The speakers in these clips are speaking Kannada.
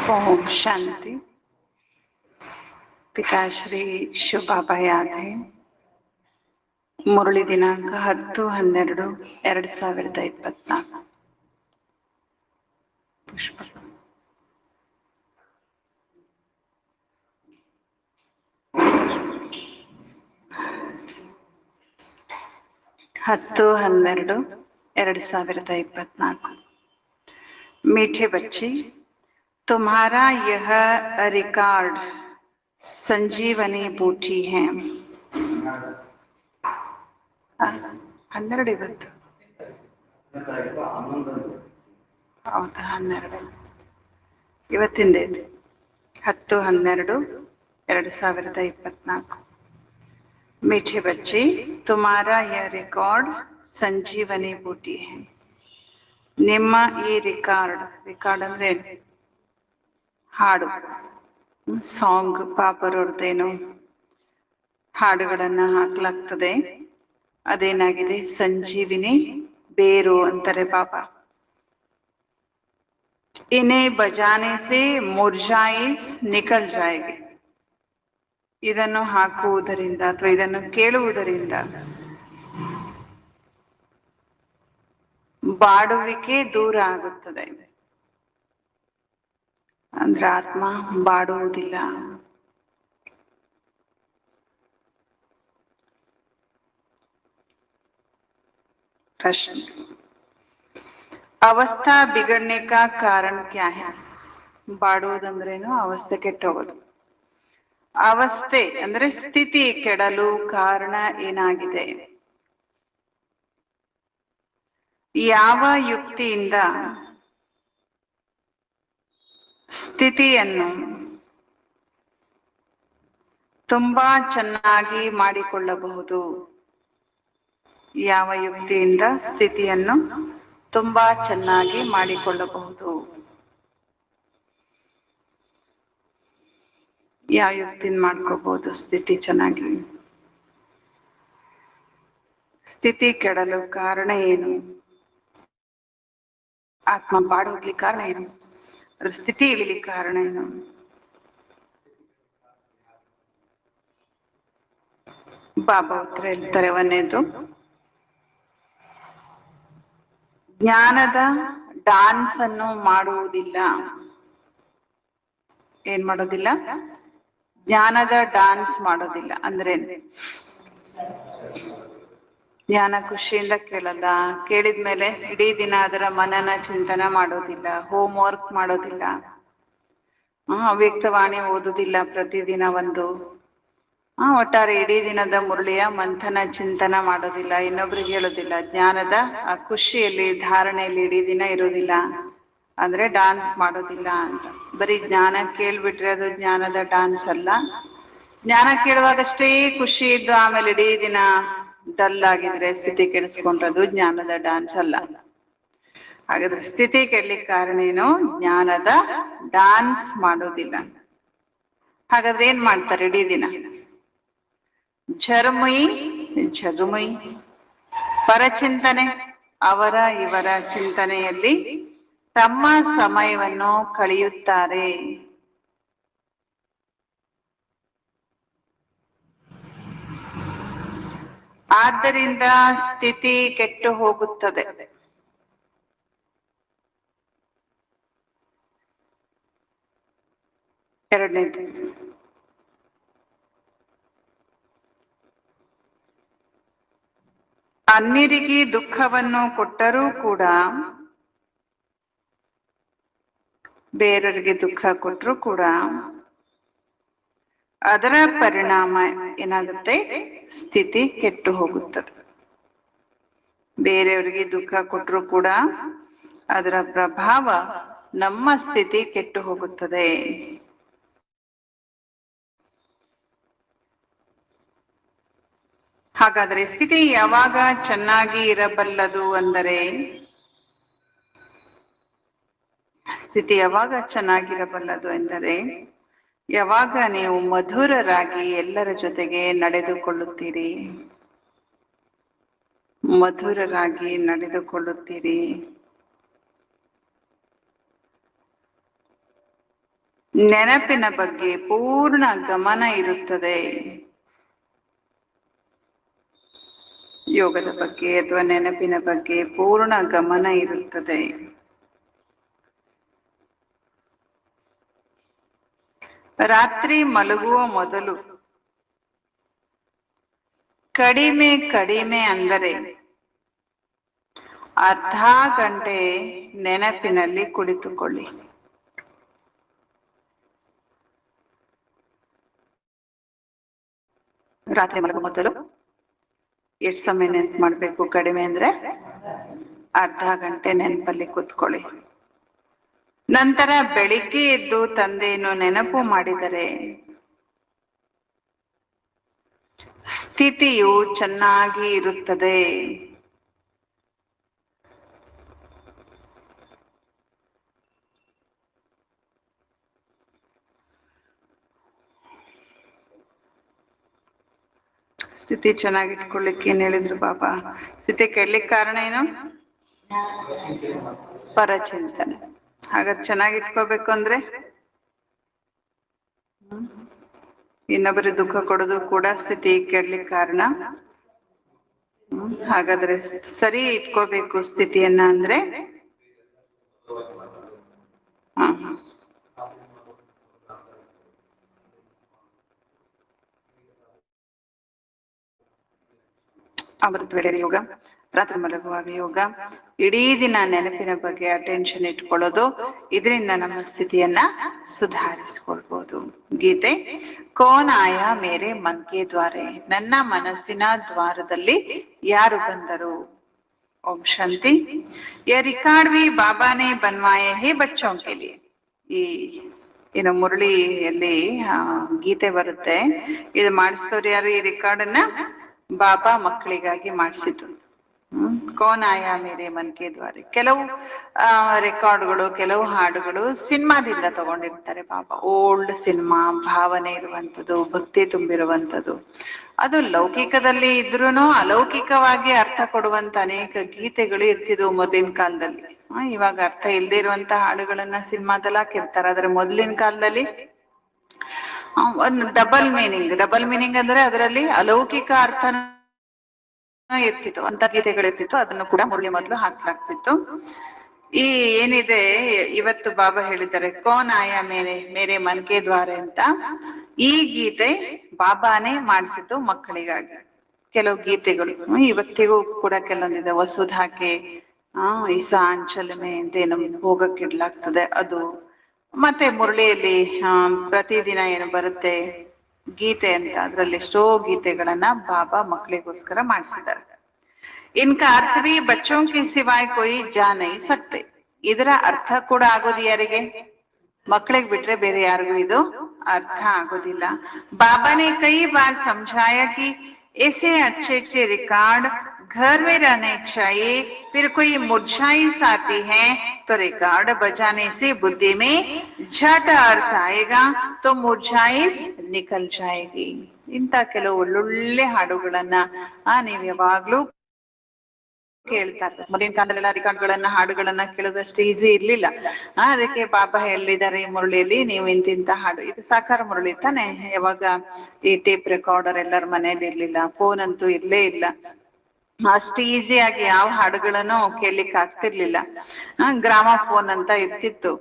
ओम शांति। पिताश्री ಶಿವಬಾಬಾ ಯಾದೆ ಮುರಳಿ ದಿನಾಂಕ 10/12/2024 ಪುಷ್ಪ 10/12/2024। मीठे बच्चे, तुम्हारा यह रिकॉर्ड संजीवनी बूटी है। 12 ಇವತ್ತು ಹೌದಾ? 12 ಇವತ್ತಿಂದ 10/12/2024। मीठे बच्चे, तुम्हारा यह रिकॉर्ड संजीवनी बूटी है। ನಿಮ್ಮ ಈ ರಿಕಾರ್ಡ್ ಅಂದ್ರೆ ಹಾಡು, ಸಾಂಗ್. ಪಾಪರವ್ರದ್ದೇನು ಹಾಡುಗಳನ್ನ ಹಾಕ್ಲಾಗ್ತದೆ. ಅದೇನಾಗಿದೆ? ಸಂಜೀವಿನಿ ಬೇರು ಅಂತಾರೆ ಬಾಬಾ. इन्हें बजाने से मुरझाइस निकल जाएगी। ಇದನ್ನು ಹಾಕುವುದರಿಂದ ಅಥವಾ ಇದನ್ನು ಕೇಳುವುದರಿಂದ ಬಾಡುವಿಕೆ ದೂರ ಆಗುತ್ತದೆ. ಅಂದ್ರೆ ಆತ್ಮ ಬಾಡುವುದಿಲ್ಲ. ಪ್ರಶ್ನೆ: ಅವಸ್ಥಾ ಬಿಗಡನೆ ಕಾ ಕಾರಣ ಕ್ಯಾ ಹೈ? ಬಾಡುವುದಂದ್ರೇನು? ಅವಸ್ಥೆ ಕೆಟ್ಟೋಗೋದು. ಅವಸ್ಥೆ ಅಂದ್ರೆ ಸ್ಥಿತಿ ಕೆಡಲು ಕಾರಣ ಏನಾಗಿದೆ? ಯಾವ ಯುಕ್ತಿಯಿಂದ ಸ್ಥಿತಿಯನ್ನು ತುಂಬಾ ಚೆನ್ನಾಗಿ ಮಾಡಿಕೊಳ್ಳಬಹುದು? ಯಾವ ಯುಕ್ತಿಯಿಂದ ಸ್ಥಿತಿಯನ್ನು ತುಂಬಾ ಚೆನ್ನಾಗಿ ಮಾಡಿಕೊಳ್ಳಬಹುದು? ಯಾವ ಯುಕ್ತಿಯಿಂದ ಮಾಡ್ಕೋಬಹುದು ಸ್ಥಿತಿ ಚೆನ್ನಾಗಿ? ಸ್ಥಿತಿ ಕೆಡಲು ಕಾರಣ ಏನು? ಆತ್ಮ ಬಾಡು ಹೋಗ್ಲಿಕ್ಕೆ ಕಾರಣ ಏನು? ಅದ್ರ ಸ್ಥಿತಿ ಇಳಿಲಿಕ್ಕೆ ಕಾರಣ ಏನು? ಬಾಬಾ ಉತ್ತರ ಹೇಳ್ತಾರೆ. ಒಂದೇದು, ಜ್ಞಾನದ ಡಾನ್ಸ್ ಅನ್ನು ಮಾಡುವುದಿಲ್ಲ. ಏನ್ ಮಾಡೋದಿಲ್ಲ? ಜ್ಞಾನದ ಡಾನ್ಸ್ ಮಾಡೋದಿಲ್ಲ. ಅಂದ್ರೆ ಜ್ಞಾನ ಖುಷಿಯಿಂದ ಕೇಳಲ್ಲ. ಕೇಳಿದ್ಮೇಲೆ ಇಡೀ ದಿನ ಅದರ ಮನನ ಚಿಂತನ ಮಾಡೋದಿಲ್ಲ. ಹೋಮ್ ವರ್ಕ್ ಮಾಡೋದಿಲ್ಲ. ಅವ್ಯಕ್ತವಾಣಿ ಓದುದಿಲ್ಲ ಪ್ರತಿದಿನ ಒಂದು. ಒಟ್ಟಾರೆ ಇಡೀ ದಿನದ ಮುರಳಿಯ ಮಂಥನ ಚಿಂತನ ಮಾಡೋದಿಲ್ಲ. ಇನ್ನೊಬ್ರಿಗೆ ಹೇಳೋದಿಲ್ಲ. ಜ್ಞಾನದ ಆ ಖುಷಿಯಲ್ಲಿ ಧಾರಣೆಯಲ್ಲಿ ಇಡೀ ದಿನ ಇರೋದಿಲ್ಲ. ಅಂದ್ರೆ ಡಾನ್ಸ್ ಮಾಡೋದಿಲ್ಲ ಅಂತ. ಬರೀ ಜ್ಞಾನ ಕೇಳ್ಬಿಟ್ರೆ ಅದು ಜ್ಞಾನದ ಡಾನ್ಸ್ ಅಲ್ಲ. ಜ್ಞಾನ ಕೇಳುವಾಗಷ್ಟೇ ಖುಷಿ ಇದ್ದು ಆಮೇಲೆ ಇಡೀ ದಿನ ಡಲ್ ಆಗಿದ್ರೆ, ಸ್ಥಿತಿ ಕೆಡಿಸ್ಕೊಂಡ್ರದು ಜ್ಞಾನದ ಡಾನ್ಸ್ ಅಲ್ಲ. ಹಾಗಾದ್ರೆ ಸ್ಥಿತಿ ಕೆಡ್ಲಿಕ್ಕೆ ಕಾರಣ ಏನು? ಜ್ಞಾನದ ಡಾನ್ಸ್ ಮಾಡೋದಿಲ್ಲ. ಹಾಗಾದ್ರೆ ಏನ್ ಮಾಡ್ತಾರೆ ಇಡೀ ದಿನ? ಝರ್ಮುಯಿ ಝಗುಮುಯಿ, ಪರಚಿಂತನೆ, ಅವರ ಇವರ ಚಿಂತನೆಯಲ್ಲಿ ತಮ್ಮ ಸಮಯವನ್ನು ಕಳೆಯುತ್ತಾರೆ. ಆದ್ದರಿಂದ ಸ್ಥಿತಿ ಕೆಟ್ಟು ಹೋಗುತ್ತದೆ. ಎರಡನೇದು, ಅನ್ಯರಿಗೆ ದುಃಖವನ್ನು ಕೊಟ್ಟರೂ ಕೂಡ, ಬೇರೆಯವರಿಗೆ ದುಃಖ ಕೊಟ್ಟರೂ ಕೂಡ ಅದರ ಪರಿಣಾಮ ಏನಾಗುತ್ತೆ? ಸ್ಥಿತಿ ಕೆಟ್ಟು ಹೋಗುತ್ತದೆ. ಬೇರೆಯವರಿಗೆ ದುಃಖ ಕೊಟ್ಟರೂ ಕೂಡ ಅದರ ಪ್ರಭಾವ ನಮ್ಮ ಸ್ಥಿತಿ ಕೆಟ್ಟು ಹೋಗುತ್ತದೆ. ಹಾಗಾದ್ರೆ ಸ್ಥಿತಿ ಯಾವಾಗ ಚೆನ್ನಾಗಿ ಇರಬಲ್ಲದು ಅಂದರೆ, ಸ್ಥಿತಿ ಯಾವಾಗ ಚೆನ್ನಾಗಿರಬಲ್ಲದು ಎಂದರೆ, ಯಾವಾಗ ನೀವು ಮಧುರರಾಗಿ ಎಲ್ಲರ ಜೊತೆಗೆ ನಡೆದುಕೊಳ್ಳುತ್ತೀರಿ. ಮಧುರರಾಗಿ ನಡೆದುಕೊಳ್ಳುತ್ತೀರಿ. ನೆನಪಿನ ಬಗ್ಗೆ ಪೂರ್ಣ ಗಮನ ಇರುತ್ತದೆ. ಯೋಗದ ಬಗ್ಗೆ ಅಥವಾ ನೆನಪಿನ ಬಗ್ಗೆ ಪೂರ್ಣ ಗಮನ ಇರುತ್ತದೆ. ರಾತ್ರಿ ಮಲಗುವ ಮೊದಲು ಕಡಿಮೆ ಕಡಿಮೆ ಅಂದರೆ ಅರ್ಧ ಗಂಟೆ ನೆನಪಿನಲ್ಲಿ ಕುಳಿತುಕೊಳ್ಳಿ. ರಾತ್ರಿ ಮಲಗುವ ಮೊದಲು ಎಷ್ಟು ಸಮಯ ನೆನಪು ಮಾಡ್ಬೇಕು? ಕಡಿಮೆ ಅಂದ್ರೆ ಅರ್ಧ ಗಂಟೆ ನೆನಪಲ್ಲಿ ಕೂತ್ಕೊಳ್ಳಿ. ನಂತರ ಬೆಳಿಗ್ಗೆ ಎದ್ದು ತಂದೆಯನ್ನು ನೆನಪು ಮಾಡಿದರೆ ಸ್ಥಿತಿಯು ಚೆನ್ನಾಗಿ ಇರುತ್ತದೆ. ಸ್ಥಿತಿ ಚೆನ್ನಾಗಿಟ್ಕೊಳ್ಳಿಕ್ಕೆ ಏನ್ ಹೇಳಿದ್ರು ಬಾಬಾ? ಸ್ಥಿತಿ ಕೆಡ್ಲಿಕ್ಕೆ ಕಾರಣ ಏನು? ಪರಚಿಂತನೆ. ಹಾಗಾದ್ರೆ ಚೆನ್ನಾಗಿಟ್ಕೋಬೇಕು ಅಂದ್ರೆ ಇನ್ನೊಬ್ಬರಿಗೆ ದುಃಖ ಕೊಡೋದು ಕೂಡ ಸ್ಥಿತಿ ಕೆಡ್ಲಿಕ್ಕೆ ಕಾರಣ. ಹಾಗಾದ್ರೆ ಸರಿ ಇಟ್ಕೋಬೇಕು ಸ್ಥಿತಿಯನ್ನ ಅಂದ್ರೆ ಅಮೃತ ವೇಳೆಯ ಯೋಗ, ರಾತ್ರಿ ಮಲಗುವಾಗ ಯೋಗ, ಇಡೀ ದಿನ ನೆನಪಿನ ಬಗ್ಗೆ ಅಟೆನ್ಷನ್ ಇಟ್ಕೊಳ್ಳೋದು, ಇದರಿಂದ ನಮ್ಮ ಸ್ಥಿತಿಯನ್ನ ಸುಧಾರಿಸಿಕೊಳ್ಬಹುದು. ಗೀತೆ, ಕೌನ್ ಆಯಾ ಮೇರೆ ಮನ್ ಕೆ ದ್ವಾರೆ, ನನ್ನ ಮನಸ್ಸಿನ ದ್ವಾರದಲ್ಲಿ ಯಾರು ಬಂದರು? ಓಂ ಶಾಂತಿ. ಯಹ ರಿಕಾರ್ಡ್ ಭಿ ಬಾಬಾನೇ ಬನ್ವಾಯೆ ಹೇ ಬಚ್ಚೋಂ ಕೆ ಲಿಯೆ. ಈ ಏನು ಮುರಳಿಯಲ್ಲಿ ಗೀತೆ ಬರುತ್ತೆ, ಇದು ಮಾಡಿಸಿದವ್ರು ಯಾರು? ಈ ರೆಕಾರ್ಡ್ ಅನ್ನ ಬಾಬಾ ಮಕ್ಕಳಿಗಾಗಿ ಮಾಡಿಸಿದ್ದು. ಕೌನ್ ಆಯಾ ಮೇರೆ ಮನ್ ಕೆ ದ್ವಾರೆ. ಕೆಲವು ರೆಕಾರ್ಡ್ಗಳು, ಕೆಲವು ಹಾಡುಗಳು ಸಿನಿಮಾದಿಂದ ತಗೊಂಡಿರ್ತಾರೆ ಬಾಬಾ. ಓಲ್ಡ್ ಸಿನಿಮಾ, ಭಾವನೆ ಇರುವಂಥದ್ದು, ಭಕ್ತಿ ತುಂಬಿರುವಂಥದ್ದು. ಅದು ಲೌಕಿಕದಲ್ಲಿ ಇದ್ರೂನು ಅಲೌಕಿಕವಾಗಿ ಅರ್ಥ ಕೊಡುವಂತ ಅನೇಕ ಗೀತೆಗಳು ಇರ್ತಿದ್ವು ಮೊದಲಿನ ಕಾಲದಲ್ಲಿ. ಇವಾಗ ಅರ್ಥ ಇಲ್ಲದೆ ಇರುವಂತ ಹಾಡುಗಳನ್ನ ಸಿನಿಮಾದಲ್ಲಿ ಹಾಕಿರ್ತಾರೆ. ಆದ್ರೆ ಮೊದಲಿನ ಕಾಲದಲ್ಲಿ ಒಂದು ಡಬಲ್ ಮೀನಿಂಗ್ ಅಂದ್ರೆ ಅದರಲ್ಲಿ ಅಲೌಕಿಕ ಅರ್ಥ ಇರ್ತಿತ್ತು, ಅಂತ ಗೀತೆಗಳಿರ್ತಿತ್ತು. ಅದನ್ನು ಕೂಡ ಮುರಳಿ ಮೊದಲು ಹಾಕ್ಲಾಗ್ತಿತ್ತು. ಈ ಏನಿದೆ ಇವತ್ತು ಬಾಬಾ ಹೇಳಿದ್ದಾರೆ ಕೌನ್ ಆಯಾ ಮೇರೆ ಮನ್ ಕೆ ದ್ವಾರೆ ಅಂತ. ಈ ಗೀತೆ ಬಾಬಾನೇ ಮಾಡಿಸಿದ್ದು ಮಕ್ಕಳಿಗಾಗಿ. ಕೆಲವು ಗೀತೆಗಳು ಇವತ್ತಿಗೂ ಕೂಡ ಕೆಲವೊಂದಿದೆ. ವಸುಧಾಕೆ ಇಸಾ ಅಂಚಲಮೆ ಅಂತ ನಮ್ಗೆ ಹೋಗಕ್ಕೆ ಇಡ್ಲಾಗ್ತದೆ ಅದು. ಮತ್ತೆ ಮುರಳಿಯಲ್ಲಿ ಪ್ರತಿದಿನ ಏನು ಬರುತ್ತೆ ಗೀತೆ ಅಂತ, ಅದ್ರಲ್ಲಿ ಎಷ್ಟೋ ಗೀತೆಗಳನ್ನ ಬಾಬಾ ಮಕ್ಕಳಿಗೋಸ್ಕರ ಮಾಡಿಸಿದ್ದಾರೆ. ಇನ್ಕಾ ಅರ್ಥ ಭಿ ಬಚ್ಚೋಂ ಕಿ ಸಿವಾಯ್ ಕೋಯಿ ಜಾ ನಹೀ ಸಕ್ತೆ. ಇದರ ಅರ್ಥ ಕೂಡ ಆಗೋದು ಯಾರಿಗೆ? ಮಕ್ಕಳಿಗೆ ಬಿಟ್ರೆ ಬೇರೆ ಯಾರಿಗೂ ಇದು ಅರ್ಥ ಆಗೋದಿಲ್ಲ. ಬಾಬಾನೇ ಕೈ ಬಾರ್ ಸಮझाया कि ऐसे अच्छे अच्छे रिकॉर्ड घर में रहने चाहिए, फिर कोई मुरझाइश आती है तो रिकॉर्ड बजाने से बुद्धि में झट अर्थ आएगा तो मुरझाइश निकल जाएगी. ಇಂತ ಕೆಲವು ಒಳ್ಳೊಳ್ಳೆ ಹಾಡುಗಳನ್ನ ನೀವ್ ಯಾವಾಗ್ಲೂ ಕೇಳ್ತಾ ಇರ್ತಾರೆ. ಮೊದಲಿನ ಕಾಲದಲ್ಲೆಲ್ಲ ರೆಕಾರ್ಡ್ಗಳನ್ನ, ಹಾಡುಗಳನ್ನ ಕೇಳೋದಷ್ಟು ಈಸಿ ಇರ್ಲಿಲ್ಲ. ಅದಕ್ಕೆ ಬಾಬಾ ಹೇಳಿದ್ದಾರೆ ಈ ಮುರಳಿಯಲ್ಲಿ, ನೀವು ಇಂತಿಂತ ಹಾಡು, ಇದು ಸಾಕಾರ ಮುರಳಿ ತಾನೆ. ಯಾವಾಗ ಈ ಟೇಪ್ ರೆಕಾರ್ಡರ್ ಎಲ್ಲರ ಮನೇಲಿ ಇರ್ಲಿಲ್ಲ, ಫೋನ್ ಅಂತೂ ಇರ್ಲೇ ಇಲ್ಲ. ಅಷ್ಟು ಈಸಿಯಾಗಿ ಯಾವ ಹಾಡುಗಳನ್ನು ಕೇಳಲಿಕ್ಕೆ ಆಗ್ತಿರ್ಲಿಲ್ಲ. ಗ್ರಾಮಫೋನ್ ಅಂತ ಇರ್ತಿತ್ತು.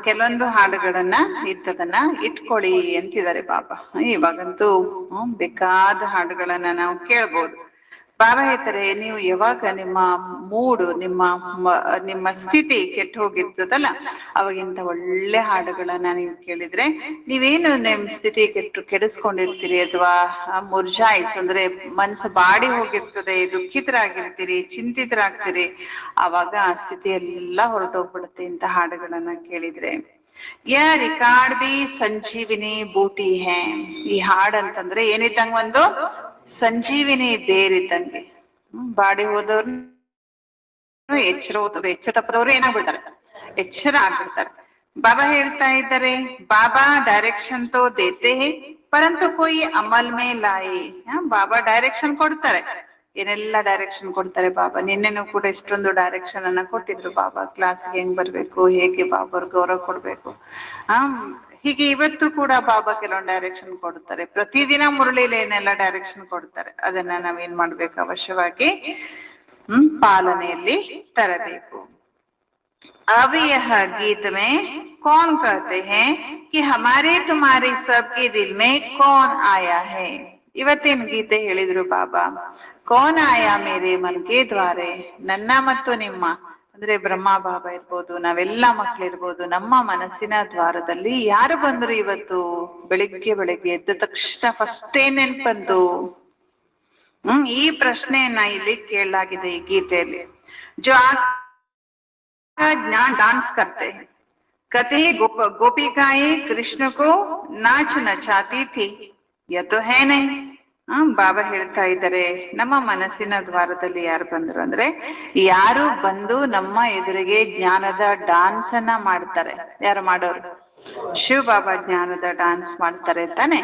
ಕೆಲವೊಂದು ಹಾಡುಗಳನ್ನ ಇತ್ತದನ್ನ ಇಟ್ಕೊಳ್ಳಿ ಅಂತಿದ್ದಾರೆ ಬಾಬಾ. ಇವಾಗಂತೂ ಬೇಕಾದ ಹಾಡುಗಳನ್ನ ನಾವು ಕೇಳ್ಬೋದು. ಬಾಬಾ ಹೇಳ್ತಾರೆ, ನೀವು ಯಾವಾಗ ನಿಮ್ಮ ಮೂಡು, ನಿಮ್ಮ ಸ್ಥಿತಿ ಕೆಟ್ಟು ಹೋಗಿರ್ತದಲ್ಲ, ಅವಾಗಿಂತ ಒಳ್ಳೆ ಹಾಡುಗಳನ್ನ ನೀವು ಕೇಳಿದ್ರೆ, ನೀವೇನು ನಿಮ್ ಸ್ಥಿತಿ ಕೆಡಿಸ್ಕೊಂಡಿರ್ತೀರಿ ಅಥವಾ ಮುರ್ಜಾಯಿಸ್ ಅಂದ್ರೆ ಮನಸ್ಸು ಬಾಡಿ ಹೋಗಿರ್ತದೆ, ದುಃಖಿತರಾಗಿರ್ತೀರಿ, ಚಿಂತಿತರಾಗ್ತೀರಿ, ಅವಾಗ ಆ ಸ್ಥಿತಿ ಎಲ್ಲ ಹೊರಟೋಗ್ಬಿಡುತ್ತೆ ಇಂತ ಹಾಡುಗಳನ್ನ ಕೇಳಿದ್ರೆ. ಯ ರಿಕಾರ್ಡ್ ಬಿ ಸಂಜೀವಿನಿ ಬೂಟಿ ಹೇ. ಈ ಹಾಡ್ ಅಂತಂದ್ರೆ ಏನಿದ್ದಂಗ ಒಂದು ಸಂಜೀವಿನಿ ಬೇರಿದ್ದಂಗೆ. ಬಾಡಿ ಹೋದವ್ರು ಎಚ್ಚರ ತಪ್ಪದವ್ರು ಏನಾಗ್ಬಿಡ್ತಾರೆ? ಎಚ್ಚರ ಆಗ್ಬಿಡ್ತಾರೆ. ಬಾಬಾ ಹೇಳ್ತಾ ಇದ್ದಾರೆ, ಬಾಬಾ ಡೈರೆಕ್ಷನ್ ತೋ ದೇತೆ ಹೇ ಪರಂತು ಕೋಯಿ ಅಮಲ್ ಮೇ ಲಾಯಿ. ಬಾಬಾ ಡೈರೆಕ್ಷನ್ ಕೊಡ್ತಾರೆ, ಏನೆಲ್ಲ ಡೈರೆಕ್ಷನ್ ಕೊಡ್ತಾರೆ ಬಾಬಾ. ನಿನ್ನೆನೂ ಕೂಡ ಇಷ್ಟೊಂದು ಡೈರೆಕ್ಷನ್ ಅನ್ನ ಕೊಟ್ಟಿದ್ರು ಬಾಬಾ. ಕ್ಲಾಸ್ಗೆ ಹೆಂಗ್ ಬರ್ಬೇಕು, ಹೇಗೆ ಬಾಬಾ ಗೌರವ ಕೊಡ್ಬೇಕು. ಹೀಗೆ ಇವತ್ತು ಕೂಡ ಬಾಬಾ ಕೆಲವೊಂದು ಡೈರೆಕ್ಷನ್ ಕೊಡ್ತಾರೆ. ಪ್ರತಿದಿನ ಮುರಳಿಲಿ ಏನೆಲ್ಲ ಡೈರೆಕ್ಷನ್ ಕೊಡ್ತಾರೆ, ಅದನ್ನ ನಾವೇನ್ ಮಾಡ್ಬೇಕು, ಅವಶ್ಯವಾಗಿ ಪಾಲನೆಯಲ್ಲಿ ತರಬೇಕು. अब यह गीत में कौन कहते हैं कि हमारे तुम्हारे सबके दिल में कौन आया है. ಇವತ್ತಿನ ಗೀತೆ ಹೇಳಿದ್ರು ಬಾಬಾ, ಕೌನ್ ಆಯಾ ಮೇರೆ ಮನ್ಗೆ ದ್ವಾರೆ. ನನ್ನ ಮತ್ತು ನಿಮ್ಮ ಅಂದ್ರೆ ಬ್ರಹ್ಮ ಬಾಬಾ ಇರ್ಬೋದು, ನಾವೆಲ್ಲ ಮಕ್ಳಿರ್ಬೋದು, ನಮ್ಮ ಮನಸ್ಸಿನ ದ್ವಾರದಲ್ಲಿ ಯಾರು ಬಂದ್ರು ಇವತ್ತು ಬೆಳಿಗ್ಗೆ ಎದ್ದ ತಕ್ಷಣ ಫಸ್ಟ್ ಏನ್ ನೆನ್ಪಂತು? ಈ ಪ್ರಶ್ನೆಯನ್ನ ಇಲ್ಲಿ ಕೇಳಲಾಗಿದೆ ಈ ಗೀತೆಯಲ್ಲಿ. ಜೋ ज्ञान डांस करते हैं, कहते हैं गोपिकाएं कृष्ण को नाच नचाती थी, यह तो है नहीं. ಬಾಬಾ ಹೇಳ್ತಾ ಇದ್ದಾರೆ, ನಮ್ಮ ಮನಸ್ಸಿನ ದ್ವಾರದಲ್ಲಿ ಯಾರು ಬಂದ್ರು ಅಂದ್ರೆ, ಯಾರು ಬಂದು ನಮ್ಮ ಎದುರಿಗೆ ಜ್ಞಾನದ ಡಾನ್ಸ್ ಅನ್ನ ಮಾಡ್ತಾರೆ. ಯಾರು ಮಾಡೋರು? ಶಿವ ಬಾಬಾ ಜ್ಞಾನದ ಡಾನ್ಸ್ ಮಾಡ್ತಾರೆ ತಾನೆ.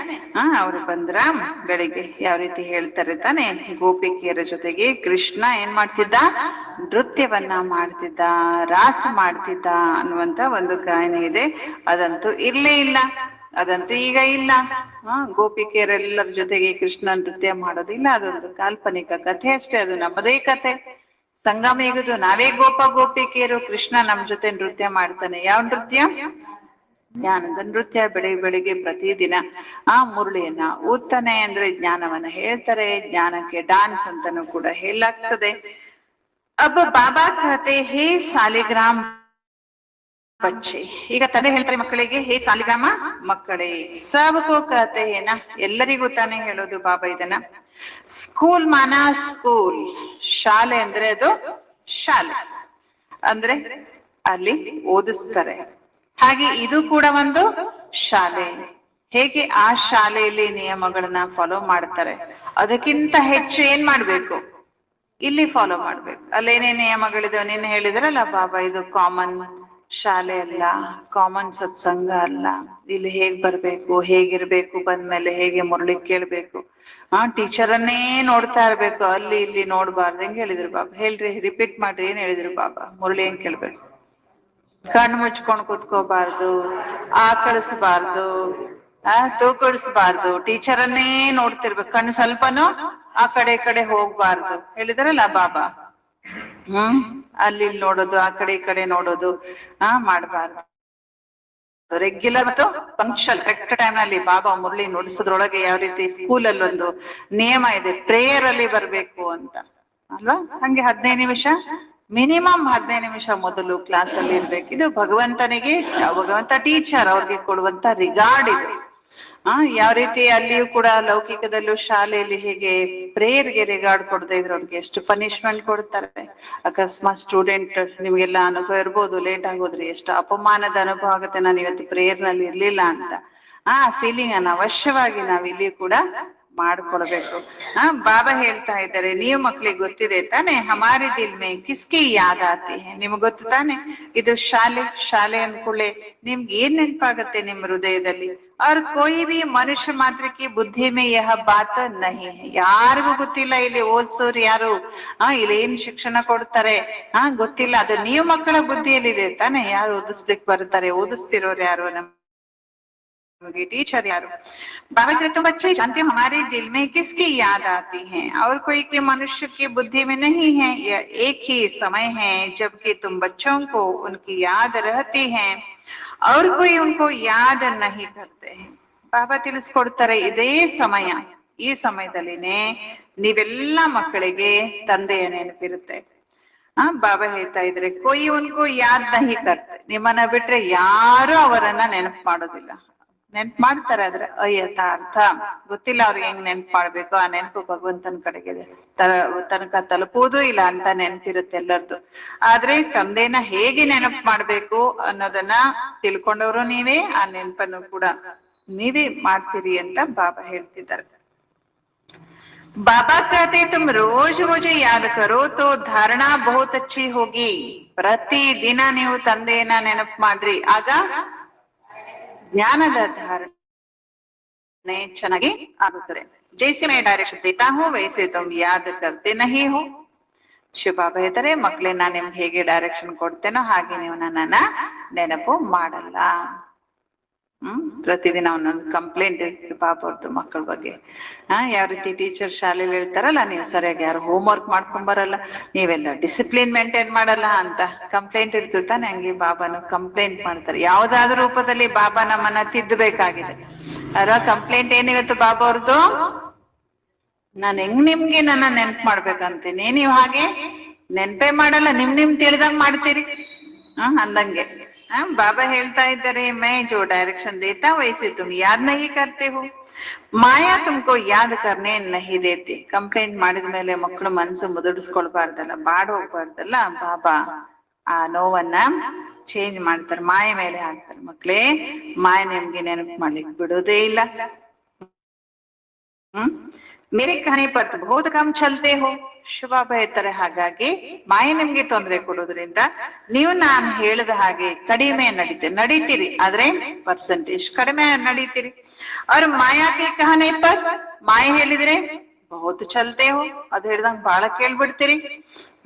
ಅವ್ರು ಬಂದ್ರ ಬೆಳಿಗ್ಗೆ ಯಾವ ರೀತಿ ಹೇಳ್ತಾರೆ ತಾನೆ, ಗೋಪಿಕೆಯರ ಜೊತೆಗೆ ಕೃಷ್ಣ ಏನ್ ಮಾಡ್ತಿದ್ದ? ನೃತ್ಯವನ್ನ ಮಾಡ್ತಿದ್ದ, ರಾಸ ಮಾಡ್ತಿದ್ದ ಅನ್ನುವಂತ ಒಂದು ಗಾಯನ ಇದೆ. ಅದಂತೂ ಇರ್ಲೇ ಇಲ್ಲ, ಅದಂತೂ ಈಗ ಇಲ್ಲ. ಗೋಪಿಕೆಯರೆಲ್ಲರ ಜೊತೆಗೆ ಕೃಷ್ಣ ನೃತ್ಯ ಮಾಡೋದಿಲ್ಲ, ಅದೊಂದು ಕಾಲ್ಪನಿಕ ಕಥೆ ಅಷ್ಟೇ. ಅದು ನಮ್ಮದೇ ಕಥೆ. ಸಂಗಮ ಯುಗದು ನಾವೇ ಗೋಪಿಕೆಯರು, ಕೃಷ್ಣ ನಮ್ ಜೊತೆ ನೃತ್ಯ ಮಾಡ್ತಾನೆ. ಯಾವ ನೃತ್ಯ? ಜ್ಞಾನದ ನೃತ್ಯ. ಬೆಳಿಗ್ಗೆ ಪ್ರತಿದಿನ ಮುರಳಿಯನ್ನ ಓದ್ತಾನೆ, ಅಂದ್ರೆ ಜ್ಞಾನವನ್ನ ಹೇಳ್ತಾರೆ. ಜ್ಞಾನಕ್ಕೆ ಡಾನ್ಸ್ ಅಂತಾನೂ ಕೂಡ ಹೇಳಲಾಗ್ತದೆ. ಅಬ್ಬ ಬಾಬಾ ಕಹತೆ ಹೇ ಸಾಲಿಗ್ರಾಮ್ ಬಚ್ಚೆ. ಈಗ ತಂದೆ ಹೇಳ್ತಾರೆ ಮಕ್ಕಳಿಗೆ, ಹೇ ಸಾಲಿಗ್ರಾಮ ಮಕ್ಕಳೇ. ಸಬಕೋ ಕಹತೆ ಹೇನಾ, ಎಲ್ಲರಿಗೂ ತಾನೇ ಹೇಳೋದು ಬಾಬಾ ಇದನ್ನ. ಸ್ಕೂಲ್ ಮಾನಾ ಸ್ಕೂಲ್, ಶಾಲೆ ಅಂದ್ರೆ ಅದು ಶಾಲೆ, ಅಂದ್ರೆ ಅಲ್ಲಿ ಓದಿಸ್ತಾರೆ. ಹಾಗೆ ಇದು ಕೂಡ ಒಂದು ಶಾಲೆ. ಹೇಗೆ ಆ ಶಾಲೆಯಲ್ಲಿ ನಿಯಮಗಳನ್ನ ಫಾಲೋ ಮಾಡ್ತಾರೆ, ಅದಕ್ಕಿಂತ ಹೆಚ್ಚು ಏನ್ ಮಾಡ್ಬೇಕು? ಇಲ್ಲಿ ಫಾಲೋ ಮಾಡ್ಬೇಕು. ಅಲ್ಲೇನೇ ನಿಯಮಗಳಿದೆ, ನೀನು ಹೇಳಿದ್ರಲ್ಲ ಬಾಬಾ, ಇದು ಕಾಮನ್ ಶಾಲೆ ಅಲ್ಲ, ಕಾಮನ್ ಸತ್ಸಂಗ ಅಲ್ಲ. ಇಲ್ಲಿ ಹೇಗ್ ಬರ್ಬೇಕು, ಹೇಗಿರ್ಬೇಕು, ಬಂದ್ಮೇಲೆ ಹೇಗೆ ಮುರಳಿ ಕೇಳ್ಬೇಕು, ಟೀಚರ್ ಅನ್ನೇ ನೋಡ್ತಾ ಇರ್ಬೇಕು, ಅಲ್ಲಿ ಇಲ್ಲಿ ನೋಡ್ಬಾರ್ದು. ಹೆಂಗ್ ಹೇಳಿದ್ರು ಬಾಬಾ? ಹೇಳ್ರಿ, ರಿಪೀಟ್ ಮಾಡ್ರಿ, ಏನ್ ಹೇಳಿದ್ರು ಬಾಬಾ? ಮುರಳಿ ಹೆಂಗ್ ಕೇಳ್ಬೇಕು? ಕಣ್ಣು ಮುಚ್ಕೊಂಡ್ ಕೂತ್ಕೋಬಾರ್ದು, ಆಕಳಿಸ್ಬಾರ್ದು, ತೂಕಡಿಸ್ಬಾರ್ದು, ಟೀಚರ್ ಅನ್ನೇ ನೋಡ್ತಿರ್ಬೇಕು, ಕಣ್ಣು ಸ್ವಲ್ಪನು ಆ ಕಡೆ ಈ ಕಡೆ ಹೋಗ್ಬಾರ್ದು. ಹೇಳಿದಾರಲ್ಲ ಬಾಬಾ. ಅಲ್ಲಿ ನೋಡೋದು, ಆ ಕಡೆ ಈ ಕಡೆ ನೋಡೋದು ಮಾಡ್ಬಾರ್ದು. ರೆಗ್ಯುಲರ್ ಮತ್ತು ಫಂಕ್ಷನ್ ಕರೆಕ್ಟ್ ಟೈಮ್ ನಲ್ಲಿ ಬಾಬಾ ಮುರಳಿ ನುಡಿಸೋದ್ರೊಳಗೆ ಯಾವ ರೀತಿ ಸ್ಕೂಲ್ ಅಲ್ಲಿ ಒಂದು ನಿಯಮ ಇದೆ, ಪ್ರೇಯರ್ ಅಲ್ಲಿ ಬರ್ಬೇಕು ಅಂತ ಅಲ್ವಾ? ಹಂಗೆ 15 ನಿಮಿಷ ಮಿನಿಮಮ್ 15 ನಿಮಿಷ ಮೊದಲು ಕ್ಲಾಸ್ ಅಲ್ಲಿ ಇರ್ಬೇಕು. ಇದು ಭಗವಂತ ಟೀಚರ್ ಅವ್ರಿಗೆ ಕೊಡುವಂತ ರಿಗಾರ್ಡ್ ಇದು. ಯಾವ ರೀತಿ ಅಲ್ಲಿಯೂ ಕೂಡ ಲೌಕಿಕದಲ್ಲೂ ಶಾಲೆಯಲ್ಲಿ ಹೇಗೆ ಪ್ರೇಯರ್ಗೆ ರಿಗಾರ್ಡ್ ಕೊಡದೇ ಇದ್ರು ಅವ್ರಿಗೆ ಎಷ್ಟು ಪನಿಷ್ಮೆಂಟ್ ಕೊಡ್ತಾರೆ. ಅಕಸ್ಮಾತ್ ಸ್ಟೂಡೆಂಟ್, ನಿಮ್ಗೆಲ್ಲ ಅನುಭವ ಇರ್ಬೋದು, ಲೇಟ್ ಆಗೋದ್ರಿ ಎಷ್ಟು ಅಪಮಾನದ ಅನುಭವ ಆಗುತ್ತೆ, ನಾನು ಇವತ್ತು ಪ್ರೇಯರ್ ನಲ್ಲಿ ಇರ್ಲಿಲ್ಲ ಅಂತ. ಫೀಲಿಂಗ್ ಅನ್ನ ಅವಶ್ಯವಾಗಿ ನಾವ್ ಇಲ್ಲಿ ಕೂಡ ಮಾಡ್ಕೊಳ್ಬೇಕು. ಬಾಬಾ ಹೇಳ್ತಾ ಇದ್ದಾರೆ, ನೀವು ಮಕ್ಳಿಗೆ ಗೊತ್ತಿದೆ ತಾನೆ, ಹಮಾರಿ ದಿಲ್ ಮೇ ಕಿಸ್ಕಿ ಯಾದ್ ಆತಿ ಹೈ. ನಿಮ್ಗೆ ಗೊತ್ತು ತಾನೆ, ಇದು ಶಾಲೆ ಅನ್ಕೊಳ್ಳೆ ನಿಮ್ಗೆ ಏನ್ ನೆನಪಾಗತ್ತೆ ನಿಮ್ ಹೃದಯದಲ್ಲಿ? ಅವ್ರ ಕೋಯಿ ಬಿ ಮನುಷ್ಯ ಮಾತ್ರಕ್ಕೆ ಬುದ್ಧಿ ಮೇ ಯಹ ಬಾತ್ ನಹಿ ಹೈ. ಯಾರಿಗೂ ಗೊತ್ತಿಲ್ಲ ಇಲ್ಲಿ ಓದ್ಸೋರು ಯಾರು, ಇಲ್ಲಿ ಏನ್ ಶಿಕ್ಷಣ ಕೊಡ್ತಾರೆ ಗೊತ್ತಿಲ್ಲ. ಅದು ನೀವು ಮಕ್ಕಳ ಬುದ್ಧಿಯಲ್ಲಿದೆ ತಾನೆ. ಯಾರು ಓದಿಸ್ಲಿಕ್ಕೆ ಬರ್ತಾರೆ, ಓದಿಸ್ತಿರೋರು ಯಾರು, नಮಗೆ टीचर यार। बाबा कहते तुम बच्चे जानते हो हमारे दिल में किसकी याद आती है, और कोई के मनुष्य की बुद्धि में नहीं है। यह एक ही समय है जबकि तुम बच्चों को उनकी याद रहती है और कोई उनको याद नहीं करते हैं। ಬಾಬಾ ತಿಳಿಸ್ಕೊಡ್ತಾರೆ, ಇದೇ ಸಮಯ, ಈ ಸಮಯದಲ್ಲಿನೇ ನೀವೆಲ್ಲ ಮಕ್ಕಳಿಗೆ ತಂದೆಯ ನೆನಪಿರುತ್ತೆ. ಬಾಬಾ ಹೇಳ್ತಾ ಇದ್ರೆ ಕೊಯ್ ಉನ್ಕೋ ಯಾದ್ ನಹಿ ಕರ್ತೆ, ನಿಮ್ಮನ್ನ ಬಿಟ್ರೆ ಯಾರು ಅವರನ್ನ ನೆನಪು ಮಾಡೋದಿಲ್ಲ. ನೆನ್ಪು ಮಾಡ್ತಾರೆ ಆದ್ರೆ ಯಥಾರ್ಥ ಗೊತ್ತಿಲ್ಲ ಅವ್ರಿಗೆ ಹೆಂಗ್ ನೆನ್ಪು ಮಾಡ್ಬೇಕು. ಆ ನೆನಪು ಭಗವಂತನ ಕಡೆಗೆ ತನಕ ತಲುಪುವುದೂ ಇಲ್ಲ ಅಂತ ನೆನಪಿರುತ್ತೆ ಎಲ್ಲರದು. ಆದ್ರೆ ತಂದೆನ ಹೇಗೆ ನೆನಪು ಮಾಡ್ಬೇಕು ಅನ್ನೋದನ್ನ ತಿಳ್ಕೊಂಡವರು ನೀವೇ, ಆ ನೆನಪನ್ನು ಕೂಡ ನೀವೇ ಮಾಡ್ತೀರಿ ಅಂತ ಬಾಬಾ ಹೇಳ್ತಿದ್ದಾರೆ. बाबा कहते तुम रोज मुझे याद करो तो धारणा बहुत अच्छी होगी। ಪ್ರತಿ ದಿನ ನೀವು ತಂದೆಯನ್ನ ನೆನಪು ಮಾಡ್ರಿ, ಆಗ ಜ್ಞಾನದ ಧಾರಣೆ ಚೆನ್ನಾಗಿ ಆಗುತ್ತದೆ. ಜೈಸೆ ಮೈ ಡೈರೆಕ್ಷನ್ ದೇತಾ ಹೂಂ ವೈಸೆ ತುಮ್ ಯಾದ್ ಕರ್ತೆ ನಹಿ ಹೋ. ಶಿವಬಾಬಾ ಹೇಳ್ತಾರೆ, ಮಕ್ಳೇ ನಾನ್ ನಿಮ್ಗೆ ಹೇಗೆ ಡೈರೆಕ್ಷನ್ ಕೊಡ್ತೇನೋ ಹಾಗೆ ನೀವು ನನ್ನನ್ನ ನೆನಪು ಮಾಡಲ್ಲ. ಪ್ರತಿದಿನ ಒಂದೊಂದು ಕಂಪ್ಲೇಂಟ್ ಇರ್ತದೆ ಪಾಪ ಅವ್ರದ್ದು ಮಕ್ಕಳ ಬಗ್ಗೆ. ಯಾವ ರೀತಿ ಟೀಚರ್ ಶಾಲೆಯಲ್ಲಿ ಹೇಳ್ತಾರಲ್ಲ, ನೀವು ಸರಿಯಾಗಿ ಯಾರು ಹೋಮ್ ವರ್ಕ್ ಮಾಡ್ಕೊಂಡ್ ಬರಲ್ಲ, ನೀವೆಲ್ಲ ಡಿಸಿಪ್ಲಿನ್ ಮೇಂಟೈನ್ ಮಾಡಲ್ಲ ಅಂತ ಕಂಪ್ಲೇಂಟ್ ಇರ್ತಾನೆ. ಹಂಗೆ ಬಾಬಾನು ಕಂಪ್ಲೇಂಟ್ ಮಾಡ್ತಾರೆ. ಯಾವ್ದಾದ್ರು ರೂಪದಲ್ಲಿ ಬಾಬಾ ನಮ್ಮನ್ನ ತಿದ್ದಬೇಕಾಗಿದೆ ಅಲ್ವಾ. ಕಂಪ್ಲೇಂಟ್ ಏನಿವತ್ತು ಬಾಬಾ ಅವ್ರದ್ದು, ನಾನ್ ಹೆಂಗ್ ನಿಮ್ಗೆ ನನ್ನ ನೆನ್ಪು ಮಾಡ್ಬೇಕಂತೀನಿ, ನೀವ್ ಹಾಗೆ ನೆನ್ಪೇ ಮಾಡಲ್ಲ, ನಿಮ್ ತಿಳಿದಂಗ್ ಮಾಡ್ತೀರಿ ಅಂದಂಗೆ. ಬಾಬಾ ಹೇಳ್ತಾ ಇದ್ದಾರೆ, ಮೈ ಜೋ ಡೈರೆಕ್ಷನ್ ದೇತಾ ವೈಸೆ ತುಮ್ ಯಾದ್ ನಹಿ ಕರ್ತೆ ಹೋ, ಮಾಯಾ ತುಮ್ಕೋ ಯಾದ್ ಕರ್ನೆ ನಹಿ ದೇತಿ. ಕಂಪ್ಲೇಂಟ್ ಮಾಡಿದ್ಮೇಲೆ ಮಕ್ಕಳು ಮನ್ಸು ಮುದುಡಿಸ್ಕೊಳ್ಬಾರ್ದಲ್ಲ, ಬಾಡ್ ಹೋಗ್ಬಾರ್ದಲ್ಲ. ಬಾಬಾ ಆ ನೋವನ್ನ ಚೇಂಜ್ ಮಾಡ್ತಾರೆ, ಮಾಯ ಮೇಲೆ ಹಾಕ್ತಾರೆ. ಮಕ್ಳೇ, ಮಾಯ ನಿಮ್ಗೆ ನೆನಪು ಮಾಡ್ಲಿಕ್ಕೆ ಬಿಡೋದೇ ಇಲ್ಲ. ಮೇರೆ ಕಹನೆ ಪರ್ ಬಹುತ್ ಕಮ್ ಚಲ್ತೆ ಹೋ. ಶಿವಬಾಬಾ ಹೇಳ್ತಾರೆ, ಹಾಗಾಗಿ ಮಾಯ ನಿಮ್ಗೆ ತೊಂದರೆ ಕೊಡೋದ್ರಿಂದ ನೀವು ನಾನು ಹೇಳಿದ ಹಾಗೆ ಕಡಿಮೆ ನಡೀತೀರಿ, ಆದ್ರೆ ಪರ್ಸೆಂಟೇಜ್ ಕಡಿಮೆ ನಡೀತೀರಿ. ಅವ್ರ ಮಾಯಾಕೆ ಕಹನೆ ಪರ್, ಮಾಯ ಹೇಳಿದ್ರೆ ಬಹುತ್ ಚಲ್ತೆ ಹೋ, ಅದು ಹೇಳ್ದಂಗ್ ಬಾಳ ಕೇಳ್ಬಿಡ್ತೀರಿ.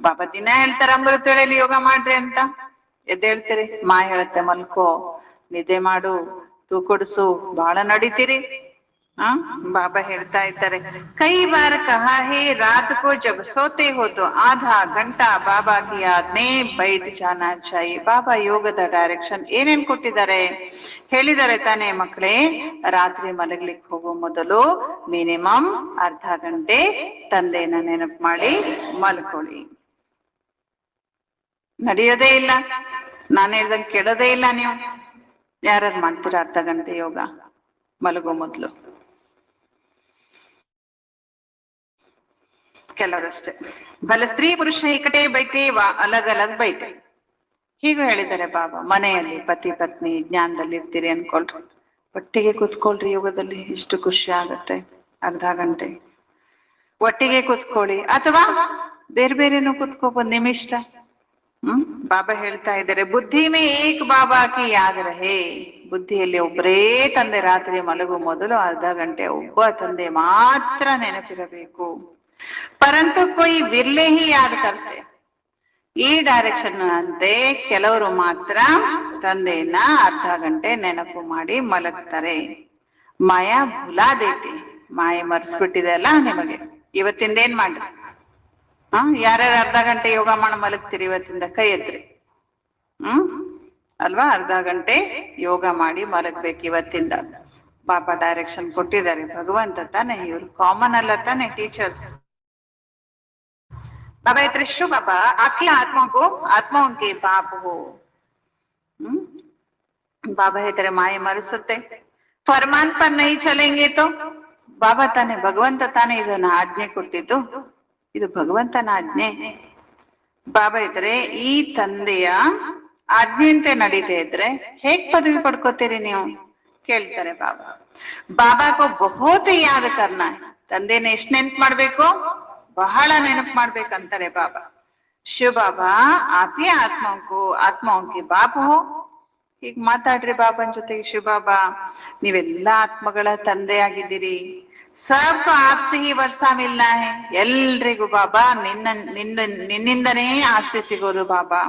ಬಾಬಾ ದಿನ ಹೇಳ್ತಾರ ಅಮೃತ ವೇಳೆಯಲ್ಲಿ ಯೋಗ ಮಾಡ್ರಿ ಅಂತ, ಎದ್ದೇಳ್ತೀರಿ. ಮಾಯ ಹೇಳುತ್ತೆ ಮಲ್ಕೋ, ನಿದ್ದೆ ಮಾಡು, ತೂಕೊಡ್ಸು, ಬಾಳ ನಡೀತೀರಿ. ಬಾಬಾ ಹೇಳ್ತಾ ಇದ್ದಾರೆ, ಕೈ ಬಾರ್ ಕಹಾ ಹೇ ರಾತ್ ಕೋ ಜಬ್ ಸೋತೆ ಹೋ ತೋ ಆಧಾ ಗಂಟಾ ಬಾಬಾ ಕಿ ಯಾದ್ ಮೇ ಬೈಠ್ ಜಾನಾ ಚಾಹಿಯೆ. ಬಾಬಾ ಯೋಗದ ಡೈರೆಕ್ಷನ್ ಏನೇನ್ ಕೊಟ್ಟಿದ್ದಾರೆ ಹೇಳಿದ್ದಾರೆ ತಾನೇ ಮಕ್ಕಳೇ. ರಾತ್ರಿ ಮಲಗ್ಲಿಕ್ಕೆ ಹೋಗೋ ಮೊದಲು ಮಿನಿಮಮ್ ಅರ್ಧ ಗಂಟೆ ತಂದೆನ ನೆನಪು ಮಾಡಿ ಮಲ್ಕೊಳ್ಳಿ. ನಡೆಯೋದೇ ಇಲ್ಲ, ನಾನು ಹೇಳ್ದಂಗೆ ಕೆಡೋದೇ ಇಲ್ಲ. ನೀವು ಯಾರು ಮಾಡ್ತೀರಾ ಅರ್ಧ ಗಂಟೆ ಯೋಗ ಮಲಗೋ ಮೊದ್ಲು? ಕೆಲವರಷ್ಟೇ. ಬಲ ಸ್ತ್ರೀ ಪುರುಷ ಇಕಟೇ ಬೈಟೆ ವಾ ಅಲಗ್ ಅಲಗ್ ಬೈಟೆ. ಹೀಗೂ ಹೇಳಿದ್ದಾರೆ ಬಾಬಾ, ಮನೆಯಲ್ಲಿ ಪತಿ ಪತ್ನಿ ಜ್ಞಾನದಲ್ಲಿ ಇರ್ತೀರಿ ಅನ್ಕೊಳ್ರಿ, ಒಟ್ಟಿಗೆ ಕೂತ್ಕೊಳ್ರಿ ಯೋಗದಲ್ಲಿ, ಎಷ್ಟು ಖುಷಿ ಆಗತ್ತೆ. ಅರ್ಧ ಗಂಟೆ ಒಟ್ಟಿಗೆ ಕೂತ್ಕೊಳ್ಳಿ, ಅಥವಾ ಬೇರೆ ಬೇರೆನೂ ಕೂತ್ಕೋಬಹುದು, ನಿಮ್ಮಿಷ್ಟ. ಬಾಬಾ ಹೇಳ್ತಾ ಇದ್ದಾರೆ, ಬುದ್ಧಿ ಮೇ ಏಕ್ ಬಾಬಾ ಕಿ ಯಾದ್ ರಹೇ. ಬುದ್ಧಿಯಲ್ಲಿ ಒಬ್ಬರೇ ತಂದೆ. ರಾತ್ರಿ ಮಲಗು ಮೊದಲು ಅರ್ಧ ಗಂಟೆ ಒಬ್ಬ ತಂದೆ ಮಾತ್ರ ನೆನಪಿರಬೇಕು. ಪರಂತು ಕೊಯ್ ವಿರ್ಲೆ ಹಿ ಯಾದ್ ಕರ್ತೆ. ಈ ಡೈರೆಕ್ಷನ್ ಅಂತೆ ಕೆಲವರು ಮಾತ್ರ ತಂದೆಯನ್ನ ಅರ್ಧ ಗಂಟೆ ನೆನಪು ಮಾಡಿ ಮಲಗ್ತಾರೆ. ಮಾಯಾ ಭುಲಾ ದೇತಿ. ಮಾಯೆ ಮರ್ಸ್ಬಿಟ್ಟಿದೆ ಅಲ್ಲ ನಿಮಗೆ. ಇವತ್ತಿಂದ ಏನ್ ಮಾಡ್ರಿ? ಯಾರ್ಯಾರು ಅರ್ಧ ಗಂಟೆ ಯೋಗ ಮಾಡಿ ಮಲಗ್ತೀರಿ ಇವತ್ತಿಂದ? ಕೈ ಎತ್ರಿ. ಅಲ್ವಾ, ಅರ್ಧ ಗಂಟೆ ಯೋಗ ಮಾಡಿ ಮಲಗ್ಬೇಕು ಇವತ್ತಿಂದ. ಬಾಬಾ ಡೈರೆಕ್ಷನ್ ಕೊಟ್ಟಿದ್ದಾರೆ, ಭಗವಂತ ತಾನೆ, ಇವ್ರು ಕಾಮನ್ ಅಲ್ಲ ತಾನೆ ಟೀಚರ್. बाबा इतने शो बाबा आपकी आत्माओं के बाप हो. ಬಾಬಾ ಹೇಳ್ತಾರೆ ಮಾಯೆ ಮರೆಸುತ್ತೆ. ಫರ್ಮಾನ್ ಪರ್ ನಹಿ ಚಲೆಂಗೆ ತೋ. ಬಾಬಾ ತಾನೆ, ಭಗವಂತ ತಾನೆ ಇದನ್ನ ಆಜ್ಞೆ ಕೊಟ್ಟಿದ್ದು, ಇದು ಭಗವಂತನ ಆಜ್ಞೆ. ಬಾಬಾ ಇದ್ರೆ ಈ ತಂದೆಯ ಆಜ್ಞೆಯಂತೆ ನಡೀತಾ ಇದ್ರೆ ಹೇಗ್ ಪದವಿ ಪಡ್ಕೋತೀರಿ ನೀವು ಕೇಳ್ತಾರೆ ಬಾಬಾ. ಬಾಬಾಗೂ ಬಹುತ್ ಯಾದ ಕರ್ನ. ತಂದೆನ ಎಷ್ಟ್ ನೆನ್ಪು ಮಾಡ್ಬೇಕು? ಬಹಳ ನೆನಪು ಮಾಡ್ಬೇಕಂತಾರೆ ಬಾಬಾ. ಶಿವ ಬಾಬಾ ಆಪಿ ಆತ್ಮಾಂಕಿ ಬಾಪ ಹೋ. ಈಗ ಮಾತಾಡ್ರಿ ಬಾಬನ್ ಜೊತೆಗೆ. ಶಿವ ಬಾಬಾ ನೀವೆಲ್ಲಾ ಆತ್ಮಗಳ ತಂದೆ ಆಗಿದ್ದೀರಿ. ಸಬ್ ಆಪ್ಸಿ ಹಿ ವರ್ಷ ಮಿಲ್ನಾ ಹೈ. ಎಲ್ರಿಗೂ ಬಾಬಾ ನಿನ್ನಿಂದನೇ ಆಸ್ತಿ ಸಿಗೋದು ಬಾಬಾ.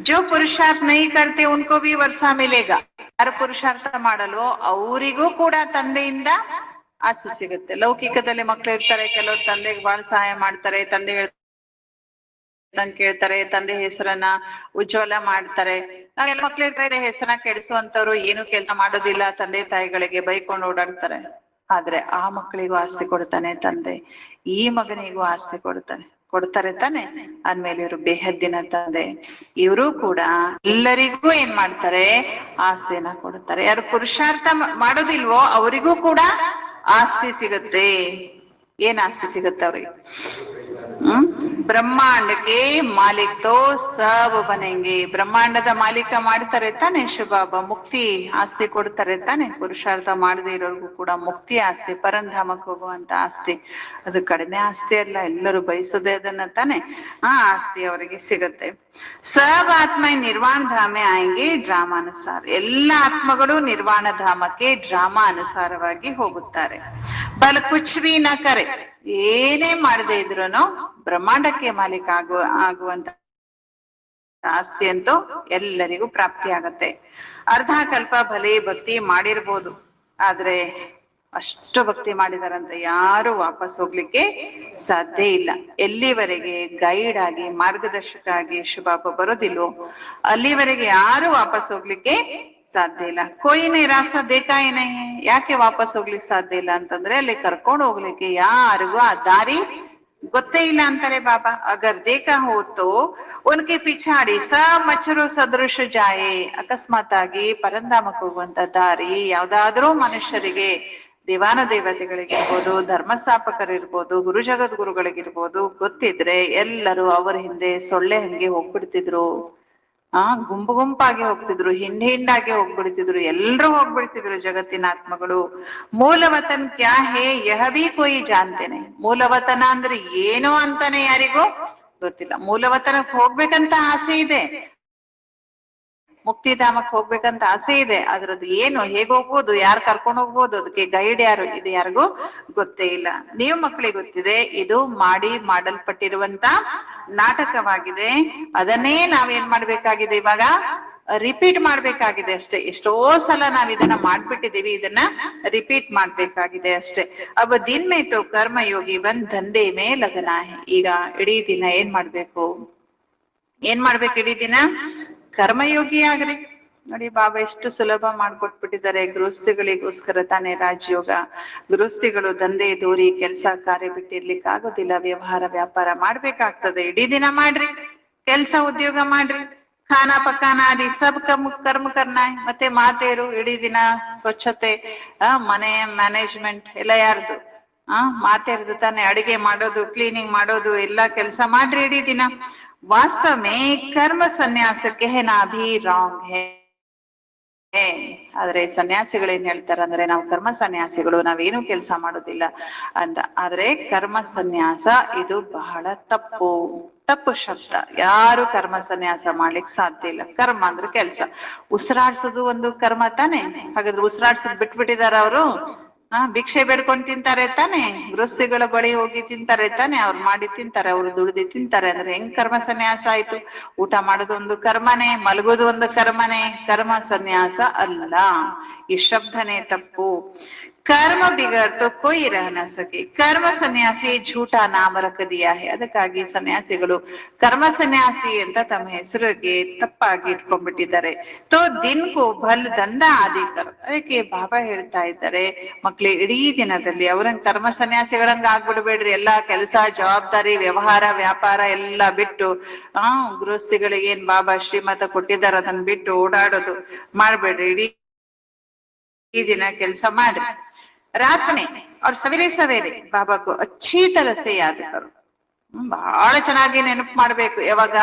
ಜೋ ಪುರುಷಾರ್ಥ ನಹಿ ಕರ್ತೆ ಉನ್ಕೋ ಭಿ ವರ್ಷ ಮಿಲೇಗಾ. ಯಾರು ಪುರುಷಾರ್ಥ ಮಾಡಲು ಅವರಿಗೂ ಕೂಡ ತಂದೆಯಿಂದ ಆಸ್ತಿ ಸಿಗುತ್ತೆ. ಲೌಕಿಕದಲ್ಲಿ ಮಕ್ಳು ಇರ್ತಾರೆ, ಕೆಲವರು ತಂದೆಗೆ ಬಹಳ ಸಹಾಯ ಮಾಡ್ತಾರೆ, ತಂದೆ ಹೇಳ್ದಂಗ್ ಕೇಳ್ತಾರೆ, ತಂದೆ ಹೆಸರನ್ನ ಉಜ್ವಲ ಮಾಡ್ತಾರೆ. ನಾವೆಲ್ಲ ಮಕ್ಳು ಇರ್ತಾರೆ, ಹೆಸರನ್ನ ಕೆಡಿಸುವಂತವ್ರು, ಏನು ಕೆಲಸ ಮಾಡೋದಿಲ್ಲ, ತಂದೆ ತಾಯಿಗಳಿಗೆ ಬೈಕೊಂಡು ಓಡಾಡ್ತಾರೆ. ಆದ್ರೆ ಆ ಮಕ್ಕಳಿಗೂ ಆಸ್ತಿ ಕೊಡ್ತಾನೆ ತಂದೆ, ಈ ಮಗನಿಗೂ ಆಸ್ತಿ ಕೊಡ್ತಾರೆ ತಾನೆ. ಅಂದ್ಮೇಲೆ ಇವರು ಬೇಹದ್ದಿನ ತಂದೆ. ಇವರು ಕೂಡ ಎಲ್ಲರಿಗೂ ಏನ್ ಮಾಡ್ತಾರೆ? ಆಸ್ತಿನ ಕೊಡ್ತಾರೆ. ಯಾರು ಪುರುಷಾರ್ಥ ಮಾಡೋದಿಲ್ವೋ ಅವರಿಗೂ ಕೂಡ ಆಸ್ತಿ ಸಿಗುತ್ತೆ. ಏನ್ ಆಸ್ತಿ ಸಿಗುತ್ತೆ ಅವ್ರಿಗೆ? ಬ್ರಹ್ಮಾಂಡಕ್ಕೆ ಮಾಲೀಕ್ ತೋ ಸಬ್ ಬನೆಂಗೆ. ಬ್ರಹ್ಮಾಂಡದ ಮಾಲೀಕ ಮಾಡ್ತಾರೆ ತಾನೆ ಶಿವಬಾಬಾ, ಮುಕ್ತಿ ಆಸ್ತಿ ಕೊಡ್ತಾರೆ ತಾನೆ. ಪುರುಷಾರ್ಥ ಮಾಡದೇ ಇರೋರ್ಗು ಕೂಡ ಮುಕ್ತಿ ಆಸ್ತಿ, ಪರಂಧಾಮಕ್ಕೆ ಹೋಗುವಂತ ಆಸ್ತಿ, ಅದು ಕಡಿಮೆ ಆಸ್ತಿ ಅಲ್ಲ, ಎಲ್ಲರೂ ಬಯಸೋದೇ ಅದನ್ನ ತಾನೆ. ಆ ಆಸ್ತಿ ಅವರಿಗೆ ಸಿಗುತ್ತೆ. ಸಬ್ ಆತ್ಮ ನಿರ್ವಾಣ ಧಾಮೆ ಆಯಂಗೆ ಡ್ರಾಮಾ ಅನುಸಾರ. ಎಲ್ಲ ಆತ್ಮಗಳು ನಿರ್ವಾಣ ಧಾಮಕ್ಕೆ ಡ್ರಾಮಾ ಅನುಸಾರವಾಗಿ ಹೋಗುತ್ತಾರೆ. ಬಲ್ ಕುಚ್ ಭಿ ನ ಕರೆ, ಏನೇ ಮಾಡದೇ ಇದ್ರುನು ಬ್ರಹ್ಮಾಂಡಕ್ಕೆ ಮಾಲೀಕ ಆಗುವಂತ ಆಸ್ತಿ ಅಂತೂ ಎಲ್ಲರಿಗೂ ಪ್ರಾಪ್ತಿ ಆಗತ್ತೆ. ಅರ್ಧ ಕಲ್ಪ ಭಲೆ ಭಕ್ತಿ ಮಾಡಿರ್ಬೋದು, ಆದ್ರೆ ಅಷ್ಟು ಭಕ್ತಿ ಮಾಡಿದಾರಂತ ಯಾರು ವಾಪಸ್ ಹೋಗ್ಲಿಕ್ಕೆ ಸಾಧ್ಯ ಇಲ್ಲ. ಎಲ್ಲಿವರೆಗೆ ಗೈಡ್ ಆಗಿ ಮಾರ್ಗದರ್ಶಕ ಆಗಿ ಶಿವಬಾಬಾ ಬರೋದಿಲ್ವೋ ಅಲ್ಲಿವರೆಗೆ ಯಾರು ವಾಪಸ್ ಹೋಗ್ಲಿಕ್ಕೆ ಸಾಧ್ಯ ಇಲ್ಲ. ಕೊಯ್ನೆ ರಾಸ ಬೇಕಾಯೇನೆ. ಯಾಕೆ ವಾಪಸ್ ಹೋಗ್ಲಿಕ್ಕೆ ಸಾಧ್ಯ ಇಲ್ಲ ಅಂತಂದ್ರೆ ಅಲ್ಲಿ ಕರ್ಕೊಂಡು ಹೋಗ್ಲಿಕ್ಕೆ ಯಾರಿಗೂ ಆ ದಾರಿ ಗೊತ್ತೇ ಇಲ್ಲ ಅಂತಾರೆ ಬಾಬಾ. ಅಗರ್ ದೇಖಾ ಹೋತೋ ಉನ್ಕೆ ಪಿಛಾಡಿ ಸ ಮಚ್ಚರು ಸದೃಶ ಜಾಯೆ. ಅಕಸ್ಮಾತ್ ಆಗಿ ಪರಂಧಾಮಕ್ಕೆ ಹೋಗುವಂತ ದಾರಿ ಯಾವ್ದಾದ್ರೂ ಮನುಷ್ಯರಿಗೆ, ದೇವಾನ ದೇವತೆಗಳಿಗಿರ್ಬೋದು, ಧರ್ಮಸ್ಥಾಪಕರಿರ್ಬೋದು, ಗುರು ಜಗದ್ಗುರುಗಳಿಗಿರ್ಬೋದು ಗೊತ್ತಿದ್ರೆ ಎಲ್ಲರೂ ಅವರ ಹಿಂದೆ ಸೊಳ್ಳೆ ಹಂಗೆ ಹೋಗ್ಬಿಡ್ತಿದ್ರು. ಗುಂಪು ಗುಂಪಾಗಿ ಹೋಗ್ತಿದ್ರು, ಹಿಂಡಾಗಿ ಹೋಗ್ಬಿಡ್ತಿದ್ರು, ಎಲ್ರೂ ಹೋಗ್ಬಿಡ್ತಿದ್ರು ಜಗತ್ತಿನ ಆತ್ಮಗಳು. ಮೂಲವತನ್ ಕ್ಯಾ ಹೇ ಯಹ ಭಿ ಕೋಯಿ ಜಾನ್ತೇನೆ. ಮೂಲವತನ ಅಂದ್ರೆ ಏನು ಅಂತಾನೆ ಯಾರಿಗೂ ಗೊತ್ತಿಲ್ಲ. ಮೂಲವತನಕ್ಕೆ ಹೋಗ್ಬೇಕಂತ ಆಸೆ ಇದೆ, ಮುಕ್ತಿಧಾಮಕ್ಕೆ ಹೋಗ್ಬೇಕಂತ ಆಸೆ ಇದೆ, ಅದ್ರದ್ದು ಏನು, ಹೇಗ್ ಹೋಗ್ಬೋದು, ಯಾರು ಕರ್ಕೊಂಡು ಹೋಗ್ಬೋದು, ಅದಕ್ಕೆ ಗೈಡ್ ಯಾರು, ಇದು ಯಾರಿಗೂ ಗೊತ್ತೇ ಇಲ್ಲ. ನೀವು ಮಕ್ಕಳಿಗೆ ಗೊತ್ತಿದೆ, ಇದು ಮಾಡಲ್ಪಟ್ಟಿರುವಂತ ನಾಟಕವಾಗಿದೆ. ಅದನ್ನೇ ನಾವೇನ್ ಮಾಡ್ಬೇಕಾಗಿದೆ, ಇವಾಗ ರಿಪೀಟ್ ಮಾಡ್ಬೇಕಾಗಿದೆ ಅಷ್ಟೇ. ಎಷ್ಟೋ ಸಲ ನಾವ್ ಇದನ್ನ ಮಾಡ್ಬಿಟ್ಟಿದೀವಿ, ಇದನ್ನ ರಿಪೀಟ್ ಮಾಡ್ಬೇಕಾಗಿದೆ ಅಷ್ಟೇ. ಅವ ದಿನ್ ಮೇ ತೋ ಕರ್ಮಯೋಗಿ ಬಂದ್ ದಂಧೆ ಮೇ ಲಗನ ಹೈ. ಈಗ ಇಡೀ ದಿನ ಏನ್ ಮಾಡ್ಬೇಕು ಇಡೀ ದಿನ ಕರ್ಮಯೋಗಿ ಆಗ್ರಿ. ನೋಡಿ ಬಾಬಾ ಎಷ್ಟು ಸುಲಭ ಮಾಡ್ಕೊಟ್ಬಿಟ್ಟಿದ್ದಾರೆ ಗೃಹಸ್ಥಿಗಳಿಗೋಸ್ಕರ ತಾನೇ ರಾಜಯೋಗ. ಗೃಹಸ್ಥಿಗಳು ದಂಧೆ ದೂರಿ ಕೆಲಸ ಕಾರ್ಯ ಬಿಟ್ಟಿರ್ಲಿಕ್ಕೆ ಆಗೋದಿಲ್ಲ. ವ್ಯವಹಾರ ವ್ಯಾಪಾರ ಮಾಡ್ಬೇಕಾಗ್ತದೆ. ಇಡೀ ದಿನ ಮಾಡ್ರಿ, ಕೆಲ್ಸ ಉದ್ಯೋಗ ಮಾಡ್ರಿ, ಖಾನ ಪಕಾನ ಆದಿ ಸಬ್ ಕರ್ಮ ಕರ್ನ. ಮತ್ತೆ ಮಾತೇರು ಇಡೀ ದಿನ ಸ್ವಚ್ಛತೆ, ಮನೆ ಮ್ಯಾನೇಜ್ಮೆಂಟ್ ಎಲ್ಲ ಯಾರ್ದು, ಮಾತೇರ್ದು ತಾನೆ. ಅಡಿಗೆ ಮಾಡೋದು, ಕ್ಲೀನಿಂಗ್ ಮಾಡೋದು, ಎಲ್ಲಾ ಕೆಲಸ ಮಾಡ್ರಿ ಇಡೀ ದಿನ. ವಾಸ್ತವ ಮೇ ಕರ್ಮ ಸನ್ಯಾಸ ಕೆಹನಾ ಭಿ ರಾಂಗ್ ಹೇ. ಆದ್ರೆ ಸನ್ಯಾಸಿಗಳೇನ್ ಹೇಳ್ತಾರ ಅಂದ್ರೆ, ನಾವು ಕರ್ಮ ಸನ್ಯಾಸಿಗಳು, ನಾವೇನು ಕೆಲಸ ಮಾಡೋದಿಲ್ಲ ಅಂತ. ಆದ್ರೆ ಕರ್ಮ ಸನ್ಯಾಸ ಇದು ಬಹಳ ತಪ್ಪು ಶಬ್ದ. ಯಾರು ಕರ್ಮ ಸನ್ಯಾಸ ಮಾಡ್ಲಿಕ್ಕೆ ಸಾಧ್ಯ ಇಲ್ಲ. ಕರ್ಮ ಅಂದ್ರೆ ಕೆಲ್ಸ. ಉಸಿರಾಡ್ಸೋದು ಒಂದು ಕರ್ಮ ತಾನೆ. ಹಾಗಾದ್ರೆ ಉಸಿರಾಡ್ಸೋದ್ ಬಿಟ್ಬಿಟ್ಟಿದಾರ ಅವರು? ಭಿಕ್ಷೆ ಬೇಡ್ಕೊಂಡು ತಿಂತಾರೆ ತಾನೆ, ಗೃಹಸ್ಥಿಗಳ ಬಳಿ ಹೋಗಿ ತಿಂತಾರೆ ತಾನೆ, ಅವ್ರು ಮಾಡಿ ತಿಂತಾರೆ, ಅವ್ರು ದುಡ್ದು ತಿಂತಾರೆ. ಅಂದ್ರೆ ಹೆಂಗ್ ಕರ್ಮ ಸನ್ಯಾಸ ಆಯ್ತು? ಊಟ ಮಾಡೋದು ಒಂದು ಕರ್ಮನೇ, ಮಲಗೋದು ಒಂದು ಕರ್ಮನೇ, ಕರ್ಮ ಸನ್ಯಾಸ ಅಲ್ಲ. ಈ ಶಬ್ದನೇ ತಪ್ಪು. ಕರ್ಮ ಬಿಗರ್ ತೋ ಕೊಯ್ ರಹ ನ ಸಕೆ. ಕರ್ಮ ಸನ್ಯಾಸಿ ಝೂಠ ನಾಮ ರಖ ದಿಯಾ ಹೈ. ಅದಕ್ಕಾಗಿ ಸನ್ಯಾಸಿಗಳು ಕರ್ಮ ಸನ್ಯಾಸಿ ಅಂತ ತಮ್ಮ ಹೆಸರಿಗೆ ತಪ್ಪಾಗಿ ಇಟ್ಕೊಂಡ್ಬಿಟ್ಟಿದ್ದಾರೆ. ತೋ ದಿನ್ ಕೋ ಭಲ್ ದಂಧ ಆದಿ ಕರ್. ಅದಕ್ಕೆ ಬಾಬಾ ಹೇಳ್ತಾ ಇದ್ದಾರೆ, ಮಕ್ಳು ಇಡೀ ದಿನದಲ್ಲಿ ಅವ್ರಂಗ್ ಕರ್ಮ ಸನ್ಯಾಸಿಗಳಂಗ ಆಗ್ಬಿಡ್ಬೇಡ್ರಿ. ಎಲ್ಲಾ ಕೆಲಸ ಜವಾಬ್ದಾರಿ ವ್ಯವಹಾರ ವ್ಯಾಪಾರ ಎಲ್ಲಾ ಬಿಟ್ಟು, ಗೃಹಸ್ಥಿಗಳಿಗೆ ಏನ್ ಬಾಬಾ ಶ್ರೀಮತ ಕೊಟ್ಟಿದಾರ ಅದನ್ನ ಬಿಟ್ಟು ಓಡಾಡೋದು ಮಾಡ್ಬೇಡ್ರಿ. ಈ ದಿನ ಕೆಲಸ ಮಾಡ್ರಿ. ರಾತ್ರಿ ಅವ್ರ ಸವೇರೆ ಬಾಬಾಕು ಅಚ್ಚಿ ತರ ಸೆ ಯಾದ್ ಕರೋ. ಬಹಳ ಚೆನ್ನಾಗಿ ನೆನಪು ಮಾಡ್ಬೇಕು. ಯಾವಾಗ?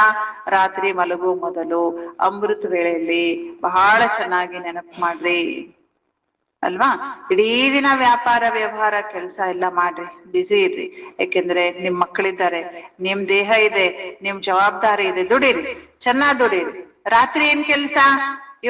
ರಾತ್ರಿ ಮಲಗು ಮೊದಲು ಅಮೃತ ವೇಳೆಯಲ್ಲಿ ಬಹಳ ಚೆನ್ನಾಗಿ ನೆನಪು ಮಾಡ್ರಿ ಅಲ್ವಾ. ಇಡೀ ದಿನ ವ್ಯಾಪಾರ ವ್ಯವಹಾರ ಕೆಲಸ ಎಲ್ಲ ಮಾಡ್ರಿ, ಬಿಸಿ ಇರ್ರಿ. ಯಾಕೆಂದ್ರೆ ನಿಮ್ ಮಕ್ಕಳಿದ್ದಾರೆ, ನಿಮ್ ದೇಹ ಇದೆ, ನಿಮ್ ಜವಾಬ್ದಾರಿ ಇದೆ. ದುಡೀರಿ, ಚೆನ್ನಾಗ್ ದುಡೀರಿ. ರಾತ್ರಿ ಏನ್ ಕೆಲ್ಸ?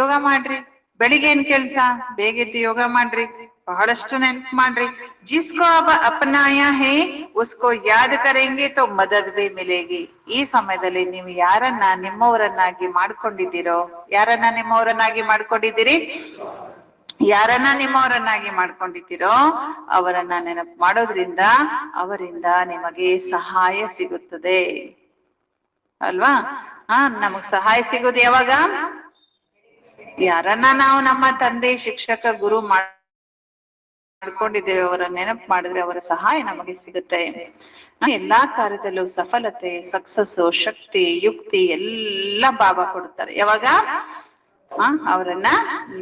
ಯೋಗ ಮಾಡ್ರಿ. ಬೆಳಿಗ್ಗೆ ಏನ್ ಕೆಲ್ಸ? ಬೇಗೆದ್ದು ಯೋಗ ಮಾಡ್ರಿ, ಬಹಳಷ್ಟು ನೆನ್ಪು ಮಾಡ್ರಿ. ಜಿಸ್ಕೋ ಅಬ ಅಪನಾಯ ಹೇ ಉಸ್ಕೋ ಯಾದ್ ಕರೆಂಗೆ ತೋ ಮದದ್ ಭಿ ಮಿಲೇಗಿ. ಈ ಸಮಯದಲ್ಲಿ ನೀವು ಯಾರನ್ನ ನಿಮ್ಮವರನ್ನಾಗಿ ಮಾಡ್ಕೊಂಡಿದ್ದೀರೋ, ಯಾರನ್ನ ನಿಮ್ಮವರನ್ನಾಗಿ ಮಾಡ್ಕೊಂಡಿದ್ದೀರಿ, ಯಾರನ್ನ ನಿಮ್ಮವರನ್ನಾಗಿ ಮಾಡ್ಕೊಂಡಿದ್ದೀರೋ ಅವರನ್ನ ನೆನಪು ಮಾಡೋದ್ರಿಂದ ಅವರಿಂದ ನಿಮಗೆ ಸಹಾಯ ಸಿಗುತ್ತದೆ ಅಲ್ವಾ. ನಮಗ್ ಸಹಾಯ ಸಿಗೋದು ಯಾವಾಗ? ಯಾರನ್ನ ನಾವು ನಮ್ಮ ತಂದೆ ಶಿಕ್ಷಕ ಗುರು ಮಾಡ್ಕೊಂಡಿದ್ದೇವೆ ಅವರನ್ನ ನೆನಪು ಮಾಡಿದ್ರೆ ಅವರ ಸಹಾಯ ನಮಗೆ ಸಿಗುತ್ತೆ. ಎಲ್ಲಾ ಕಾರ್ಯದಲ್ಲೂ ಸಫಲತೆ, ಸಕ್ಸಸ್, ಶಕ್ತಿ, ಯುಕ್ತಿ ಎಲ್ಲ ಬಾಬಾ ಕೊಡುತ್ತಾರೆ. ಯಾವಾಗ? ಅವರನ್ನ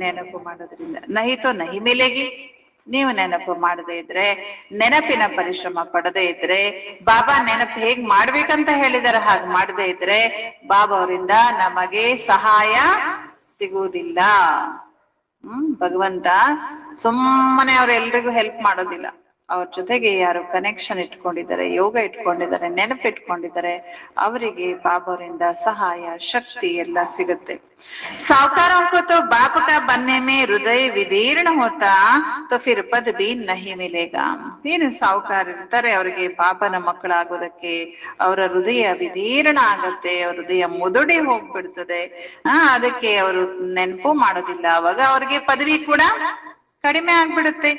ನೆನಪು ಮಾಡೋದ್ರಿಂದ. ನಹಿ ತೋ ನಹಿ ಮಿಲೇಗಿ. ನೀವು ನೆನಪು ಮಾಡದೇ ಇದ್ರೆ, ನೆನಪಿನ ಪರಿಶ್ರಮ ಪಡದೇ ಇದ್ರೆ, ಬಾಬಾ ನೆನಪು ಹೇಗ್ ಮಾಡ್ಬೇಕಂತ ಹೇಳಿದಾರೆ ಹಾಗೆ ಮಾಡದೇ ಇದ್ರೆ ಬಾಬಾ ಅವರಿಂದ ನಮಗೆ ಸಹಾಯ ಸಿಗುವುದಿಲ್ಲ. ಭಗವಂತ ಸುಮ್ಮನೆ ಅವ್ರೆಲ್ರಿಗೂ ಹೆಲ್ಪ್ ಮಾಡೋದಿಲ್ಲ. ಅವ್ರ ಜೊತೆಗೆ ಯಾರು ಕನೆಕ್ಷನ್ ಇಟ್ಕೊಂಡಿದ್ದಾರೆ, ಯೋಗ ಇಟ್ಕೊಂಡಿದ್ದಾರೆ, ನೆನಪಿಟ್ಕೊಂಡಿದ್ದಾರೆ, ಅವರಿಗೆ ಬಾಬರಿಂದ ಸಹಾಯ ಶಕ್ತಿ ಎಲ್ಲ ಸಿಗುತ್ತೆ. सावकारों को तो बाप का बनने में हृदय विदीर्ण होता तो फिर पद भी नहीं मिलेगा. ಏನು ಸಾವುಕಾರ ಇರ್ತಾರೆ, ಅವರಿಗೆ ಪಾಪನ ಮಕ್ಕಳಾಗೋದಕ್ಕೆ ಅವರ ಹೃದಯ ವಿದೀರ್ಣ ಆಗತ್ತೆ, ಅವ್ರ ಹೃದಯ ಮುದುಡಿ ಹೋಗ್ಬಿಡ್ತದೆ. ಅದಕ್ಕೆ ಅವರು ನೆನಪು ಮಾಡೋದಿಲ್ಲ. ಅವಾಗ ಅವ್ರಿಗೆ ಪದವಿ ಕೂಡ ಕಡಿಮೆ ಆಗ್ಬಿಡುತ್ತೆ.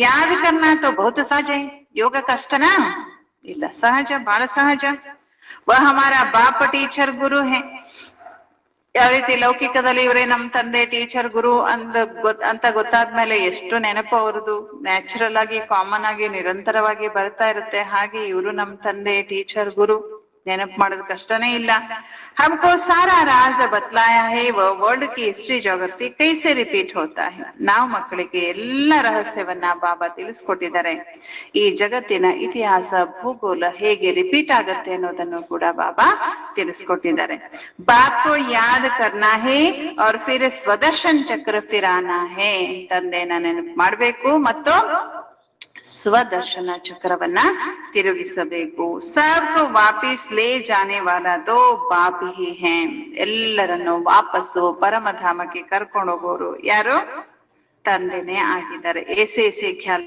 ಯಾದ ಕರ್ನ ತೋ ಬಹುತ್ ಸಹಜ. ಯೋಗ ಕಷ್ಟನಾ? ಇಲ್ಲ, ಸಹಜ, ಬಹಳ ಸಹಜ. ವಹ ಹಮಾರ ಬಾಪ ಟೀಚರ್ ಗುರು ಹೇ. ಯಾವ ರೀತಿ ಲೌಕಿಕದಲ್ಲಿ ಇವರೇ ನಮ್ ತಂದೆ ಟೀಚರ್ ಗುರು ಅಂತ ಗೊತ್ತಾದ್ಮೇಲೆ ಎಷ್ಟು ನೆನಪು ಅವ್ರದ್ದು ನ್ಯಾಚುರಲ್ ಆಗಿ ಕಾಮನ್ ಆಗಿ ನಿರಂತರವಾಗಿ ಬರ್ತಾ ಇರುತ್ತೆ. ಹಾಗೆ ಇವರು ನಮ್ ತಂದೆ ಟೀಚರ್ ಗುರು, ನೆನಪು ಮಾಡೋದು ಕಷ್ಟನೇ ಇಲ್ಲ. हमको सारा राज बतलाया है, वो वर्ल्ड की हिस्ट्री जोग्ರಫಿ कैसे रिपीट होता है. ನಾವು ಮಕ್ಕಳಿಗೆ ಎಲ್ಲ ರಹಸ್ಯವನ್ನ ಬಾಬಾ ತಿಳಿಸ್ಕೊಟ್ಟಿದ್ದಾರೆ. ಈ ಜಗತ್ತಿನ ಇತಿಹಾಸ ಭೂಗೋಳ ಹೇಗೆ ರಿಪೀಟ್ ಆಗತ್ತೆ ಅನ್ನೋದನ್ನು ಕೂಡ ಬಾಬಾ ತಿಳಿಸ್ಕೊಟ್ಟಿದ್ದಾರೆ. बाप को याद करना है और फिर स्वदर्शन चक्र फिराना है. ತಂದೆನ ನೆನಪು ಮಾಡ್ಬೇಕು ಮತ್ತು ಸ್ವದರ್ಶನ ಚಕ್ರವನ್ನ ತಿರುಗಿಸಬೇಕು. ಸಬ್ಕೋ ವಾಪಸ್ ಲೇ ಜಾನೆ ವಾಲಾ ತೋ ಬಾಪ್ ಹಿ ಹೈ. ಎಲ್ಲರನ್ನು ವಾಪಸ್ಸು ಪರಮಧಾಮಕ್ಕೆ ಕರ್ಕೊಂಡು ಹೋಗೋರು ಯಾರು? ತಂದೆನೇ ಆಗಿದ್ದಾರೆ. ಏಸೇ ಖ್ಯಾಲ್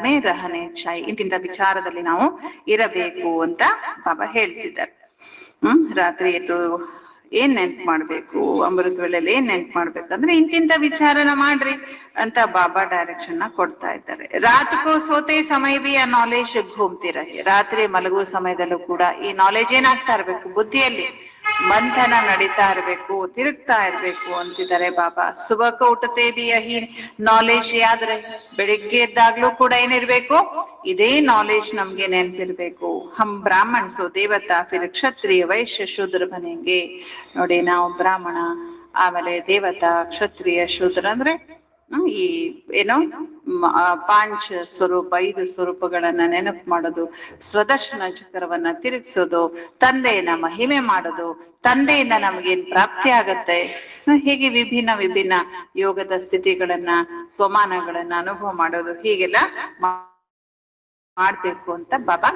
ಮೇ ರಹನೆ ಚಾಹಿ. ಇಂತಿಂತ ವಿಚಾರದಲ್ಲಿ ನಾವು ಇರಬೇಕು ಅಂತ ಬಾಬಾ ಹೇಳ್ತಿದ್ದಾರೆ. ರಾತ್ರಿ ಎದ್ದು ಏನ್ ನೆನ್ಪು ಮಾಡ್ಬೇಕು, ಅಮೃತ ವೇಳೆಯಲ್ಲಿ ಏನ್ ನೆನ್ಪು ಮಾಡ್ಬೇಕಂದ್ರೆ ಇಂತಿಂತ ವಿಚಾರನ ಮಾಡ್ರಿ ಅಂತ ಬಾಬಾ ಡೈರೆಕ್ಷನ್ ನ ಕೊಡ್ತಾ ಇದ್ದಾರೆ. ರಾತ್ಕೋ ಸೋತೆ ಸಮಯ ಬಿ ಆ ನಾಲೆಜ್ ಘೂಮ್ತಿರಹೆ. ರಾತ್ರಿ ಮಲಗುವ ಸಮಯದಲ್ಲೂ ಕೂಡ ಈ ನಾಲೆಜ್ ಏನಾಗ್ತಾ ಇರ್ಬೇಕು, ಬುದ್ಧಿಯಲ್ಲಿ ಮಂಥನ ನಡೀತಾ ಇರ್ಬೇಕು, ತಿರುಗ್ತಾ ಇರ್ಬೇಕು ಅಂತಿದ್ದಾರೆ ಬಾಬಾ. ಸುಬಕ ಉಠತೆ ಬಿ ಯಹಿ ನಾಲೆಜ್ ಯಾದ್ ರಹೆ. ಬೆಳಿಗ್ಗೆ ಎದ್ದಾಗ್ಲೂ ಕೂಡ ಏನಿರ್ಬೇಕು, ಇದೇ ನಾಲೆಜ್ ನಮ್ಗೆ ನೆನ್ಪಿರ್ಬೇಕು. ಹಮ್ ಬ್ರಾಹ್ಮಣ್ ಸೋ ದೇವತಾ ಫಿರ್ ಕ್ಷತ್ರಿಯ ವೈಶ್ಯ ಶೂದ್ರ ಬನೆಂಗೆ. ನೋಡಿ, ನಾವು ಬ್ರಾಹ್ಮಣ, ಆಮೇಲೆ ದೇವತಾ, ಕ್ಷತ್ರಿಯ, ಶೂದ್ರ ಅಂದ್ರೆ ಈ ಏನೋ ಪಾಂಚ ಸ್ವರೂಪ, 5 ಸ್ವರೂಪಗಳನ್ನ ನೆನಪು ಮಾಡೋದು, ಸ್ವದರ್ಶನ ಚಕ್ರವನ್ನ ತಿರುಗಿಸೋದು, ತಂದೆಯನ್ನ ಮಹಿಮೆ ಮಾಡೋದು, ತಂದೆಯಿಂದ ನಮಗೇನ್ ಪ್ರಾಪ್ತಿ ಆಗತ್ತೆ, ಹೀಗೆ ವಿಭಿನ್ನ ವಿಭಿನ್ನ ಯೋಗದ ಸ್ಥಿತಿಗಳನ್ನ, ಸ್ವಮಾನಗಳನ್ನ ಅನುಭವ ಮಾಡೋದು, ಹೀಗೆಲ್ಲ ಮಾಡ್ಬೇಕು ಅಂತ ಬಾಬಾ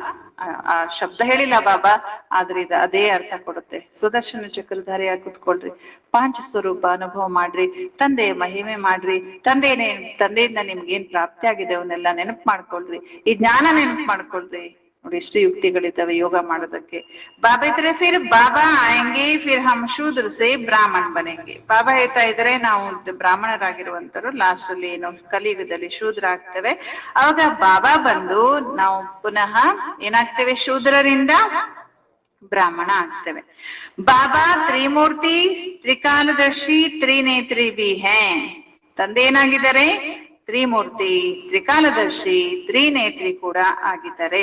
ಆ ಶಬ್ದ ಹೇಳಿಲ್ಲ ಬಾಬಾ, ಆದ್ರೆ ಇದು ಅದೇ ಅರ್ಥ ಕೊಡುತ್ತೆ. ಸುದರ್ಶನ ಚಕ್ರಧಾರಿಯಾಗಿ ಕುತ್ಕೊಳ್ರಿ, ಪಾಂಚ ಸ್ವರೂಪ ಅನುಭವ ಮಾಡ್ರಿ, ತಂದೆಯ ಮಹಿಮೆ ಮಾಡ್ರಿ, ತಂದೆಯಿಂದ ನಿಮ್ಗೆ ಏನ್ ಪ್ರಾಪ್ತಿ ಆಗಿದೆ ಅವನ್ನೆಲ್ಲ ನೆನಪು ಮಾಡ್ಕೊಳ್ರಿ, ಈ ಜ್ಞಾನ ನೆನಪು ಮಾಡ್ಕೊಳ್ರಿ. ನೋಡಿ, ಎಷ್ಟು ಯುಕ್ತಿಗಳಿದ್ದಾವೆ ಯೋಗ ಮಾಡೋದಕ್ಕೆ. ಬಾಬಾ ಇದ್ರೆ ಫಿರ್ ಬಾಬಾ ಆಯಂಗೆ ಫಿರ್ ಹಮ್ ಶೂದ್ರ ಸೇ ಬ್ರಾಹ್ಮಣ್ ಬನೆಂಗೆ. ಬಾಬಾ ಹೇಳ್ತಾ ಇದ್ರೆ ನಾವು ಬ್ರಾಹ್ಮಣರಾಗಿರುವಂತರು ಲಾಸ್ಟ್ ಅಲ್ಲಿ ಏನು ಕಲಿಯುಗದಲ್ಲಿ ಶೂದ್ರ ಆಗ್ತೇವೆ. ಅವಾಗ ಬಾಬಾ ಬಂದು ನಾವು ಪುನಃ ಏನಾಗ್ತೇವೆ, ಶೂದ್ರರಿಂದ ಬ್ರಾಹ್ಮಣ ಆಗ್ತೇವೆ. ಬಾಬಾ ತ್ರಿಮೂರ್ತಿ ತ್ರಿಕಾಲದರ್ಶಿ ತ್ರಿನೇತ್ರಿ ಬಿ ಹೈ. ತಂದೆ ಏನಾಗಿದ್ದಾರೆ? ತ್ರಿಮೂರ್ತಿ, ತ್ರಿಕಾಲದರ್ಶಿ, ತ್ರಿನೇತ್ರಿ ಕೂಡ ಆಗಿದ್ದಾರೆ.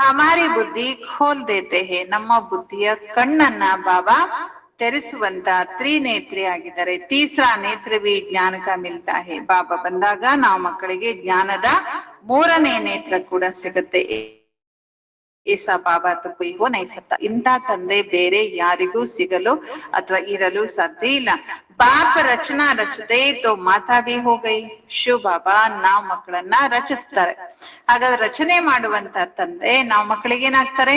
ಹಮಾರಿ ಬುದ್ಧಿ ಖೋಲ್ ದೇತೆ ಹೇ. ನಮ್ಮ ಬುದ್ಧಿಯ ಕಣ್ಣನ್ನ ಬಾಬಾ ತೆರೆಸುವಂತ ತ್ರಿನೇತ್ರಿ ಆಗಿದ್ದಾರೆ. ತೀಸರಾ ನೇತ್ರ ಬಿ ಜ್ಞಾನ ಕಾ ಮಿಲ್ತಾ ಹೇ. ಬಾಬಾ ಬಂದಾಗ ನಾವು ಮಕ್ಕಳಿಗೆ ಜ್ಞಾನದ 3ನೇ ನೇತ್ರ ಕೂಡ ಸಿಗುತ್ತೆ. ಏಸಾ ಬಾಬಾ ಕೊಯ್ ಹೋ ನೈ ಸಕ್ತಾ. ಇಂಥ ತಂದೆ ಬೇರೆ ಯಾರಿಗೂ ಸಿಗಲು ಅಥವಾ ಇರಲು ಸಾಧ್ಯ ಇಲ್ಲ. ಬಾಪ್ ರಚನಾ ರಚತೆ ತೋ ಮಾತಾ ಬಿ ಹೋ ಗೈ. ಶಿವ ಬಾಬಾ ನಾವು ಮಕ್ಕಳನ್ನ ರಚಿಸ್ತಾರೆ. ಹಾಗಾದ್ರೆ ರಚನೆ ಮಾಡುವಂತ ತಂದೆ ನಾವು ಮಕ್ಕಳಿಗೆ ಏನಾಗ್ತಾರೆ?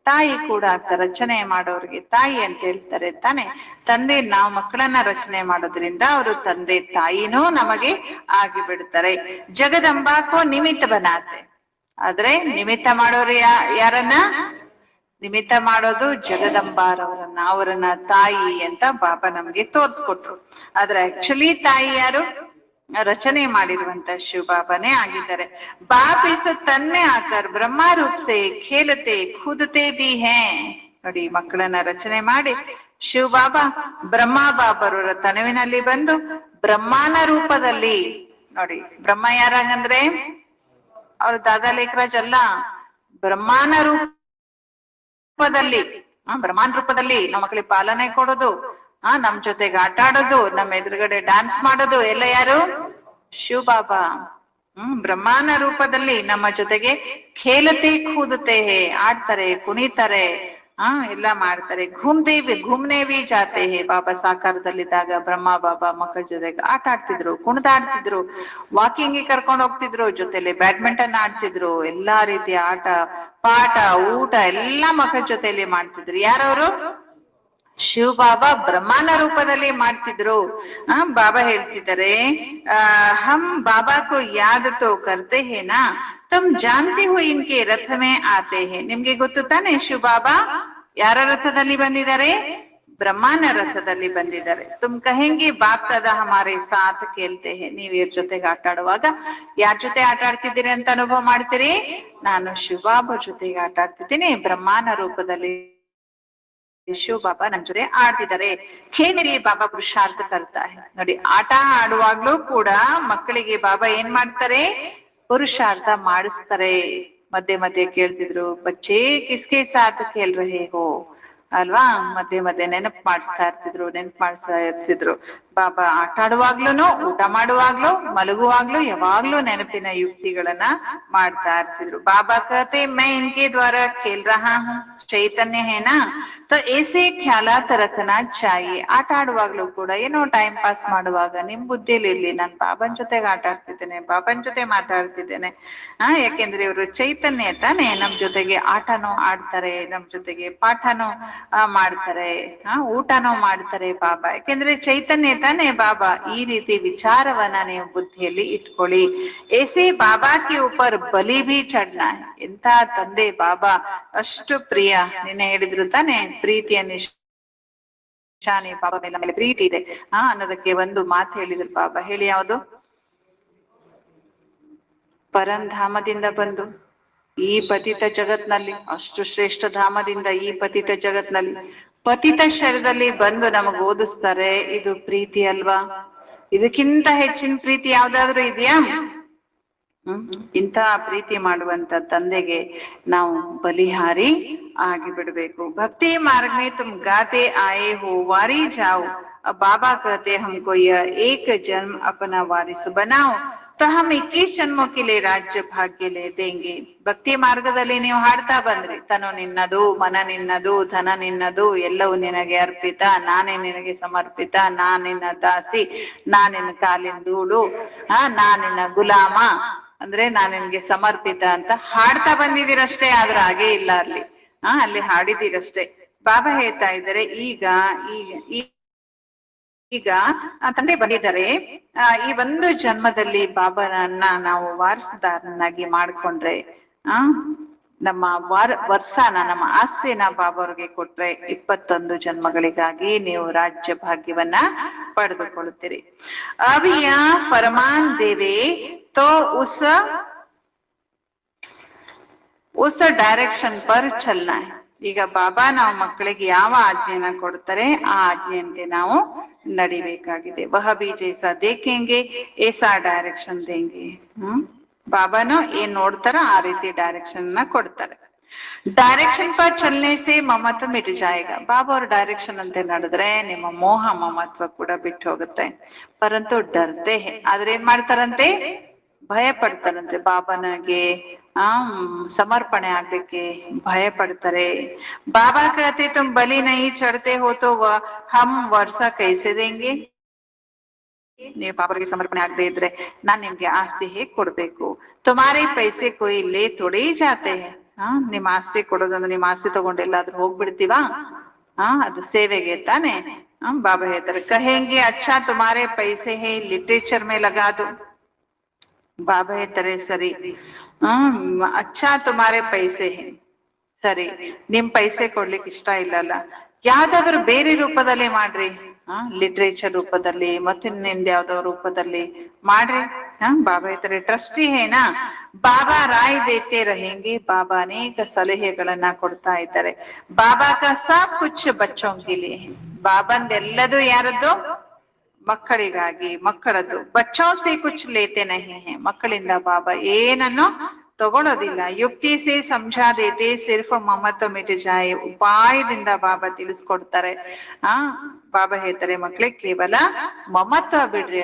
ತಾಯಿ ಕೂಡ ಆಗ್ತಾರೆ. ರಚನೆ ಮಾಡೋರಿಗೆ ತಾಯಿ ಅಂತ ಹೇಳ್ತಾರೆ ತಾನೆ. ತಂದೆ ನಾವು ಮಕ್ಕಳನ್ನ ರಚನೆ ಮಾಡೋದ್ರಿಂದ ಅವರು ತಂದೆ ತಾಯಿನೂ ನಮಗೆ ಆಗಿ ಬಿಡ್ತಾರೆ. ಜಗದಂಬಾಕೋ ನಿಮಿತ್ತ ಬನಾತೆ. ಆದ್ರೆ ನಿಮಿತ್ತ ಮಾಡೋರು ಯಾರನ್ನ? ನಿಮಿತ್ತ ಮಾಡೋದು ಜಗದಂಬಾರವರನ್ನ, ಅವರನ್ನ ತಾಯಿ ಅಂತ ಬಾಬಾ ನಮ್ಗೆ ತೋರ್ಸ್ಕೊಟ್ರು. ಆದ್ರೆ ಆಕ್ಚುಲಿ ತಾಯಿ ಯಾರು? ರಚನೆ ಮಾಡಿರುವಂತ ಶಿವ ಬಾಬಾನೇ ಆಗಿದ್ದಾರೆ. ಬಾಪ್ ಇಸ್ ತನ್ಮೆ ಆಕರ್ ಬ್ರಹ್ಮ ರೂಪ್ ಸೇ ಖೇಲತೆ ಖುದತೆ ಬಿ ಹೇ. ನೋಡಿ, ಮಕ್ಕಳನ್ನ ರಚನೆ ಮಾಡಿ ಶಿವ ಬಾಬಾ ಬ್ರಹ್ಮ ಬಾಬರವರ ತನುವಿನಲ್ಲಿ ಬಂದು ಬ್ರಹ್ಮಾನ ರೂಪದಲ್ಲಿ, ನೋಡಿ ಬ್ರಹ್ಮ ಯಾರಾಗಂದ್ರೆ ಅವ್ರ ದಾದಾ ಲೇಖರಾಜ್ ಅಲ್ಲ, ಬ್ರಹ್ಮಾನ ರೂಪದಲ್ಲಿ, ಬ್ರಹ್ಮಾನ್ ರೂಪದಲ್ಲಿ ನಮ್ಮ ಮಕ್ಕಳಿಗೆ ಪಾಲನೆ ಕೊಡೋದು, ನಮ್ ಜೊತೆಗೆ ಆಟ ಆಡೋದು, ನಮ್ಮ ಎದುರುಗಡೆ ಡ್ಯಾನ್ಸ್ ಮಾಡೋದು ಎಲ್ಲ ಯಾರು? ಶಿವ ಬಾಬಾ. ಬ್ರಹ್ಮಾನ ರೂಪದಲ್ಲಿ ನಮ್ಮ ಜೊತೆಗೆ ಖೇಲತೆ ಕೂದತೆ ಹೇ, ಆಡ್ತಾರೆ, ಕುಣಿತಾರೆ, ಎಲ್ಲ ಮಾಡ್ತಾರೆ. ಘೂಮ್ನೆ ಭಿ ಜಾತೆ ಹೇ. ಬಾಬಾ ಸಾಕಾರದಲ್ಲಿದ್ದಾಗ ಬ್ರಹ್ಮ ಬಾಬಾ ಮಕ್ಕಳ ಜೊತೆಗೆ ಆಟ ಆಡ್ತಿದ್ರು, ಕುಣಿದಾಡ್ತಿದ್ರು, ವಾಕಿಂಗ್ ಕರ್ಕೊಂಡು ಹೋಗ್ತಿದ್ರು, ಜೊತೆಲಿ ಬ್ಯಾಡ್ಮಿಂಟನ್ ಆಡ್ತಿದ್ರು, ಎಲ್ಲಾ ರೀತಿಯ ಆಟ ಪಾಠ ಊಟ ಎಲ್ಲಾ ಮಕ್ಕಳ ಜೊತೆಲಿ ಮಾಡ್ತಿದ್ರು. ಯಾರವರು? ಶಿವ ಬಾಬಾ ಬ್ರಹ್ಮಾನ ರೂಪದಲ್ಲಿ ಮಾಡ್ತಿದ್ರು. ಬಾಬಾ ಹೇಳ್ತಿದ್ದಾರೆ, ಹಮ್ ಬಾಬಾ ಕೋ ಯಾದ್ ತೋ ಕರ್ತೆ ಹೇ ನಾ, ತುಮ್ ಜಾನ್ತೆ ಹೋ ಇನ್ಕೆ ರಥ ಮೇ ಆತೆ ಹೇ. ನಿಮ್ಗೆ ಗೊತ್ತು ತಾನೆ ಶಿವ ಬಾಬಾ ಯಾರ ರಥದಲ್ಲಿ ಬಂದಿದ್ದಾರೆ? ಬ್ರಹ್ಮಾನ ರಥದಲ್ಲಿ ಬಂದಿದ್ದಾರೆ. ತುಮ್ ಕಹೆಂಗೆ ಬಾಪ್ ದಾದಾ ಹಮಾರೆ ಸಾಥ್ ಕೇಳ್ತೆ ಹೇ. ನೀವ್ ಇವ್ರ ಜೊತೆಗೆ ಆಟ ಆಡುವಾಗ ಯಾರ ಜೊತೆ ಆಟ ಆಡ್ತಿದ್ದೀರಿ ಅಂತ ಅನುಭವ ಮಾಡ್ತೀರಿ? ನಾನು ಶಿವ ಬಾಬಾ ಜೊತೆಗೆ ಆಟ ಆಡ್ತಿದ್ದೀನಿ, ಬ್ರಹ್ಮಾನ ರೂಪದಲ್ಲಿ ಶಿವ ಬಾಬಾ ನನ್ ಜೊತೆ ಆಡ್ತಿದ್ದಾರೆ. ಖೇನರಿ ಬಾಬಾ ಪುರುಷಾರ್ಥ ಕರ್ತಾ ಹೇ. ನೋಡಿ, ಆಟ ಆಡುವಾಗ್ಲೂ ಕೂಡ ಮಕ್ಕಳಿಗೆ ಬಾಬಾ ಏನ್ ಮಾಡ್ತಾರೆ? ಪುರುಷಾರ್ಥ ಮಾಡಿಸ್ತಾರೆ. ಮಧ್ಯೆ ಮಧ್ಯೆ ಕೇಳ್ತಿದ್ರು, ಬಚ್ಚೇ ಕಿಸ್ಕೆ ಸಾಥ್ ಖೇಲ್ ರಹೆ ಹೋ ಅಲ್ವಾ? ಮಧ್ಯೆ ನೆನಪು ಮಾಡಿಸ್ತಾ ಇರ್ತಿದ್ರು. ಬಾಬಾ ಆಟ ಆಡುವಾಗ್ಲೂನು, ಊಟ ಮಾಡುವಾಗ್ಲೂ, ಮಲಗುವಾಗ್ಲೂ ಯಾವಾಗ್ಲೂ ನೆನಪಿನ ಯುಕ್ತಿಗಳನ್ನ ಮಾಡ್ತಾ ಇರ್ತಿದ್ರು. ಬಾಬಾ ಕಹತೆ ಮೈ ಇನ್ಕೆ ದ್ವಾರ ಖೇಲ್ ರಹಾ ಹೂಂ, ಚೈತನ್ಯ ಹೇನಾ, ತೋ ಏಸೆ ಖ್ಯಾಲಾತ್ ರಖನಾ ಚಾಹಿಯೆ. ಆಟ ಆಡುವಾಗ್ಲೂ ಕೂಡ ಏನೋ ಟೈಮ್ ಪಾಸ್ ಮಾಡುವಾಗ ನಿಮ್ ಬುದ್ಧಿಯಲ್ಲಿ ಇರ್ಲಿ, ನಾನ್ ಬಾಬನ್ ಜೊತೆಗೆ ಆಟ ಆಡ್ತಿದ್ದೇನೆ, ಬಾಬನ್ ಜೊತೆ ಮಾತಾಡ್ತಿದ್ದೇನೆ. ಯಾಕೆಂದ್ರೆ ಇವರು ಚೈತನ್ಯ ತಾನೆ, ನಮ್ ಜೊತೆಗೆ ಆಟನೂ ಆಡ್ತಾರೆ, ನಮ್ ಜೊತೆಗೆ ಪಾಠನೂ ಮಾಡ್ತಾರೆ, ಊಟನೂ ಮಾಡ್ತಾರೆ ಬಾಬಾ. ಯಾಕೆಂದ್ರೆ ಚೈತನ್ಯ ತಾನೆ ಬಾಬಾ. ಈ ರೀತಿ ವಿಚಾರವನ್ನ ನೀವು ಬುದ್ಧಿಯಲ್ಲಿ ಇಟ್ಕೊಳ್ಳಿ. ಏಸೆ ಬಾಬಾ ಕಿ ಊಪರ್ ಬಲಿ ಭಿ ಚಡ್ನಾ ಹೈ. ಎಂತ ತಂದೆ ಬಾಬಾ, ಅಷ್ಟು ಪ್ರಿಯ. ನಿನ್ನೆ ಹೇಳಿದ್ರು ತಾನೆ, ಪ್ರೀತಿಯ ನಿಶಾನೆ ಬಾಬಾ ಮೇಲೆ ಪ್ರೀತಿ ಇದೆ ಅನ್ನೋದಕ್ಕೆ ಒಂದು ಮಾತು ಹೇಳಿದ್ರು ಬಾಬಾ. ಹೇಳಿ ಯಾವುದು? ಪರಂಧಾಮದಿಂದ ಬಂದು ಈ ಪತಿತ ಜಗತ್ನಲ್ಲಿ, ಅಷ್ಟು ಶ್ರೇಷ್ಠ ಧಾಮದಿಂದ ಈ ಪತಿತ ಜಗತ್ನಲ್ಲಿ ಪತಿತ ಶರೀರದಲ್ಲಿ ಬಂದು ನಮಗ್ ಓದಿಸ್ತಾರೆ. ಇದು ಪ್ರೀತಿ ಅಲ್ವಾ? ಇದಕ್ಕಿಂತ ಹೆಚ್ಚಿನ ಪ್ರೀತಿ ಯಾವ್ದಾದ್ರು ಇದೆಯಾ? ಇಂಥ ಪ್ರೀತಿ ಮಾಡುವಂತ ತಂದೆಗೆ ನಾವು ಬಲಿಹಾರಿ ಆಗಿ ಬಿಡ್ಬೇಕು. ಭಕ್ತಿ ಮಾರ್ಗ ಮೇ ತುಮ್ ಗಾತೆ ಆಯೆ ಹೋ ವಾರಿ ಜಾओ, ಬಾಬಾ ಕಹತೆ ಹಮ್ಕೋ ಯಹ ಏಕ್ ಜನ್ಮ ಅಪನಾ ವಾರಿಸು ಬನಾओ, तो हम 21 ಜನ್ಮೋ ಕೆ ಲಿಯೆ ರಾಜ್ಯ ಭಾಗ್ಯ ಲೇ ದೇಂಗೆ. ಭಕ್ತಿ ಮಾರ್ಗದಲ್ಲಿ ನೀವು ಹಾಡ್ತಾ ಬಂದ್ರಿ, ತನು ನಿನ್ನದು, ಮನ ನಿನ್ನದು, ಧನ ನಿನ್ನದು, ಎಲ್ಲವೂ ನಿನಗೆ ಅರ್ಪಿತ, ನಾನೇ ನಿನಗೆ ಸಮರ್ಪಿತ, ನಾನಿನ್ನ ದಾಸಿ, ನಾನಿನ್ನ ಕಾಲಿನ ಧೂಳು, ನಾನಿನ್ನ ಗುಲಾಮ, ಅಂದ್ರೆ ನಾನು ನಿನ್ಗೆ ಸಮರ್ಪಿತ ಅಂತ ಹಾಡ್ತಾ ಬಂದಿದ್ದೀರಷ್ಟೇ. ಆದ್ರೆ ಹಾಗೇ ಇಲ್ಲ ಅಲ್ಲಿ. ಅಲ್ಲಿ ಹಾಡಿದ್ದೀರಷ್ಟೇ. ಬಾಬಾ ಹೇಳ್ತಾ ಇದ್ದಾರೆ, ಈಗ ತಂದೆ ಬಂದಿದ್ದಾರೆ. ಈ ಒಂದು ಜನ್ಮದಲ್ಲಿ ಬಾಬಾರನ್ನ ನಾವು ವಾರಸುದಾರನಾಗಿ ಮಾಡ್ಕೊಂಡ್ರೆ, ನಮ್ಮ ವರ್ಷನ, ನಮ್ಮ ಆಸ್ತಿನ ಬಾಬಾವ್ರಿಗೆ ಕೊಟ್ರೆ 21 ಜನ್ಮಗಳಿಗಾಗಿ ನೀವು ರಾಜ್ಯ ಭಾಗ್ಯವನ್ನ ಪಡೆದುಕೊಳ್ಳುತ್ತೀರಿ. ಅಭಿಯ ಫರಮಾನ್ ದೇವೆ ತೋ ಉಸ ಡೈರೆಕ್ಷನ್ ಪರ್ ಚಲ್ನಾ ಹೈ. ಈಗ ಬಾಬಾ ನಾವು ಮಕ್ಕಳಿಗೆ ಯಾವ ಆಜ್ಞೆನ ಕೊಡ್ತಾರೆ ಆ ಆಜ್ಞೆಯಂತೆ ನಾವು ನಡಿಬೇಕಾಗಿದೆ. ವಹ ಬಿ ಜೈಸಾ ದೇಖೆಂಗೆ ಏಸಾ ಡೈರೆಕ್ಷನ್ ದೇಂಗೆ. ಬಾಬಾನು ಏನ್ ನೋಡ್ತಾರ ಆ ರೀತಿ ಡೈರೆಕ್ಷನ್ ನ ಕೊಡ್ತಾರೆ. ಡೈರೆಕ್ಷನ್ ಪರ್ ಚಲನೆ ಸೆ ಮಮತ್ವ ಮಿಟ್ ಜಾಯೇಗಾ. ಬಾಬಾ ಅವ್ರ ಡೈರೆಕ್ಷನ್ ಅಂತೆ ನಡೆದ್ರೆ ನಿಮ್ಮ ಮೋಹ ಮಮತ್ವ ಕೂಡ ಬಿಟ್ಟು ಹೋಗುತ್ತೆ. ಪರಂತು ಡರ್ತೆ ಹೇ, ಆದ್ರೆ ಏನ್ ಮಾಡ್ತಾರಂತೆ? ಭಯ ಪಡ್ತಾರಂತೆ. ಬಾಬಾನಿಗೆ ಸಮರ್ಪಣೆ ಆಗ್ಲಿಕ್ಕೆ ಭಯ ಪಡ್ತಾರೆ. ಬಾಬಾ ಕಹತೆ ತುಮ್ ಬಲಿ ನಹೀ ಚढ़ते हो तो ಹಮ್ ವರ್ಷ ಕೈಸೆ ದೇಂಗೆ. ನೀವು ಬಾಬಾಗೆ ಸಮರ್ಪಣೆ ಆಗದೆ ಇದ್ರೆ ನಾನ್ ನಿಮ್ಗೆ ಆಸ್ತಿ ಹೇಗ್ ಕೊಡ್ಬೇಕು? ತುಮಾರೆ ಪೈಸೆ ಕೊಯ್ ಲೇ ಥೋಡೇ ಜಾತೆ ಹೈ. ನಿಮ್ ಆಸ್ತಿ ಕೊಡೋದಂದ್ರೆ ನಿಮ್ ಆಸ್ತಿ ತಗೊಂಡು ಎಲ್ಲಾದ್ರೂ ಹೋಗ್ಬಿಡ್ತೀವಾ? ಅದು ಸೇವೆಗೆ ತಾನೆ. ಬಾಬಾ ಹೇಳ್ತಾರೆ, ಕಹೆಂಗೆ ಅಚ್ಚಾ ತುಮಾರೆ ಪೈಸೆ ಹೇ ಲಿಟ್ರೇಚರ್ ಮೇ ಲಗಾ ದೋ. ಬಾಬಾ ಹೇಳ್ತಾರೆ, ಸರಿ, ಅಚ್ಚಾ ತುಮಾರೆ ಪೈಸೆ ಹೇ, ಸರಿ, ನಿಮ್ ಪೈಸೆ ಕೊಡ್ಲಿಕ್ಕೆ ಇಷ್ಟ ಇಲ್ಲಲ್ಲ, ಯಾವ್ದಾದ್ರು ಬೇರೆ ರೂಪದಲ್ಲಿ ಮಾಡ್ರಿ. ಲಿಟ್ರೇಚರ್ ರೂಪದಲ್ಲಿ, ಮತ್ತಿನ್ನಿಂದ ಯಾವ್ದೋ ರೂಪದಲ್ಲಿ ಮಾಡ್ರಿ. ಬಾಬಾ ಹೇಳ್ತಾರೆ, ಟ್ರಸ್ಟಿ ಹೇನಾ, ಬಾಬಾ ರಾಯ್ ದೇತೆ ರಹೆಂಗೆ. ಬಾಬಾ ಅನೇಕ ಸಲಹೆಗಳನ್ನ ಕೊಡ್ತಾ ಇದ್ದಾರೆ. ಬಾಬಾ ಕಾ ಸಬ್ ಕುಚ್ ಬಚ್ಚೋಂ ಕೆ ಲಿಯೆ. ಬಾಬಂದೆಲ್ಲದು ಯಾರದ್ದು? ಮಕ್ಕಳಿಗಾಗಿ, ಮಕ್ಕಳದ್ದು. ಬಚ್ಚೋ ಸೆ ಕುಚ್ ಲೇತೆ ನಹಿ ಹೈ. ಮಕ್ಕಳಿಂದ ಬಾಬಾ ಏನನ್ನು ತಗೊಳ್ಳೋದಿಲ್ಲ. ಯುಕ್ತಿ ಸೇ ಸಮझा देते सिर्फ ಮಮತ್ವ ಮಿಟ ಜಾಯೆ, ಉಪಾಯದಿಂದ ಬಾಬಾ ತಿಳಿಸ್ಕೊಡ್ತಾರೆ. ಆ ಬಾಬಾ ಹೇಳ್ತಾರೆ ಮಕ್ಳೇ ಕೇವಲ ಮಮತ್ವ ಬಿಡ್ರಿ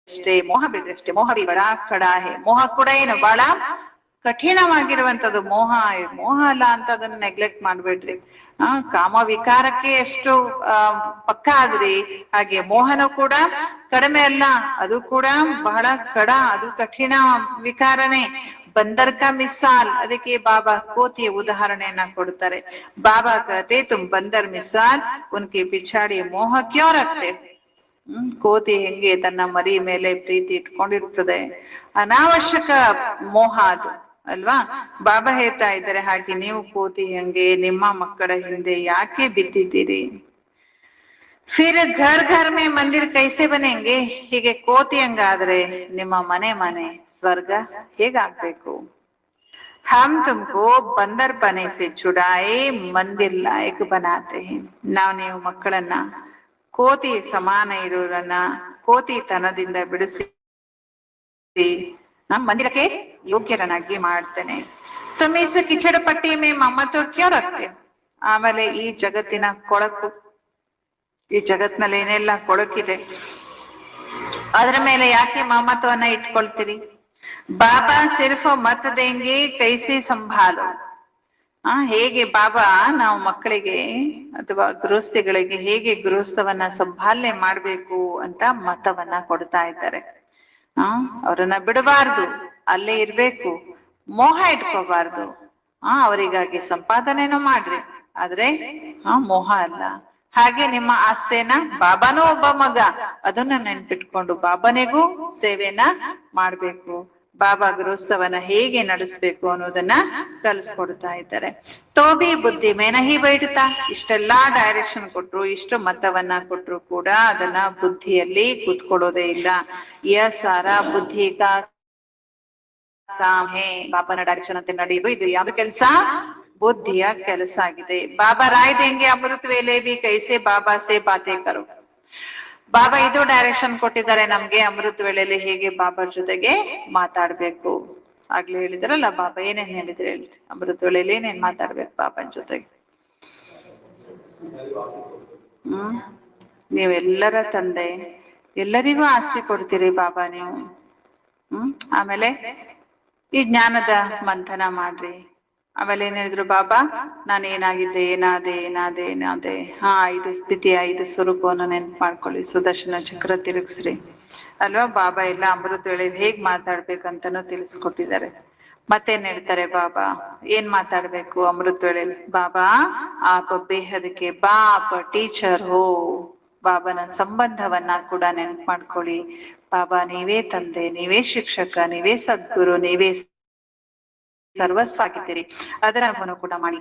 ಅಷ್ಟೇ, ಮೋಹ ಬಿಡ್ರಿ ಅಷ್ಟೇ. ಮೋಹ ಬಿ ಬಡಾ ಕಡಾ ಹೇ. ಮೋಹ ಕೂಡ ಏನು ಬಹಳ ಕಠಿಣವಾಗಿರುವಂತದ್ದು. ಮೋಹ ಮೋಹ ಅಲ್ಲ ಅಂತ ಅದನ್ನ ನೆಗ್ಲೆಕ್ಟ್ ಮಾಡ್ಬೇಡ್ರಿ. ಕಾಮ ವಿಕಾರಕ್ಕೆ ಎಷ್ಟು ಪಕ್ಕ ಆದ್ರಿ, ಹಾಗೆ ಮೋಹನ ಕೂಡ ಕಡಿಮೆ ಅಲ್ಲ, ಅದು ಕೂಡ ಬಹಳ ಅದು ಕಠಿಣ ವಿಕಾರನೇ. ಬಂದರ್ ಕಾ ಮಿಸಾಲ್, ಅದಕ್ಕೆ ಬಾಬಾ ಕೋತಿಯ ಉದಾಹರಣೆಯನ್ನ ಕೊಡ್ತಾರೆ. ಬಾಬಾ ಕಹತೆ ತುಮ್ ಬಂದರ್ ಮಿಸಾಲ್ ಉನ್ಕೆ ಪಿಛಾಡಿ ಮೋಹ ಕ್ಯೋ ರಖತೆ. ಕೋತಿ ಹೆಂಗೆ ತನ್ನ ಮರಿ ಮೇಲೆ ಪ್ರೀತಿ ಇಟ್ಕೊಂಡಿರ್ತದೆ, ಅನಾವಶ್ಯಕ ಮೋಹ ಅದು ಅಲ್ವಾ. ಬಾಬಾ ಹೇಳ್ತಾ ಇದ್ದಾರೆ ಹಾಗೆ ನೀವು ಕೋತಿ ಹಂಗೆ ನಿಮ್ಮ ಮಕ್ಕಳ ಹಿಂದೆ ಯಾಕೆ ಬಿದ್ದಿದ್ದೀರಿ. ಫಿರ್ ಘರ್ ಘರ್ ಮೇ ಮಂದಿರ್ ಕೈಸೆ ಬನೆಂಗೆ. ಹೀಗೆ ಕೋತಿ ಹಂಗಾದ್ರೆ ನಿಮ್ಮ ಮನೆ ಮನೆ ಸ್ವರ್ಗ ಹೇಗಾಗ್ಬೇಕು. हम तुमको बंदर पने से छुड़ाए मंदिर लायक बनाते हैं. ನೀವು ಮಕ್ಕಳನ್ನ ಕೋತಿ ಸಮಾನ ಇರೋರನ್ನ ಕೋತಿತನದಿಂದ ಬಿಡಿಸಿ ಮಂದಿರಕ್ಕೆ ಯೋಗ್ಯರನ್ನಾಗಿ ಮಾಡ್ತೇನೆ. ತುಮಿಸ್ ಕಿಚಡ ಪಟ್ಟಿ ಮೇ ಮಮತ್ವ ಕ್ಯೋ ರಖತೆ. ಆಮೇಲೆ ಈ ಜಗತ್ತಿನ ಕೊಳಕು, ಈ ಜಗತ್ನಲ್ಲಿ ಏನೆಲ್ಲ ಕೊಳಕಿದೆ ಅದ್ರ ಮೇಲೆ ಯಾಕೆ ಮಮತ್ವನ ಇಟ್ಕೊಳ್ತೀರಿ. ಬಾಬಾ ಸಿರ್ಫ್ ಮತ್ ದೇಂಗೆ ಕೈಸೆ ಸಂಭಾಲೋ. ಹೇಗೆ ಬಾಬಾ ನಾವು ಮಕ್ಕಳಿಗೆ ಅಥವಾ ಗೃಹಸ್ಥಿಗಳಿಗೆ ಹೇಗೆ ಗೃಹಸ್ಥವನ್ನ ಸಂಭಾಲನೆ ಮಾಡ್ಬೇಕು ಅಂತ ಮತವನ್ನ ಕೊಡ್ತಾ ಇದ್ದಾರೆ. ಅವರನ್ನ ಬಿಡಬಾರ್ದು, ಅಲ್ಲೇ ಇರ್ಬೇಕು, ಮೋಹ ಇಟ್ಕೋಬಾರ್ದು. ಅವರಿಗಾಗಿ ಸಂಪಾದನೆನೂ ಮಾಡ್ರಿ, ಆದ್ರೆ ಮೋಹ ಅಲ್ಲ. ಹಾಗೆ ನಿಮ್ಮ ಆಸ್ತೇನ ಬಾಬಾನೂ ಒಬ್ಬ ಮಗ, ಅದನ್ನ ನೆನ್ಪಿಟ್ಕೊಂಡು ಬಾಬನಿಗೂ ಸೇವೆನ ಮಾಡ್ಬೇಕು. ಬಾಬಾ ಗೃಹಸ್ಥವನ್ನ ಹೇಗೆ ನಡೆಸ್ಬೇಕು ಅನ್ನೋದನ್ನ ಕಲಿಸ್ಕೊಡ್ತಾ ಇದ್ದಾರೆ. ತೋಬಿ ಬುದ್ಧಿ ಮೇನಹಿ ಬೈಡ್ತಾ. ಇಷ್ಟೆಲ್ಲಾ ಡೈರೆಕ್ಷನ್ ಕೊಟ್ರು, ಇಷ್ಟು ಮತವನ್ನ ಕೊಟ್ರು ಕೂಡ ಅದನ್ನ ಬುದ್ಧಿಯಲ್ಲಿ ಕೂತ್ಕೊಳ್ಳೋದೇ ಇಲ್ಲ. ಸಾರಾ ಬುದ್ಧಿ ಕಾ ಕಾಮ್ ಹೇ. ಬಾಬಾನ ಡೈರೆಕ್ಷನ್ ಅಂತ ನಡೆಯುವುದು ಇದು ಯಾವ್ದು ಕೆಲಸ, ಬುದ್ಧಿಯ ಕೆಲಸ ಆಗಿದೆ. ಬಾಬಾ ರಾಯ್ ದೇಂಗೆ ಅಮೃತ ವೇಲೆ ಬಿ ಕೈಸೆ ಬಾಬಾ ಸೆ ಬಾತೆ ಕರೋ. ಬಾಬಾ ಇದು ಡೈರೆಕ್ಷನ್ ಕೊಟ್ಟಿದ್ದಾರೆ ನಮ್ಗೆ, ಅಮೃತ ವೇಳೆಯಲ್ಲಿ ಹೇಗೆ ಬಾಬಾ ಜೊತೆಗೆ ಮಾತಾಡ್ಬೇಕು. ಆಗ್ಲೇ ಹೇಳಿದ್ರಲ್ಲ ಬಾಬಾ ಏನೇನ್ ಹೇಳಿದ್ರೆ ಹೇಳ್ರಿ, ಅಮೃತ ವೇಳೆಯಲ್ಲಿ ಏನೇನ್ ಮಾತಾಡ್ಬೇಕು ಬಾಬಾನ್ ಜೊತೆಗೆ. ನೀವೆಲ್ಲರ ತಂದೆ, ಎಲ್ಲರಿಗೂ ಆಸ್ತಿ ಕೊಡ್ತೀರಿ ಬಾಬಾ ನೀವು. ಆಮೇಲೆ ಈ ಜ್ಞಾನದ ಮಂಥನ ಮಾಡ್ರಿ. ಆಮೇಲೆ ಏನ್ ಹೇಳಿದ್ರು ಬಾಬಾ, ನಾನು ಏನಾಗಿದ್ದೆ, ಏನಾದೆ. ಇದು ಸ್ಥಿತಿಯ 5 ಸ್ವರೂಪವನ್ನು ನೆನ್ಪು ಮಾಡ್ಕೊಳ್ಳಿ, ಸುದರ್ಶನ ಚಕ್ರ ತಿರುಗಿಸ್ರಿ ಅಲ್ವಾ. ಬಾಬಾ ಎಲ್ಲ ಅಮೃತ ವೇಳೆಯಲ್ಲಿ ಹೇಗ್ ಮಾತಾಡ್ಬೇಕಂತನೂ ತಿಳಿಸ್ಕೊಟ್ಟಿದ್ದಾರೆ. ಮತ್ತೇನ್ ಹೇಳ್ತಾರೆ ಬಾಬಾ, ಏನ್ ಮಾತಾಡ್ಬೇಕು ಅಮೃತ ವೇಳೆಯಲ್ಲಿ. ಬಾಬಾ ಆಪ್ ಬೇಹದಕ್ಕೆ ಬಾಪ್ ಟೀಚರ್ ಹೋ. ಬಾಬನ ಸಂಬಂಧವನ್ನ ಕೂಡ ನೆನ್ಪು ಮಾಡ್ಕೊಳ್ಳಿ. ಬಾಬಾ ನೀವೇ ತಂದೆ, ನೀವೇ ಶಿಕ್ಷಕ, ನೀವೇ ಸದ್ಗುರು, ನೀವೇ ಸರ್ವಸ್ವ ಆಗಿದ್ದೀರಿ, ಅದರ ಅನುಭವ ಕೂಡ ಮಾಡಿ.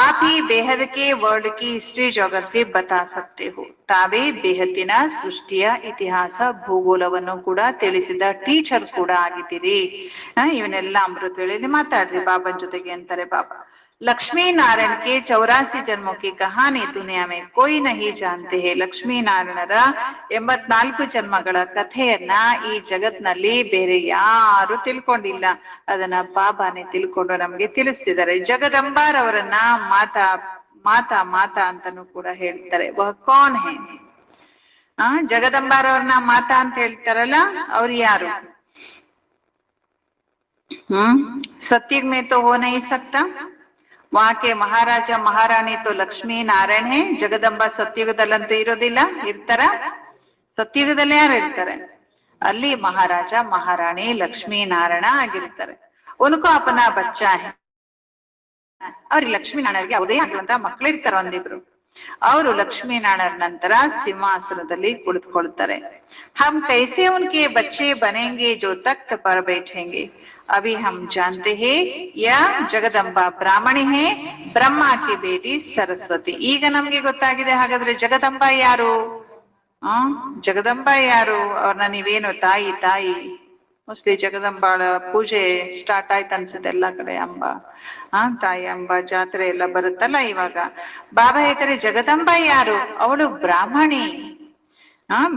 आप ही बेहद के वर्ल्ड की हिस्ट्री जोग्ರಫಿ ಬತಾ ಸಕ್ತೆ ಹೋ. ತಾವೇ ಬೇಹದ್ದಿನ ಸೃಷ್ಟಿಯ ಇತಿಹಾಸ ಭೂಗೋಳವನ್ನು ಕೂಡ ತಿಳಿಸಿದ ಟೀಚರ್ ಕೂಡ ಆಗಿದ್ದೀರಿ. ಇವನ್ನೆಲ್ಲ ಅಮೃತ ವೇಳೆಯಲ್ಲಿ ಮಾತಾಡ್ರಿ ಬಾಬನ್ ಜೊತೆಗೆ ಅಂತಾರೆ ಬಾಬಾ. ಲಕ್ಷ್ಮೀ ನಾರಾಯಣ ಕೆ 84 ಜನ್ಮೋ ಕಿ ಕಹಾನಿ ದುನಿಯಾ ಮೇ ಕೋಯಿ ನಹಿ ಜಾನ್ತೆ ಹೇ. ಲಕ್ಷ್ಮೀ ನಾರಾಯಣರ 84 ಜನ್ಮಗಳ ಕಥೆಯನ್ನ ಈ ಜಗತ್ನಲ್ಲಿ ಬೇರೆ ಯಾರು ತಿಳ್ಕೊಂಡಿಲ್ಲ, ಅದನ್ನ ಬಾಬಾನೇ ತಿಳ್ಕೊಂಡು ನಮ್ಗೆ ತಿಳಿಸ್ತಿದ್ದಾರೆ. ಜಗದಂಬಾರವರನ್ನ ಮಾತಾ ಮಾತಾ ಮಾತಾ ಅಂತಾನೂ ಕೂಡ ಹೇಳ್ತಾರೆ. ವಹ ಕೌನ್ ಹೇ. ಜಗದಂಬಾರವ್ರನ್ನ ಮಾತಾ ಅಂತ ಹೇಳ್ತಾರಲ್ಲ, ಅವ್ರು ಯಾರು. सतयुग में तो हो नहीं सकता, वहां के महाराजा महारानी तो लक्ष्मी नारायण है. ಜಗದಂಬ ಸತ್ಯುಗದಲ್ಲಂತೂ ಇರೋದಿಲ್ಲ, ಇರ್ತಾರ? ಸತ್ಯುಗದಲ್ಲಿ ಯಾರು ಇರ್ತಾರೆ? ಅಲ್ಲಿ ಮಹಾರಾಜ ಮಹಾರಾಣಿ ಲಕ್ಷ್ಮೀ ನಾರಾಯಣ ಆಗಿರ್ತಾರೆ. ಉನ್ಕೋ ಅಪನ ಬಚ್ಚಾ ಹೈ. ಅವ್ರಿಗೆ ಲಕ್ಷ್ಮೀನಾರಾಯಣರಿಗೆ ಯಾವುದೇ ಆಗಿರುವಂತಹ ಮಕ್ಕಳಿರ್ತಾರ ಒಂದಿಬ್ರು. ಅವರು ಲಕ್ಷ್ಮೀನಾರಾಯಣ ನಂತರ ಸಿಂಹಾಸನದಲ್ಲಿ ಕುಳಿತುಕೊಳ್ತಾರೆ. ಹಮ್ ಕೈಸೆ ಉನ್ಕೆ ಬಚ್ಚೆ ಬನೆಂಗೆ ಜೋ ತಖ್ತ್ ಪರ್ ಬೈಠೆಂಗೆ. ಅಭಿ ಹಮ್ ಜಾನ್ತೆ ಹೇ ಯಾ ಜಗದಂಬಾ ಬ್ರಾಹ್ಮಣಿ ಹೇ, ಬ್ರಹ್ಮ ಕಿ ಬೇಟಿ ಸರಸ್ವತಿ. ಈಗ ನಮ್ಗೆ ಗೊತ್ತಾಗಿದೆ ಹಾಗಾದ್ರೆ ಜಗದಂಬಾ ಯಾರು. ಜಗದಂಬಾ ಯಾರು, ಅವ್ರನ್ನ ನೀವೇನು ತಾಯಿ ತಾಯಿ ಮೋಸ್ಟ್ಲಿ ಜಗದಂಬಾಳ ಪೂಜೆ ಸ್ಟಾರ್ಟ್ ಆಯ್ತು ಅನ್ಸುತ್ತೆ ಎಲ್ಲಾ ಕಡೆ. ಅಂಬಾ ತಾಯಿ ಅಂಬಾ ಜಾತ್ರೆ ಎಲ್ಲ ಬರುತ್ತಲ್ಲ ಇವಾಗ. ಬಾಬಾ ಹೇಳ್ತಾರೆ ಜಗದಂಬಾ ಯಾರು, ಅವಳು ಬ್ರಾಹ್ಮಣಿ,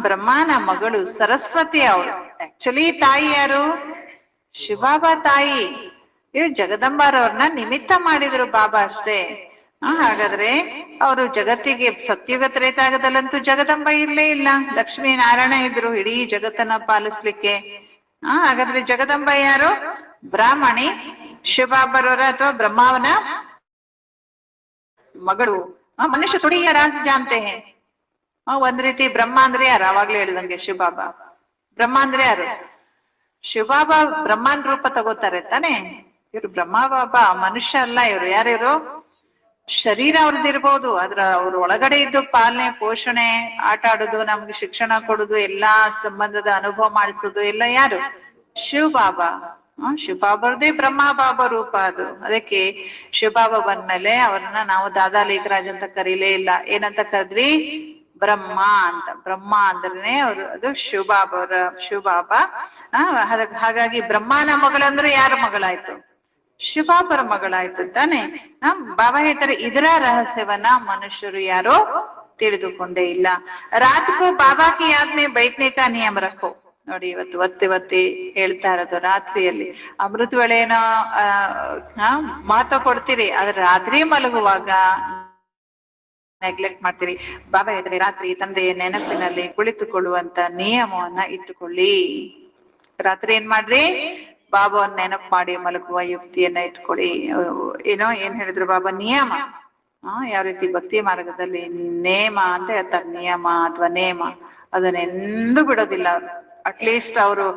ಬ್ರಹ್ಮನ ಮಗಳು ಸರಸ್ವತಿ ಅವಳು. ಆಕ್ಚುಲಿ ತಾಯಿ ಯಾರು, ಶಿವಬಾಬಾ ತಾಯಿ ಇವ್ ಜಗದಂಬಾರವ್ರನ್ನ ನಿಮಿತ್ತ ಮಾಡಿದ್ರು ಬಾಬಾ ಅಷ್ಟೇ. ಹಾಗಾದ್ರೆ ಅವರು ಜಗತ್ತಿಗೆ ಸತ್ಯುಗ ತ್ರೇತಾಯುಗದಲ್ಲಂತೂ ಜಗದಂಬ ಇರ್ಲೇ ಇಲ್ಲ, ಲಕ್ಷ್ಮೀ ನಾರಾಯಣ ಇದ್ರು ಇಡೀ ಜಗತ್ತನ್ನ ಪಾಲಿಸ್ಲಿಕ್ಕೆ. ಹಾಗಾದ್ರೆ ಜಗದಂಬ ಯಾರು? ಬ್ರಾಹ್ಮಣಿ ಶಿವಬಾಬರವರ ಅಥವಾ ಬ್ರಹ್ಮಾವನ ಮಗಳು. ಮನುಷ್ಯ ತುಡಿಯ ರಾಜ ಜಾನ್ತೆ ಹೇ. ಒಂದ್ ರೀತಿ ಬ್ರಹ್ಮ ಅಂದ್ರೆ ಯಾರು? ಅವಾಗ್ಲೇ ಹೇಳಿದಂಗೆ ಶಿವಬಾಬಾ. ಬ್ರಹ್ಮ ಅಂದ್ರೆ ಯಾರು? ಶಿವಬಾಬಾ ಬ್ರಹ್ಮನ್ ರೂಪ ತಗೋತಾರೆ ತಾನೆ. ಇವ್ರು ಬ್ರಹ್ಮ ಬಾಬಾ ಮನುಷ್ಯ ಅಲ್ಲ. ಇವ್ರು ಯಾರಿವ್ರು? ಶರೀರ ಅವ್ರದ್ದಿರ್ಬೋದು, ಆದ್ರ ಅವ್ರ ಒಳಗಡೆ ಇದ್ದು ಪಾಲನೆ ಪೋಷಣೆ ಆಟ ಆಡೋದು ನಮ್ಗೆ ಶಿಕ್ಷಣ ಕೊಡುದು ಎಲ್ಲಾ ಸಂಬಂಧದ ಅನುಭವ ಮಾಡಿಸೋದು ಎಲ್ಲ ಯಾರು? ಶಿವಬಾಬಾ. ಶಿವಬಾಬಾರ್ದೇ ಬ್ರಹ್ಮ ಬಾಬಾ ರೂಪ ಅದು. ಅದಕ್ಕೆ ಶಿವಬಾಬಾ ಬಂದ್ಮೇಲೆ ಅವ್ರನ್ನ ನಾವು ದಾದಾ ಲೇಖರಾಜ್ ಅಂತ ಕರೀಲೇ ಇಲ್ಲ. ಏನಂತ ಕರೆದ್ವಿ? ಬ್ರಹ್ಮ ಅಂತ. ಬ್ರಹ್ಮ ಅಂದ್ರೆ ಅವ್ರು ಅದು ಶಿವಬಾಬಾ. ಹಾಗಾಗಿ ಬ್ರಹ್ಮನ ಮಗಳಂದ್ರೆ ಯಾರ ಮಗಳಾಯ್ತು? ಶಿವಬಾಬರ ಮಗಳಾಯ್ತು ತಾನೆ. ಬಾಬಾ ಹೇಳ್ತಾರೆ ಇದರ ರಹಸ್ಯವನ್ನ ಮನುಷ್ಯರು ಯಾರೋ ತಿಳಿದುಕೊಂಡೇ ಇಲ್ಲ. ರಾತ್ಕೋ ಬಾಬಾ ಕಿ ಯಾದ್ ಮೇ ಬೈಠ್ನೆ ಕಾ ನಿಯಮ ರಖೋ. ನೋಡಿ ಇವತ್ತು ಒತ್ತಿ ಹೇಳ್ತಾ ಇರೋದು ರಾತ್ರಿಯಲ್ಲಿ ಅಮೃತ ವೇಳೆನೋ ಮಹತ್ವ ಕೊಡ್ತೀರಿ, ಆದ್ರೆ ರಾತ್ರಿ ಮಲಗುವಾಗ ನೆಗ್ಲೆಕ್ಟ್ ಮಾಡ್ತೀರಿ. ಬಾಬಾ ಹೇಳಿದ್ರೆ ರಾತ್ರಿ ತಂದೆಯ ನೆನಪಿನಲ್ಲಿ ಕುಳಿತುಕೊಳ್ಳುವಂತ ನಿಯಮವನ್ನ ಇಟ್ಟುಕೊಳ್ಳಿ. ರಾತ್ರಿ ಏನ್ ಮಾಡ್ರಿ? ಬಾಬಾವನ್ನ ನೆನಪು ಮಾಡಿ ಮಲಗುವ ಯುಕ್ತಿಯನ್ನ ಇಟ್ಕೊಳ್ಳಿ. ಏನ್ ಹೇಳಿದ್ರು ಬಾಬಾ? ನಿಯಮ. ಯಾವ ರೀತಿ ಭಕ್ತಿ ಮಾರ್ಗದಲ್ಲಿ ನೇಮ ಅಂತ ಹೇಳ್ತಾರೆ, ನಿಯಮ ಅಥವಾ ನೇಮ, ಅದನ್ನೆಂದೂ ಬಿಡೋದಿಲ್ಲ. ಅಟ್ಲೀಸ್ಟ್ ಅವರು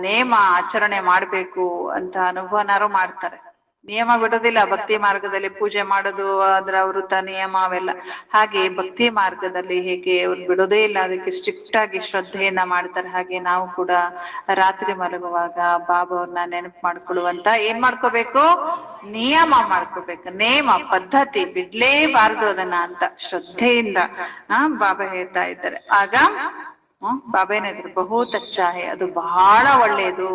ನೇಮ ಆಚರಣೆ ಮಾಡ್ಬೇಕು ಅಂತ ಅನುಭವನಾರು ಮಾಡ್ತಾರೆ. ನಿಯಮ ಬಿಡೋದಿಲ್ಲ. ಭಕ್ತಿ ಮಾರ್ಗದಲ್ಲಿ ಪೂಜೆ ಮಾಡೋದು, ಅದ್ರ ವೃತ ನಿಯಮ ಅವೆಲ್ಲ. ಹಾಗೆ ಭಕ್ತಿ ಮಾರ್ಗದಲ್ಲಿ ಹೇಗೆ ಅವ್ರು ಬಿಡೋದೇ ಇಲ್ಲ, ಅದಕ್ಕೆ ಸ್ಟ್ರಿಕ್ಟ್ ಆಗಿ ಶ್ರದ್ಧೆಯನ್ನ ಮಾಡ್ತಾರೆ. ಹಾಗೆ ನಾವು ಕೂಡ ರಾತ್ರಿ ಮಲಗುವಾಗ ಬಾಬಾ ಅವ್ರನ್ನ ನೆನಪು ಮಾಡ್ಕೊಳ್ಳುವಂತ ಏನ್ ಮಾಡ್ಕೋಬೇಕು? ನಿಯಮ ಮಾಡ್ಕೋಬೇಕು. ನೇಮ ಪದ್ಧತಿ ಬಿಡ್ಲೇಬಾರ್ದು ಅದನ್ನ ಅಂತ ಶ್ರದ್ಧೆಯಿಂದ ಬಾಬಾ ಹೇಳ್ತಾ ಇದ್ದಾರೆ. ಆಗ ಬಾಬಾ ಏನಾದ್ರು ಬಹುತ್ ಅಚ್ಚಾ ಹೇ, ಅದು ಬಹಳ ಒಳ್ಳೇದು,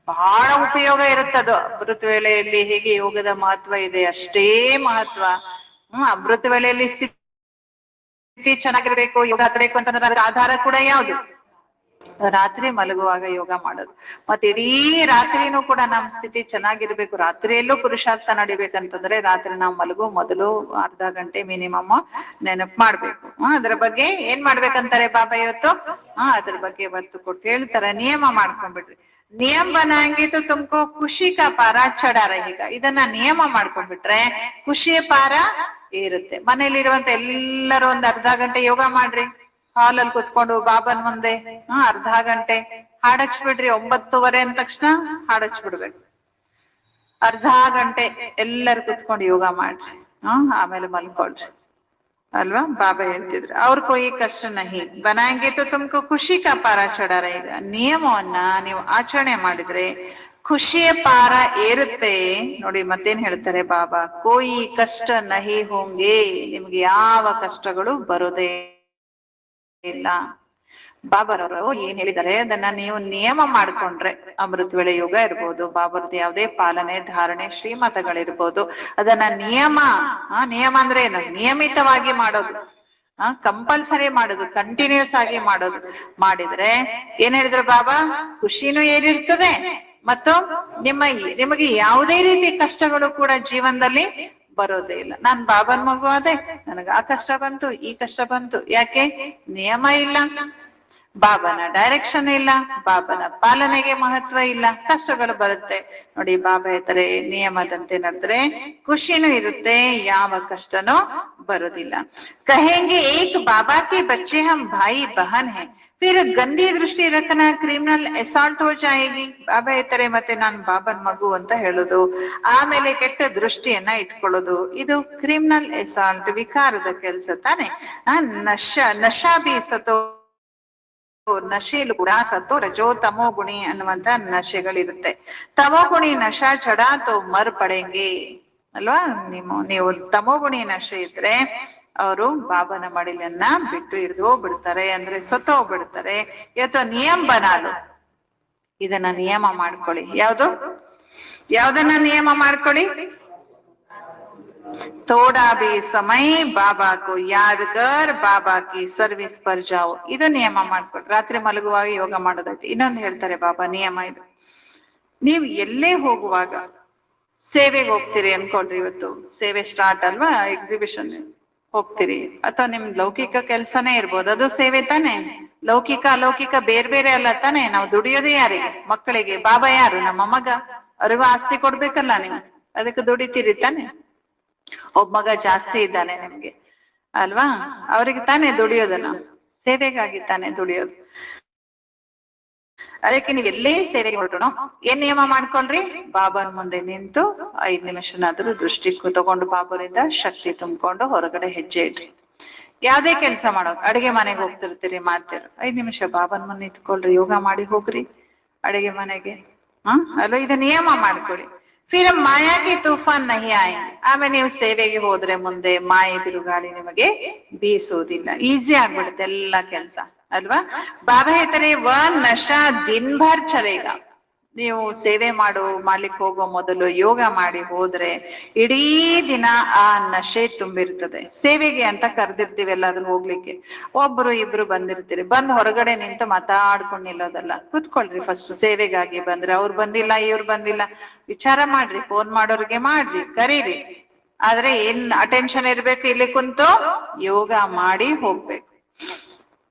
ಬಹಳ ಉಪಯೋಗ ಇರುತ್ತದು. ಅಮೃತ ವೇಳೆಯಲ್ಲಿ ಹೇಗೆ ಯೋಗದ ಮಹತ್ವ ಇದೆ ಅಷ್ಟೇ ಮಹತ್ವ ಅಮೃತ ವೇಳೆಯಲ್ಲಿ ಸ್ಥಿತಿ ಚೆನ್ನಾಗಿರ್ಬೇಕು, ಯೋಗ ಹತ್ತಬೇಕು ಅಂತಂದ್ರೆ ಅದರ ಆಧಾರ ಕೂಡ ಯಾವುದು? ರಾತ್ರಿ ಮಲಗುವಾಗ ಯೋಗ ಮಾಡೋದು. ಮತ್ತೆ ಇಡೀ ರಾತ್ರಿನೂ ಕೂಡ ನಮ್ ಸ್ಥಿತಿ ಚೆನ್ನಾಗಿರ್ಬೇಕು, ರಾತ್ರಿಯಲ್ಲೂ ಪುರುಷಾರ್ಥ ನಡಿಬೇಕಂತಂದ್ರೆ ರಾತ್ರಿ ನಾವು ಮಲಗು ಮೊದಲು ಅರ್ಧ ಗಂಟೆ ಮಿನಿಮಮ್ ನೆನಪು ಮಾಡ್ಬೇಕು. ಅದ್ರ ಬಗ್ಗೆ ಏನ್ ಮಾಡ್ಬೇಕಂತಾರೆ ಬಾಬಾ ಇವತ್ತು? ಅದ್ರ ಬಗ್ಗೆ ಒತ್ತು ಕೊಟ್ಟು ಹೇಳ್ತಾರೆ, ನಿಯಮ ಮಾಡ್ಕೊಂಡ್ಬಿಡ್ರಿ. ನಿಯಮ ಬನಾಂಗೆ ತುಮಕೋ ಖುಷಿ ಕಾ ಪಾರ ಚಢಾ ರಹೇಗ. ಇದನ್ನ ನಿಯಮ ಮಾಡ್ಕೊಂಡ್ಬಿಟ್ರೆ ಖುಷಿಯ ಪಾರ ಇರುತ್ತೆ. ಮನೇಲಿರುವಂತ ಎಲ್ಲರೂ ಒಂದ್ ಅರ್ಧ ಗಂಟೆ ಯೋಗ ಮಾಡ್ರಿ. ಹಾಲಲ್ಲಿ ಕುತ್ಕೊಂಡು ಬಾಬನ್ ಮುಂದೆ ಅರ್ಧ ಗಂಟೆ ಹಾಡಚ್ಬಿಡ್ರಿ. 9:30 ಅಂದ ತಕ್ಷಣ ಹಾಡಚ್ಬಿಡ್ಬೇಕು. ಅರ್ಧ ಗಂಟೆ ಎಲ್ಲರೂ ಕುತ್ಕೊಂಡು ಯೋಗ ಮಾಡ್ರಿ. ಆಮೇಲೆ ಮಲ್ಕೊಳ್ರಿ ಅಲ್ವಾ? ಬಾಬಾ ಹೇಳ್ತಿದ್ರು ಅವ್ರ ಕೋಯಿ ಕಷ್ಟ ನಹಿ ಬನಾಂಗೆ ತೋ ತುಮಕೋ ಖುಷಿ ಕಾ ಪಾರ ಚಢಾ ರಹೇಗ. ನಿಯಮವನ್ನ ನೀವು ಆಚರಣೆ ಮಾಡಿದ್ರೆ ಖುಷಿಯ ಪಾರ ಏರುತ್ತೆ. ನೋಡಿ ಮತ್ತೇನ್ ಹೇಳ್ತಾರೆ ಬಾಬಾ? ಕೋಯಿ ಕಷ್ಟ ನಹಿ ಹೋಂಗೆ, ನಿಮ್ಗೆ ಯಾವ ಕಷ್ಟಗಳು ಬರೋದೇ ಇಲ್ಲ. ಬಾಬಾರವರು ಏನ್ ಹೇಳಿದ್ದಾರೆ ಅದನ್ನ ನೀವು ನಿಯಮ ಮಾಡ್ಕೊಂಡ್ರೆ, ಅಮೃತ ವೇಳೆ ಯೋಗ ಇರ್ಬೋದು, ಬಾಬರದ್ದು ಯಾವುದೇ ಪಾಲನೆ ಧಾರಣೆ ಶ್ರೀಮತಗಳಿರ್ಬೋದು, ಅದನ್ನ ನಿಯಮ ಅಂದ್ರೆ ಏನು? ನಿಯಮಿತವಾಗಿ ಮಾಡೋದು, ಕಂಪಲ್ಸರಿ ಮಾಡೋದು, ಕಂಟಿನ್ಯೂಸ್ ಆಗಿ ಮಾಡೋದು ಮಾಡಿದ್ರೆ ಏನ್ ಹೇಳಿದ್ರು ಬಾಬಾ? ಖುಷಿನೂ ಏರಿರ್ತದೆ ಮತ್ತು ನಿಮಗೆ ಯಾವುದೇ ರೀತಿ ಕಷ್ಟಗಳು ಕೂಡ ಜೀವನದಲ್ಲಿ ಬರೋದೇ ಇಲ್ಲ. ನಾನ್ ಬಾಬನ್ ಮಗು ಅದೇ, ನನಗ ಆ ಕಷ್ಟ ಬಂತು, ಈ ಕಷ್ಟ ಬಂತು. ಯಾಕೆ? ನಿಯಮ ಇಲ್ಲ, ಬಾಬನ ಡೈರೆಕ್ಷನ್ ಇಲ್ಲ, ಬಾಬನ ಪಾಲನೆಗೆ ಮಹತ್ವ ಇಲ್ಲ, ಕಷ್ಟಗಳು ಬರುತ್ತೆ. ನೋಡಿ ಬಾಬಾ ಹೇಳ್ತಾರೆ ನಿಯಮದಂತೆ ನಡೆದ್ರೆ ಖುಷಿನೂ ಇರುತ್ತೆ, ಯಾವ ಕಷ್ಟನೂ ಬರೋದಿಲ್ಲ. ಕಹೆಂಗೆ ಏಕ್ ಬಾಬಾ ಕೆ ಬಚ್ಚೆ ಹಮ್ ಭಾಯಿ ಬಹನ್ ಹೈ, ಫಿರ್ ಗಂದಿ ದೃಷ್ಟಿ ರಖನ ಕ್ರಿಮಿನಲ್ ಅಸಾಲ್ಟ್ ಹೋ ಜಾಯೇಗಿ. ಬಾಬಾ ಹೇಳ್ತಾರೆ ಮತ್ತೆ ನಾನ್ ಬಾಬನ್ ಮಗು ಅಂತ ಹೇಳೋದು, ಆಮೇಲೆ ಕೆಟ್ಟ ದೃಷ್ಟಿಯನ್ನ ಇಟ್ಕೊಳ್ಳೋದು, ಇದು ಕ್ರಿಮಿನಲ್ ಅಸಾಲ್ಟ್, ವಿಕಾರದ ಕೆಲಸ ತಾನೆ. ನಶಾ ಬಿ ಸತೋ, ನಶೆಲು ಕೂಡ ಸತ್ತೋ ರಜೋ ತಮೋ ಗುಣಿ ಅನ್ನುವಂತ ನಶೆಗಳಿರುತ್ತೆ. ತಮೋ ಗುಣಿ ನಶಾ ಚಡಾ ತೋ ಮರ್ ಪಡೆಂಗೆ ಅಲ್ವಾ? ನೀವು ತಮೋಗುಣಿ ನಶೆ ಇದ್ರೆ ಅವರು ಬಾಬನ ಮಡಿಲನ್ನ ಬಿಟ್ಟು ಹಿಡಿದು ಹೋಗ್ಬಿಡ್ತಾರೆ, ಅಂದ್ರೆ ಸತ್ತು ಹೋಗ್ಬಿಡ್ತಾರೆ. ಇವತ್ತು ನಿಯಮ ಬನಾಲು, ಇದನ್ನ ನಿಯಮ ಮಾಡ್ಕೊಳ್ಳಿ. ಯಾವ್ದನ್ನ ನಿಯಮ ಮಾಡ್ಕೊಳ್ಳಿ? ಥೋಡಾ ಭಿ ಸಮಯ ಬಾಬಾ ಕೋ ಯಾದ್ ಕರ್ ಬಾಬಾ ಕಿ ಸರ್ವಿಸ್ ಪರ್ ಜಾओ. ಇದು ನಿಯಮ ಮಾಡ್ಕೊಳ್ರಿ. ರಾತ್ರಿ ಮಲಗುವಾಗ ಯೋಗ ಮಾಡೋದೈತಿ. ಇನ್ನೊಂದು ಹೇಳ್ತಾರೆ ಬಾಬಾ ನಿಯಮ ಇದು, ನೀವು ಎಲ್ಲೇ ಹೋಗುವಾಗ ಸೇವೆಗೆ ಹೋಗ್ತೀರಿ ಅನ್ಕೊಳ್ರಿ, ಇವತ್ತು ಸೇವೆ ಸ್ಟಾರ್ಟ್ ಅಲ್ವಾ, ಎಕ್ಸಿಬಿಷನ್ ಹೋಗ್ತೀರಿ, ಅಥವಾ ನಿಮ್ ಲೌಕಿಕ ಕೆಲ್ಸನೇ ಇರ್ಬೋದು, ಅದು ಸೇವೆ ತಾನೆ. ಲೌಕಿಕ ಅಲೌಕಿಕ ಬೇರೆ ಬೇರೆ ಅಲ್ಲ ತಾನೆ. ನಾವು ದುಡಿಯೋದೇ ಯಾರಿಗೆ? ಮಕ್ಕಳಿಗೆ. ಬಾಬಾ ಯಾರು? ನಮ್ಮ ಮಗ. ಅವ್ರಿಗೂ ಆಸ್ತಿ ಕೊಡ್ಬೇಕಲ್ಲ ನೀವು, ಅದಕ್ಕೆ ದುಡಿತೀರಿ ತಾನೆ. ಒಬ್ಬ ಮಗ ಜಾಸ್ತಿ ಇದ್ದಾನೆ ನಿಮ್ಗೆ ಅಲ್ವಾ, ಅವ್ರಿಗೆ ತಾನೇ ದುಡಿಯೋದನ್ನ, ಸೇವೆಗಾಗಿ ತಾನೇ ದುಡಿಯೋದು. ಅದಕ್ಕೆ ನೀವ್ ಎಲ್ಲೇ ಸೇವೆಗೆ ಹೊರಟು ಏನ್ ನಿಯಮ ಮಾಡ್ಕೊಂಡ್ರಿ? ಬಾಬಾನ್ ಮುಂದೆ ನಿಂತು 5 ನಿಮಿಷನಾದ್ರೂ ದೃಷ್ಟಿ ತಗೊಂಡು ಬಾಬರಿಂದ ಶಕ್ತಿ ತುಂಬಿಕೊಂಡು ಹೊರಗಡೆ ಹೆಜ್ಜೆ ಇಡ್ರಿ. ಯಾವ್ದೇ ಕೆಲಸ ಮಾಡೋದು, ಅಡಿಗೆ ಮನೆಗೆ ಹೋಗ್ತಿರ್ತೀರಿ, ಮಾಡ್ತೀರಿ, 5 ನಿಮಿಷ ಬಾಬಾನ್ ಮುಂದೆ ನಿಂತ್ಕೊಳ್ರಿ, ಯೋಗ ಮಾಡಿ ಹೋಗ್ರಿ ಅಡಿಗೆ ಮನೆಗೆ. ಅಲ್ವಾ, ಇದು ನಿಯಮ ಮಾಡ್ಕೊಳ್ಳಿ. ಫಿರ್ ಮಾಯಾಕಿ ತೂಫಾನ್ ನಹಿ ಆಯಂಗೆ. ಆಮೇಲೆ ನೀವು ಸೇವೆಗೆ ಹೋದ್ರೆ ಮುಂದೆ ಮಾಯೆ ಬಿರುಗಾಳಿ ನಿಮಗೆ ಬೀಸೋದಿಲ್ಲ, ಈಸಿ ಆಗ್ಬಿಡುತ್ತೆ ಎಲ್ಲಾ ಕೆಲ್ಸ ಅಲ್ವಾ. ಬಾಬಾ ಹೇಳ್ತಾರೆ ವ ನಶಾ ದಿನ್ ಭರ್ ಚಲೇಗ. ನೀವು ಸೇವೆ ಮಾಡ್ಲಿಕ್ಕೆ ಹೋಗೋ ಮೊದಲು ಯೋಗ ಮಾಡಿ ಹೋದ್ರೆ ಇಡೀ ದಿನ ಆ ನಶೆ ತುಂಬಿರ್ತದೆ. ಸೇವೆಗೆ ಅಂತ ಕರೆದಿರ್ತೀವಿ ಎಲ್ಲಾದ್ರೂ ಹೋಗ್ಲಿಕ್ಕೆ, ಒಬ್ರು ಇಬ್ರು ಬಂದಿರ್ತೀರಿ, ಬಂದ್ ಹೊರಗಡೆ ನಿಂತು ಮಾತಾಡ್ಕೊಂಡು ನಿಲ್ಲೋದಲ್ಲ. ಕುತ್ಕೊಳ್ರಿ ಫಸ್ಟ್. ಸೇವೆಗಾಗಿ ಬಂದ್ರೆ ಅವ್ರು ಬಂದಿಲ್ಲ ಇವ್ರು ಬಂದಿಲ್ಲ ವಿಚಾರ ಮಾಡ್ರಿ, ಫೋನ್ ಮಾಡೋರ್ಗೆ ಮಾಡ್ರಿ, ಕರೀರಿ, ಆದ್ರೆ ಏನ್ ಅಟೆನ್ಷನ್ ಇರ್ಬೇಕು, ಇಲ್ಲಿ ಕುಂತು ಯೋಗ ಮಾಡಿ ಹೋಗ್ಬೇಕು.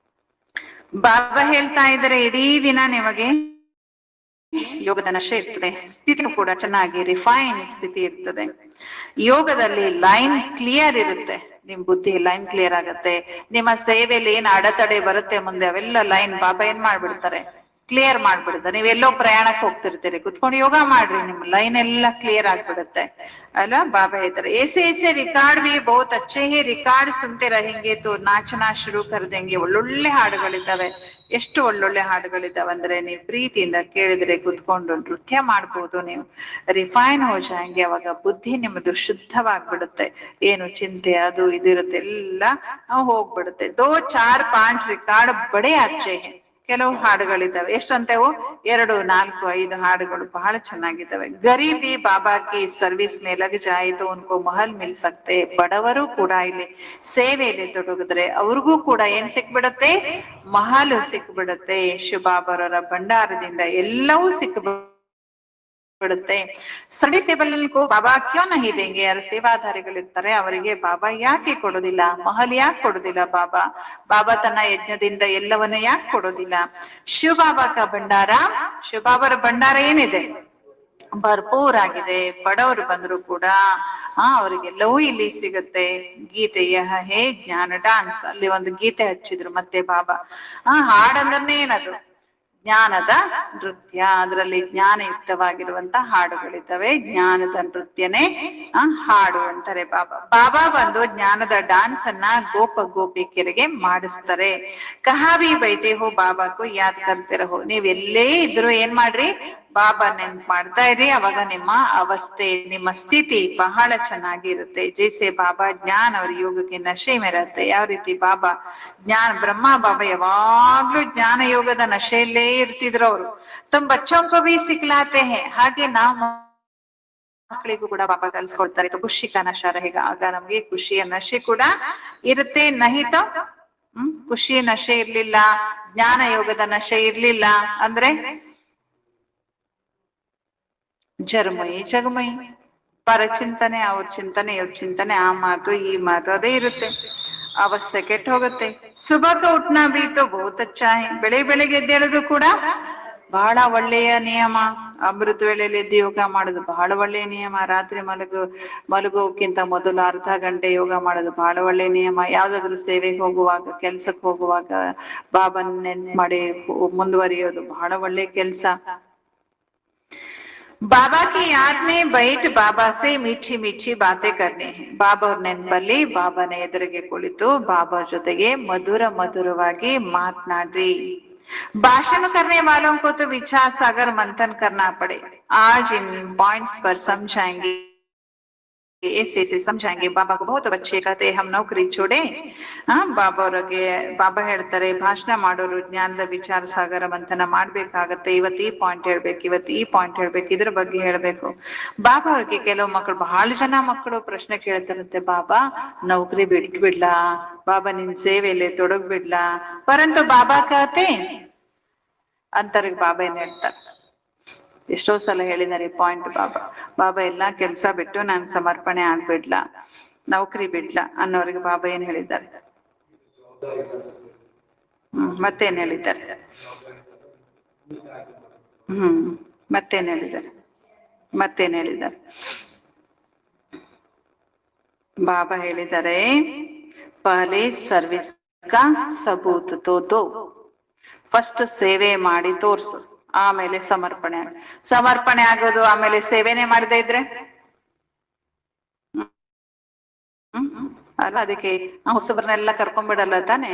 ಬಾಬಾ ಹೇಳ್ತಾ ಇದ್ರೆ ಇಡೀ ದಿನ ನಿಮಗೆ ಯೋಗದ ನಶೆ ಇರ್ತದೆ, ಸ್ಥಿತಿನೂ ಕೂಡ ಚೆನ್ನಾಗಿ ರಿಫೈನ್ ಸ್ಥಿತಿ ಇರ್ತದೆ. ಯೋಗದಲ್ಲಿ ಲೈನ್ ಕ್ಲಿಯರ್ ಇರುತ್ತೆ, ನಿಮ್ ಬುದ್ಧಿ ಲೈನ್ ಕ್ಲಿಯರ್ ಆಗತ್ತೆ. ನಿಮ್ಮ ಸೇವೆಯಲ್ಲಿ ಏನ್ ಅಡೆತಡೆ ಬರುತ್ತೆ ಮುಂದೆ, ಅವೆಲ್ಲ ಲೈನ್ ಬಾಬಾ ಏನ್ ಮಾಡ್ಬಿಡ್ತಾರೆ, ಕ್ಲಿಯರ್ ಮಾಡ್ಬಿಡುತ್ತೆ. ನೀವೆಲ್ಲೋ ಪ್ರಯಾಣಕ್ಕೆ ಹೋಗ್ತಿರ್ತೀರಿ, ಕುತ್ಕೊಂಡು ಯೋಗ ಮಾಡ್ರಿ, ನಿಮ್ ಲೈನ್ ಎಲ್ಲ ಕ್ಲಿಯರ್ ಆಗ್ಬಿಡುತ್ತೆ ಅಲ್ಲ. ಬಾಬಾ ಹೇಳ್ತಾರೆ ऐसे ऐसे रिकॉर्ड भी बहुत अच्छे ही रिकॉर्ड सुनते रहेंगे तो नाचना शुरू कर देंगे. ಒಳ್ಳೊಳ್ಳೆ ಹಾಡುಗಳಿದ್ದಾವೆ, ಎಷ್ಟು ಒಳ್ಳೊಳ್ಳೆ ಹಾಡುಗಳಿದ್ದಾವೆ ಅಂದ್ರೆ ನೀವು ಪ್ರೀತಿಯಿಂದ ಕೇಳಿದ್ರೆ ಕುತ್ಕೊಂಡು ನೃತ್ಯ ಮಾಡ್ಬೋದು. ನೀವು ರಿಫೈನ್ ಹೋ ಜಾಯಂಗೆ, ಅವಾಗ ಬುದ್ಧಿ ನಿಮ್ಮದು ಶುದ್ಧವಾಗ್ಬಿಡುತ್ತೆ. ಏನು ಚಿಂತೆ ಅದು ಇದಿರುತ್ತೆ ಎಲ್ಲ ಹೋಗ್ಬಿಡುತ್ತೆ. 2 4 5 ರಿಕಾರ್ಡ್ ಬಡೇ ಅಚ್ಚೆ ಹೇ. ಕೆಲವು ಹಾಡುಗಳಿದ್ದಾವೆ, ಎಷ್ಟಂತೇವು 2 4 5 ಹಾಡುಗಳು ಬಹಳ ಚೆನ್ನಾಗಿದ್ದಾವೆ. ಗರೀಬಿ ಬಾಬಾ ಕಿ ಸರ್ವಿಸ್ ಮೇ ಲಗ್ ಜಾಯೆ ತೋ ಉನ್ಕೋ ಮಹಲ್ ಮಿಲ್ ಸಕ್ತೆ. ಬಡವರು ಕೂಡ ಇಲ್ಲಿ ಸೇವೆಯಲ್ಲಿ ತೊಡಗಿದ್ರೆ ಅವ್ರಿಗೂ ಕೂಡ ಏನ್ ಸಿಕ್ಬಿಡುತ್ತೆ, ಮಹಲು ಸಿಕ್ಬಿಡುತ್ತೆ. ಶಿವಬಾಬರವರ ಭಂಡಾರದಿಂದ ಎಲ್ಲವೂ ಬಿಡುತ್ತೆ. ಸರ್ವಿಸೇಬಲ್ ಕೋ ಬಾಬಾ ಕ್ಯೋ ನಹಿ ದೇಂಗೆ. ಯಾರು ಸೇವಾಧಾರಿಗಳಿರ್ತಾರೆ ಅವರಿಗೆ ಬಾಬಾ ಯಾಕೆ ಕೊಡೋದಿಲ್ಲ, ಮಹಲ್ ಯಾಕೆ ಕೊಡೋದಿಲ್ಲ ಬಾಬಾ? ಬಾಬಾ ತನ್ನ ಯಜ್ಞದಿಂದ ಎಲ್ಲವನ್ನ ಯಾಕೆ ಕೊಡೋದಿಲ್ಲ? ಶಿವಬಾಬಾ ಕ ಭಂಡಾರ, ಶಿವಬಾಬರ ಭಂಡಾರ ಏನಿದೆ ಭರ್ಪೂರ್ ಆಗಿದೆ. ಬಡವರು ಬಂದ್ರು ಕೂಡ ಅವರಿಗೆಲ್ಲವೂ ಇಲ್ಲಿ ಸಿಗುತ್ತೆ. ಗೀತೆಯ ಹೇ ಜ್ಞಾನ ಡಾನ್ಸ್, ಅಲ್ಲಿ ಒಂದು ಗೀತೆ ಹಚ್ಚಿದ್ರು ಮತ್ತೆ ಬಾಬಾ. ಹಾಡಂದ್ರೆ ಏನದು, ಜ್ಞಾನದ ನೃತ್ಯ. ಅದರಲ್ಲಿ ಜ್ಞಾನಯುಕ್ತವಾಗಿರುವಂತ ಹಾಡುಗಳಿದ್ದಾವೆ, ಜ್ಞಾನದ ನೃತ್ಯನೇ ಹಾಡು ಅಂತಾರೆ ಬಾಬಾ. ಬಾಬಾ ಬಂದು ಜ್ಞಾನದ ಡಾನ್ಸ್ ಅನ್ನ ಗೋಪ ಗೋಪಿಕೆಯರಿಗೆ ಮಾಡಿಸ್ತಾರೆ. ಕಹಾವಿ ಬೈಟೆ ಹೋ ಬಾಬಾಕು ಯಾದ್ ಕರ್ತೆ ರಹೋ. ನೀವ್ ಎಲ್ಲೇ ಇದ್ರು ಏನ್ ಮಾಡ್ರಿ, ಬಾಬಾ ನೆನ್ಪ್ ಮಾಡ್ತಾ ಇರಿ. ಅವಾಗ ನಿಮ್ಮ ಅವಸ್ಥೆ, ನಿಮ್ಮ ಸ್ಥಿತಿ ಬಹಳ ಚೆನ್ನಾಗಿರುತ್ತೆ. ಜೈಸೆ ಬಾಬಾ ಜ್ಞಾನ ಅವ್ರ ಯೋಗಕ್ಕೆ ನಶೆ ಮೇರತ್ತೆ. ಯಾವ ರೀತಿ ಬಾಬಾ ಜ್ಞಾನ, ಬ್ರಹ್ಮ ಬಾಬಾ ಯಾವಾಗ್ಲೂ ಜ್ಞಾನ ಯೋಗದ ನಶೆಯಲ್ಲೇ ಇರ್ತಿದ್ರು ಅವರು. ತಮ್ಮ ಬಚ್ಚೋಂಕೋ ಭಿ ಸಿಕ್ಲಾತೆ ಹೇ. ಹಾಗೆ ನಾವು ಮಕ್ಕಳಿಗೂ ಕೂಡ ಬಾಬಾ ಕಲ್ಸ್ಕೊಳ್ತಾರೆ. ಖುಷಿ ಕಾ ನಶಾ रहेगा. ಆಗ ನಮ್ಗೆ ಖುಷಿಯ ನಶೆ ಕೂಡ ಇರುತ್ತೆ. ನಹಿತ ಖುಷಿಯ ನಶೆ ಇರ್ಲಿಲ್ಲ, ಜ್ಞಾನ ಯೋಗದ ನಶೆ ಇರ್ಲಿಲ್ಲ ಅಂದ್ರೆ ಜರ್ಮಯಿ ಜಗಮಯಿ, ಪರ ಚಿಂತನೆ, ಅವ್ರ ಚಿಂತನೆ ಇವ್ರ ಚಿಂತನೆ, ಆ ಮಾತು ಈ ಮಾತು ಅದೇ ಇರುತ್ತೆ. ಅವಸ್ಥೆ ಕೆಟ್ಟ ಹೋಗುತ್ತೆ. ಸುಬಕ ಉಟ್ನಾ ಬಿ ತೋ ಬಹುತ್ ಅಚ್ಚಾ ಹೈ. ಬೆಳಿಗ್ಗೆ ಎದ್ದೇಳೋದು ಕೂಡ ಬಹಳ ಒಳ್ಳೆಯ ನಿಯಮ. ಅಮೃತ ವೇಳೆಯಲ್ಲಿ ಎದ್ದು ಯೋಗ ಮಾಡೋದು ಬಹಳ ಒಳ್ಳೆಯ ನಿಯಮ. ರಾತ್ರಿ ಮಲಗೋಕ್ಕಿಂತ ಮೊದಲು ಅರ್ಧ ಗಂಟೆ ಯೋಗ ಮಾಡೋದು ಬಹಳ ಒಳ್ಳೆಯ ನಿಯಮ. ಯಾವ್ದಾದ್ರು ಸೇವೆಗೆ ಹೋಗುವಾಗ, ಕೆಲ್ಸಕ್ಕೆ ಹೋಗುವಾಗ ಬಾಬನ್ ನೆನ್ಪ್ ಮಾಡಿ ಮುಂದುವರಿಯೋದು ಬಹಳ ಒಳ್ಳೆ ಕೆಲ್ಸ. ಬಾಬಾ ಕಿ ಯಾದ್ ಮೇ ಬೈಟ್ ಬಾಬಾ ಸೆ ಮೀಠಿ ಮೀಠಿ ಬಾತೆ ಕರ್ನೆ. ಬಾಬಾ ಅವ್ರ ನೆನ್ಪಲ್ಲಿ ಬಾಬಾನ ಎದುರಿಗೆ ಕುಳಿತು ಬಾಬಾ ಜೊತೆಗೆ ಮಧುರವಾಗಿ ಮಾತನಾಡ್ರಿ. भाषण करने वालों को तो विचार सागर मंथन करना पड़े. आज इन पॉइंट्स पर समझाएंगे, ऐसे समझाएंगे. ಬಾಬಾ ಬಹುತ್ ಬಚ್ಚೆ ಕತೆ ಹಮ್ ನೌಕರಿ छोड़े. ಬಾಬಾ ಹೇಳ್ತಾರೆ ಭಾಷಣ ಮಾಡೋರು ಜ್ಞಾನದ ವಿಚಾರ ಸಾಗರ ಮಂಥನ ಮಾಡ್ಬೇಕಾಗತ್ತೆ. ಇವತ್ತು ಈ ಪಾಯಿಂಟ್ ಹೇಳ್ಬೇಕು, ಇವತ್ತು ಈ ಪಾಯಿಂಟ್ ಹೇಳ್ಬೇಕು, ಇದ್ರ ಬಗ್ಗೆ ಹೇಳ್ಬೇಕು. ಬಾಬಾ ಅವ್ರಿಗೆ ಕೆಲವು ಮಕ್ಕಳು, ಬಹಳ ಜನ ಮಕ್ಕಳು ಪ್ರಶ್ನೆ ಕೇಳ್ತಾರಂತೆ, ಬಾಬಾ ನೌಕರಿ ಬಿಡ್ಲಾ, ಬಾಬಾ ನಿನ್ ಸೇವೆಯಲ್ಲಿ ತೊಡಗ್ಬಿಡ್ಲಾ? ಪರಂತು ಬಾಬಾ ಕತೆ ಅಂತವ್ರಿಗೆ ಬಾಬಾ ಏನ್ ಹೇಳ್ತಾರೆ, ಎಷ್ಟೋ ಸಲ ಹೇಳಿದ್ದಾರೆ ಪಾಯಿಂಟ್ ಬಾಬಾ. ಬಾಬಾ ಎಲ್ಲಾ ಕೆಲ್ಸ ಬಿಟ್ಟು ನಾನ್ ಸಮರ್ಪಣೆ ಆಗ್ಬಿಡ್ಲಾ, ನೌಕರಿ ಬಿಡ್ಲಾ ಅನ್ನೋರಿಗೆ ಬಾಬಾ ಏನ್ ಹೇಳಿದ್ದಾರೆ? ಮತ್ತೇನ್ ಹೇಳಿದ್ದಾರೆ? ಮತ್ತೇನ್ ಹೇಳಿದ್ದಾರೆ? ಮತ್ತೇನ್ ಹೇಳಿದ್ದಾರೆ? ಬಾಬಾ ಹೇಳಿದ್ದಾರೆ, ಪಹಲೆ ಸರ್ವಿಸ್ ಕಾ ಸಬೂತ್ ತೋ ದೋ. ಫಸ್ಟ್ ಸೇವೆ ಮಾಡಿ ತೋರ್ಸು, ಆಮೇಲೆ ಸಮರ್ಪಣೆ. ಸಮರ್ಪಣೆ ಆಗೋದು ಆಮೇಲೆ ಸೇವೆನೆ ಮಾಡದೇ ಇದ್ರೆ ಅಲ್ಲ, ಅದಕ್ಕೆ ಹೊಸಬ್ರನ್ನೆಲ್ಲ ಕರ್ಕೊಂಡ್ಬಿಡಲ್ಲ ತಾನೆ.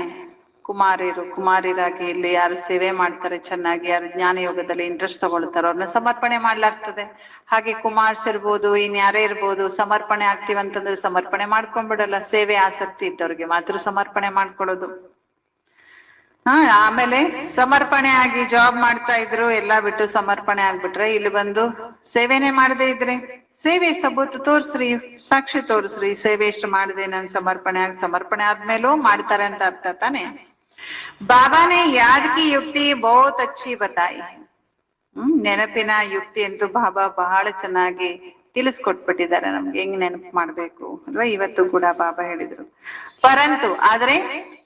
ಕುಮಾರಿರಾಗಿ ಇಲ್ಲಿ ಯಾರು ಸೇವೆ ಮಾಡ್ತಾರೆ ಚೆನ್ನಾಗಿ, ಯಾರು ಜ್ಞಾನ ಯೋಗದಲ್ಲಿ ಇಂಟ್ರೆಸ್ಟ್ ತಗೊಳ್ತಾರೋ ಅವ್ರನ್ನ ಸಮರ್ಪಣೆ ಮಾಡ್ಲಾಗ್ತದೆ. ಹಾಗೆ ಕುಮಾರ್ಸ್ ಇರ್ಬೋದು, ಇನ್ ಯಾರೇ ಇರ್ಬೋದು, ಸಮರ್ಪಣೆ ಆಗ್ತೀವಂತಂದ್ರೆ ಸಮರ್ಪಣೆ ಮಾಡ್ಕೊಂಡ್ಬಿಡಲ್ಲ. ಸೇವೆ ಆಸಕ್ತಿ ಇದ್ದವ್ರಿಗೆ ಮಾತ್ರ ಸಮರ್ಪಣೆ ಮಾಡ್ಕೊಳ್ಳೋದು. ಆಮೇಲೆ ಸಮರ್ಪಣೆ ಆಗಿ ಜಾಬ್ ಮಾಡ್ತಾ ಇದ್ರು, ಎಲ್ಲಾ ಬಿಟ್ಟು ಸಮರ್ಪಣೆ ಆಗ್ಬಿಟ್ರೆ ಇಲ್ಲಿ ಬಂದು ಸೇವೆನೆ ಮಾಡದೇ ಇದ್ರೆ, ಸೇವೆ ಸಬೂತ್ ತೋರ್ಸ್ರಿ, ಸಾಕ್ಷಿ ತೋರ್ಸ್ರಿ, ಸೇವೆ ಎಷ್ಟು ಮಾಡಿದೆ ನಾನು ಸಮರ್ಪಣೆ ಆದ್ಮೇಲೂ ಮಾಡ್ತಾರೆ ಅಂತ ಅರ್ಥ ತಾನೆ. ಬಾಬಾನೇ ಯಾದ್ ಕಿ ಯುಕ್ತಿ ಬಹುತ್ ಅಚ್ಚಿ ಬತಾಯಿ. ನೆನಪಿನ ಯುಕ್ತಿ ಅಂತೂ ಬಾಬಾ ಬಹಳ ಚೆನ್ನಾಗಿ ತಿಳಿಸ್ಕೊಟ್ಬಿಟ್ಟಿದ್ದಾರೆ ನಮ್ಗೆ, ಹೆಂಗ್ ನೆನಪು ಮಾಡ್ಬೇಕು ಅಲ್ವಾ. ಇವತ್ತು ಕೂಡ ಬಾಬಾ ಹೇಳಿದ್ರು. ಪರಂತು ಆದ್ರೆ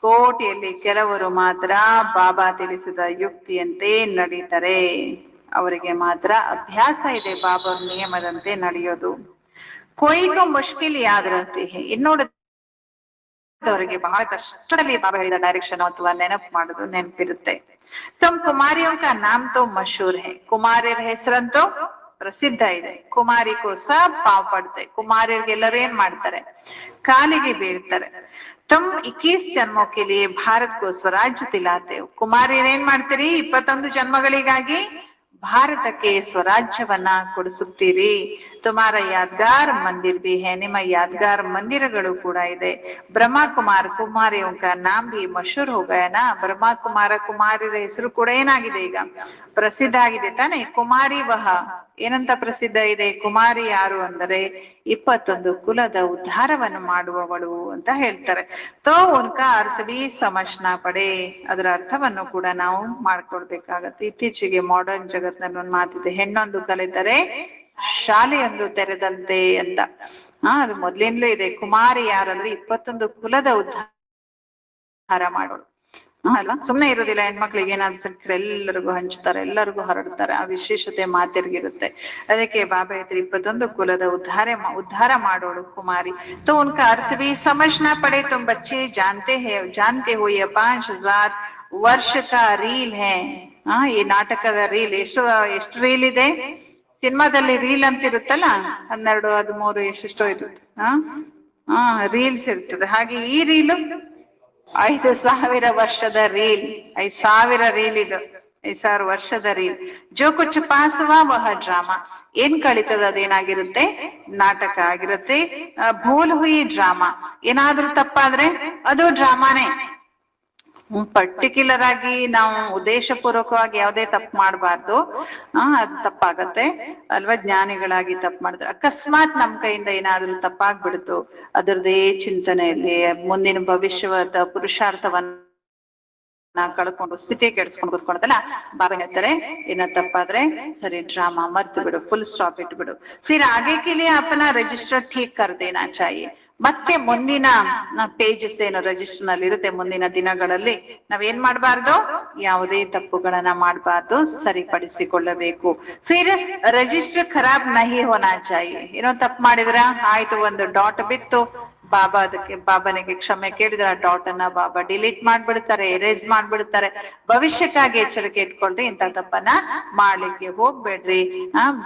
ಕೋಟಿಯಲ್ಲಿ ಕೆಲವರು ಮಾತ್ರ ಬಾಬಾ ತಿಳಿಸಿದ ಯುಕ್ತಿಯಂತೆ ನಡೀತಾರೆ. ಅವರಿಗೆ ಮಾತ್ರ ಅಭ್ಯಾಸ ಇದೆ ಬಾಬಾ ನಿಯಮದಂತೆ ನಡೆಯೋದು. ಕೊಯ್ಕೋ ಮುಷ್ಕಿಲ್ ಯಾದ್ ರಹತಿ ಹೈ. ಅವರಿಗೆ ಬಹಳ ಕಷ್ಟದಲ್ಲಿ ಬಾಬಾ ಹೇಳಿದ ಡೈರೆಕ್ಷನ್ ಅಥವಾ ನೆನಪು ಮಾಡುದು ನೆನಪಿರುತ್ತೆ. ತುಮ್ ಕುಮಾರಿಯೋ ಕಾ ನಾಮ್ ತೋ ಮಶೂರ್ ಹೈ. ಕುಮಾರಿಯರ ಹೆಸರಂತೂ ಪ್ರಸಿದ್ಧ ಇದೆ. ಕುಮಾರಿಕೋ ಸಬ್ ಪಾವ್ ಪಡ್ತೆ. ಕುಮಾರಿಯರಿಗೆ ಎಲ್ಲರೂ ಏನ್ ಮಾಡ್ತಾರೆ? ಕಾಲಿಗೆ ಬೀಳ್ತಾರೆ. ತುಮ್ 21 ಜನ್ಮೋ ಕೆ ಲಿಯೆ ಭಾರತ್ ಕೋ ಸ್ವರಾಜ್ಯ ದಿಲಾತೆ ಹೋ. ಕುಮಾರಿಯರು ಏನ್ ಮಾಡ್ತೀರಿ? 21 ಜನ್ಮಗಳಿಗಾಗಿ ಭಾರತಕ್ಕೆ ಸ್ವರಾಜ್ಯವನ್ನ ಕೊಡಿಸುತ್ತೀರಿ. ತುಮಾರ ಯಾದ್ಗಾರ್ ಮಂದಿರ್ ಬಿ ಹೈ. ನಿಮ್ಮ ಯಾದ್ಗಾರ್ ಮಂದಿರಗಳು ಕೂಡ ಇದೆ. ಬ್ರಹ್ಮ ಕುಮಾರಿಯೋ ಕಾ ನಾಮ್ ಬಿ ಮಶೂರ್ ಹೋ ಗಯಾ. ಬ್ರಹ್ಮ ಕುಮಾರಿಯರ ಹೆಸರು ಕೂಡ ಏನಾಗಿದೆ? ಈಗ ಪ್ರಸಿದ್ಧ ಆಗಿದೆ ತಾನೆ. ಕುಮಾರಿ ವಹ ಏನಂತ ಪ್ರಸಿದ್ಧ ಇದೆ? ಕುಮಾರಿ ಯಾರು ಅಂದರೆ 21 ಕುಲದ ಉದ್ಧಾರವನ್ನು ಮಾಡುವವಳು ಅಂತ ಹೇಳ್ತಾರೆ. ತೋ ಉನ್ಕಾ ಅರ್ಥ ಬಿ ಸಮಜ್ನಾ ಪಡೆ. ಅದರ ಅರ್ಥವನ್ನು ಕೂಡ ನಾವು ಮಾಡ್ಕೊಳ್ಬೇಕಾಗತ್ತೆ. ಇತ್ತೀಚೆಗೆ ಮಾಡರ್ನ್ ಜಗತ್ನಲ್ಲಿ ಒಂದು ಮಾತಿದೆ, ಹೆಣ್ಣೊಂದು ಕಲಿತರೆ ಶಾಲೆಯೊಂದು ತೆರೆದಂತೆ ಅಂತ. ಅದು ಮೊದ್ಲಿಂದಲೂ ಇದೆ. ಕುಮಾರಿ ಯಾರಂದ್ರೆ 21 ಕುಲದ ಉದ್ಧಾರ ಮಾಡೋಳು ಅಲ್ವಾ. ಸುಮ್ನೆ ಇರೋದಿಲ್ಲ. ಹೆಣ್ಮಕ್ಳಿಗೆ ಏನಾದ್ರು ಸಿಕ್ಕ್ರೆ ಎಲ್ಲರಿಗೂ ಹಂಚ್ತಾರೆ, ಎಲ್ಲರಿಗೂ ಹರಡ್ತಾರೆ. ಆ ವಿಶೇಷತೆ ಮಾತಿರ್ಗಿರುತ್ತೆ. ಅದಕ್ಕೆ ಬಾಬಾ ಹೇಳ್ತಾರೆ 21 ಕುಲದ ಉದ್ಧಾರ ಮಾಡೋಳು ಕುಮಾರಿ. तो उनका अर्थ भी समझना पड़े। तुम बच्चे जानते हो ये 5000 ವರ್ಷ ಕಾ ರೀಲ್ ಹೇ. ಈ ನಾಟಕದ ರೀಲ್ ಎಷ್ಟು ರೀಲ್ ಇದೆ? ಸಿನಿಮಾದಲ್ಲಿ ರೀಲ್ ಅಂತ ಇರುತ್ತಲ್ಲ, 12, 13 ಎಷ್ಟೆಷ್ಟೋ ಇರುತ್ತೆ. ರೀಲ್ಸ್ ಇರ್ತದೆ. ಹಾಗೆ ಈ ರೀಲು 5000 ವರ್ಷದ ರೀಲ್. 5000 ರೀಲ್ ಇದು. 5000 ವರ್ಷದ ರೀಲ್. ಜೋ ಕುಚ್ ಪಾಸ್ ಹುವಾ ವಹ ಡ್ರಾಮಾ. ಏನ್ ಕಳೀತದ ಅದೇನಾಗಿರುತ್ತೆ? ನಾಟಕ ಆಗಿರುತ್ತೆ. ಭೂಲ್ ಹುಯಿ ಡ್ರಾಮಾ. ಏನಾದ್ರೂ ತಪ್ಪಾದ್ರೆ ಅದು ಡ್ರಾಮಾನೇ. ಪರ್ಟಿಕ್ಯುಲರ್ ಆಗಿ ನಾವು ಉದ್ದೇಶ ಪೂರ್ವಕವಾಗಿ ಯಾವುದೇ ತಪ್ಪು ಮಾಡಬಾರ್ದು. ಅದು ತಪ್ಪಾಗತ್ತೆ ಅಲ್ವಾ. ಜ್ಞಾನಿಗಳಾಗಿ ತಪ್ಪು ಮಾಡಿದ್ರೆ ಅಕಸ್ಮಾತ್ ನಮ್ ಕೈಯಿಂದ ಏನಾದ್ರೂ ತಪ್ಪಾಗ್ಬಿಡ್ತು, ಅದರದೇ ಚಿಂತನೆಯಲ್ಲಿ ಮುಂದಿನ ಭವಿಷ್ಯವಾದ ಪುರುಷಾರ್ಥವನ್ನ ಕಳ್ಕೊಂಡು ಸ್ಥಿತಿ ಕೆಡ್ಸ್ಕೊಂಡು ಕೂತ್ಕೊಳ್ತಲ್ಲ. ಬಾಬಾ ಹೇಳ್ತಾರೆ ಏನ ತಪ್ಪಾದ್ರೆ ಸರಿ, ಡ್ರಾಮಾ ಮರ್ತು ಬಿಡು, ಫುಲ್ ಸ್ಟಾಪ್ ಇಟ್ಬಿಡು. ಫಿರ್ ಆಗೆ ಕೆ ಲಿಯೆ ಅಪನಾ ರಿಜಿಸ್ಟರ್ ಠೀಕ್ ಕರ್ ದೇನಾ ಚಾಹಿಯೆ. ಮತ್ತೆ ಮುಂದಿನ ಪೇಜಸ್ ಏನು ರಿಜಿಸ್ಟರ್ ನಲ್ಲಿ ಇರುತ್ತೆ, ಮುಂದಿನ ದಿನಗಳಲ್ಲಿ ನಾವೇನ್ ಮಾಡಬಾರ್ದು? ಯಾವುದೇ ತಪ್ಪುಗಳನ್ನ ಮಾಡಬಾರ್ದು, ಸರಿಪಡಿಸಿಕೊಳ್ಳಬೇಕು. ಫಿರ್ ರಿಜಿಸ್ಟರ್ ಖರಾಬ್ ನಹಿ ಹೋನಾ ಚಾಹಿಯೆ. ಏನೋ ತಪ್ಪು ಮಾಡಿದ್ರ ಆಯ್ತು, ಒಂದು ಡಾಟ್ ಬಿತ್ತು, ಬಾಬನಿಗೆ ಕ್ಷಮೆ ಕೇಳಿದ್ರೆ ಆ ಡಾಟ್ ಅನ್ನ ಬಾಬಾ ಡಿಲೀಟ್ ಮಾಡ್ಬಿಡ್ತಾರೆ, ಎರೇಸ್ ಮಾಡ್ಬಿಡ್ತಾರೆ. ಭವಿಷ್ಯಕ್ಕಾಗಿ ಎಚ್ಚರಿಕೆ ಇಟ್ಕೊಳ್ರಿ, ಇಂಥ ತಪ್ಪನ್ನ ಮಾಡ್ಲಿಕ್ಕೆ ಹೋಗ್ಬೇಡ್ರಿ.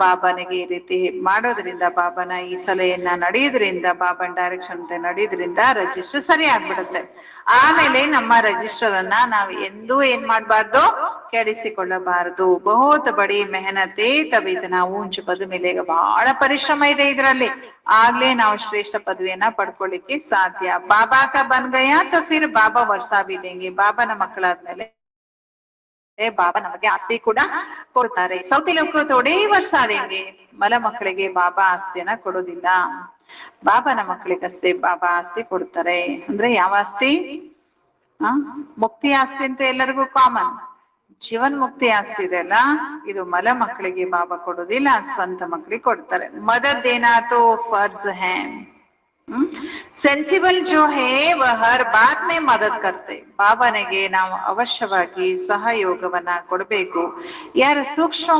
ಬಾಬನಿಗೆ ಈ ರೀತಿ ಮಾಡೋದ್ರಿಂದ, ಬಾಬನ ಈ ಸಲಹೆಯನ್ನ ನಡೆಯೋದ್ರಿಂದ, ಬಾಬನ್ ಡೈರೆಕ್ಷನ್ ನಡೆಯೋದ್ರಿಂದ ರಿಜಿಸ್ಟರ್ ಸರಿ ಆಗ್ಬಿಡುತ್ತೆ. ಆಮೇಲೆ ನಮ್ಮ ರಿಜಿಸ್ಟರ್ ಅನ್ನ ನಾವು ಎಂದೂ ಏನ್ ಮಾಡ್ಬಾರ್ದು? ಕೆಡಿಸಿಕೊಳ್ಳಬಾರದು. ಬಹುತ್ ಬಡಿ ಮೆಹನತೆ ತಬಿ ನಾವು ಊಂಚ ಪದ ಮೇಲೆ ಬಹಳ ಪರಿಶ್ರಮ ಇದೆ ಇದರಲ್ಲಿ, ಆಗ್ಲೇ ನಾವು ಶ್ರೇಷ್ಠ ಪದವಿಯನ್ನ ಪಡ್ಕೊಳ್ಳಿಕ್ಕೆ ಸಾಧ್ಯ. ಬಾಬಾ ಕಾ ಬನ್ ಗಯಾ ತೋ ಫಿರ್ ಬಾಬಾ ವರ್ಷಾ ಬಿ ದೇಂಗೆ. ಬಾಬನ ಮಕ್ಕಳಾದ್ಮೇಲೆ ಬಾಬಾ ನಮಗೆ ಆಸ್ತಿ ಕೂಡ ಕೊಡ್ತಾರೆ. ಸೌತಿ ಲೋಕ ತೋಡೆ ವರ್ಷ ದೇಂಗೆ. ಮಲ ಮಕ್ಕಳಿಗೆ ಬಾಬಾ ಆಸ್ತಿಯನ್ನ ಕೊಡೋದಿಲ್ಲ, ಬಾಬನ ಮಕ್ಕಳಿಗಷ್ಟೇ ಬಾಬಾ ಆಸ್ತಿ ಕೊಡ್ತಾರೆ. ಅಂದ್ರೆ ಯಾವ ಆಸ್ತಿ? ಮುಕ್ತಿ ಆಸ್ತಿ ಅಂತ ಎಲ್ಲರಿಗೂ ಕಾಮನ್. ಜೀವನ್ಮುಕ್ತಿ ಆಸ್ತಿ ಇದೆ ಅಲ್ಲ, ಇದು ಮಲ ಮಕ್ಕಳಿಗೆ ಬಾಬಾ ಕೊಡೋದಿಲ್ಲ, ಸ್ವಂತ ಮಕ್ಕಳಿಗೆ ಕೊಡ್ತಾರೆ. ಮದದ್ ದೇನಾ ತೋ ಫರ್ಜ್ ಹೈ. ಸೆನ್ಸಿಬಲ್ ಜೋ ಹೇ ವಹ ಹರ್ ಬಾತ್ ಮೇ ಮದದ್ ಕರ್ತೆ. ಬಾಬನಿಗೆ ನಾವು ಅವಶ್ಯವಾಗಿ ಸಹಯೋಗವನ್ನ ಕೊಡಬೇಕು. ಯಾರು ಸೂಕ್ಷ್ಮ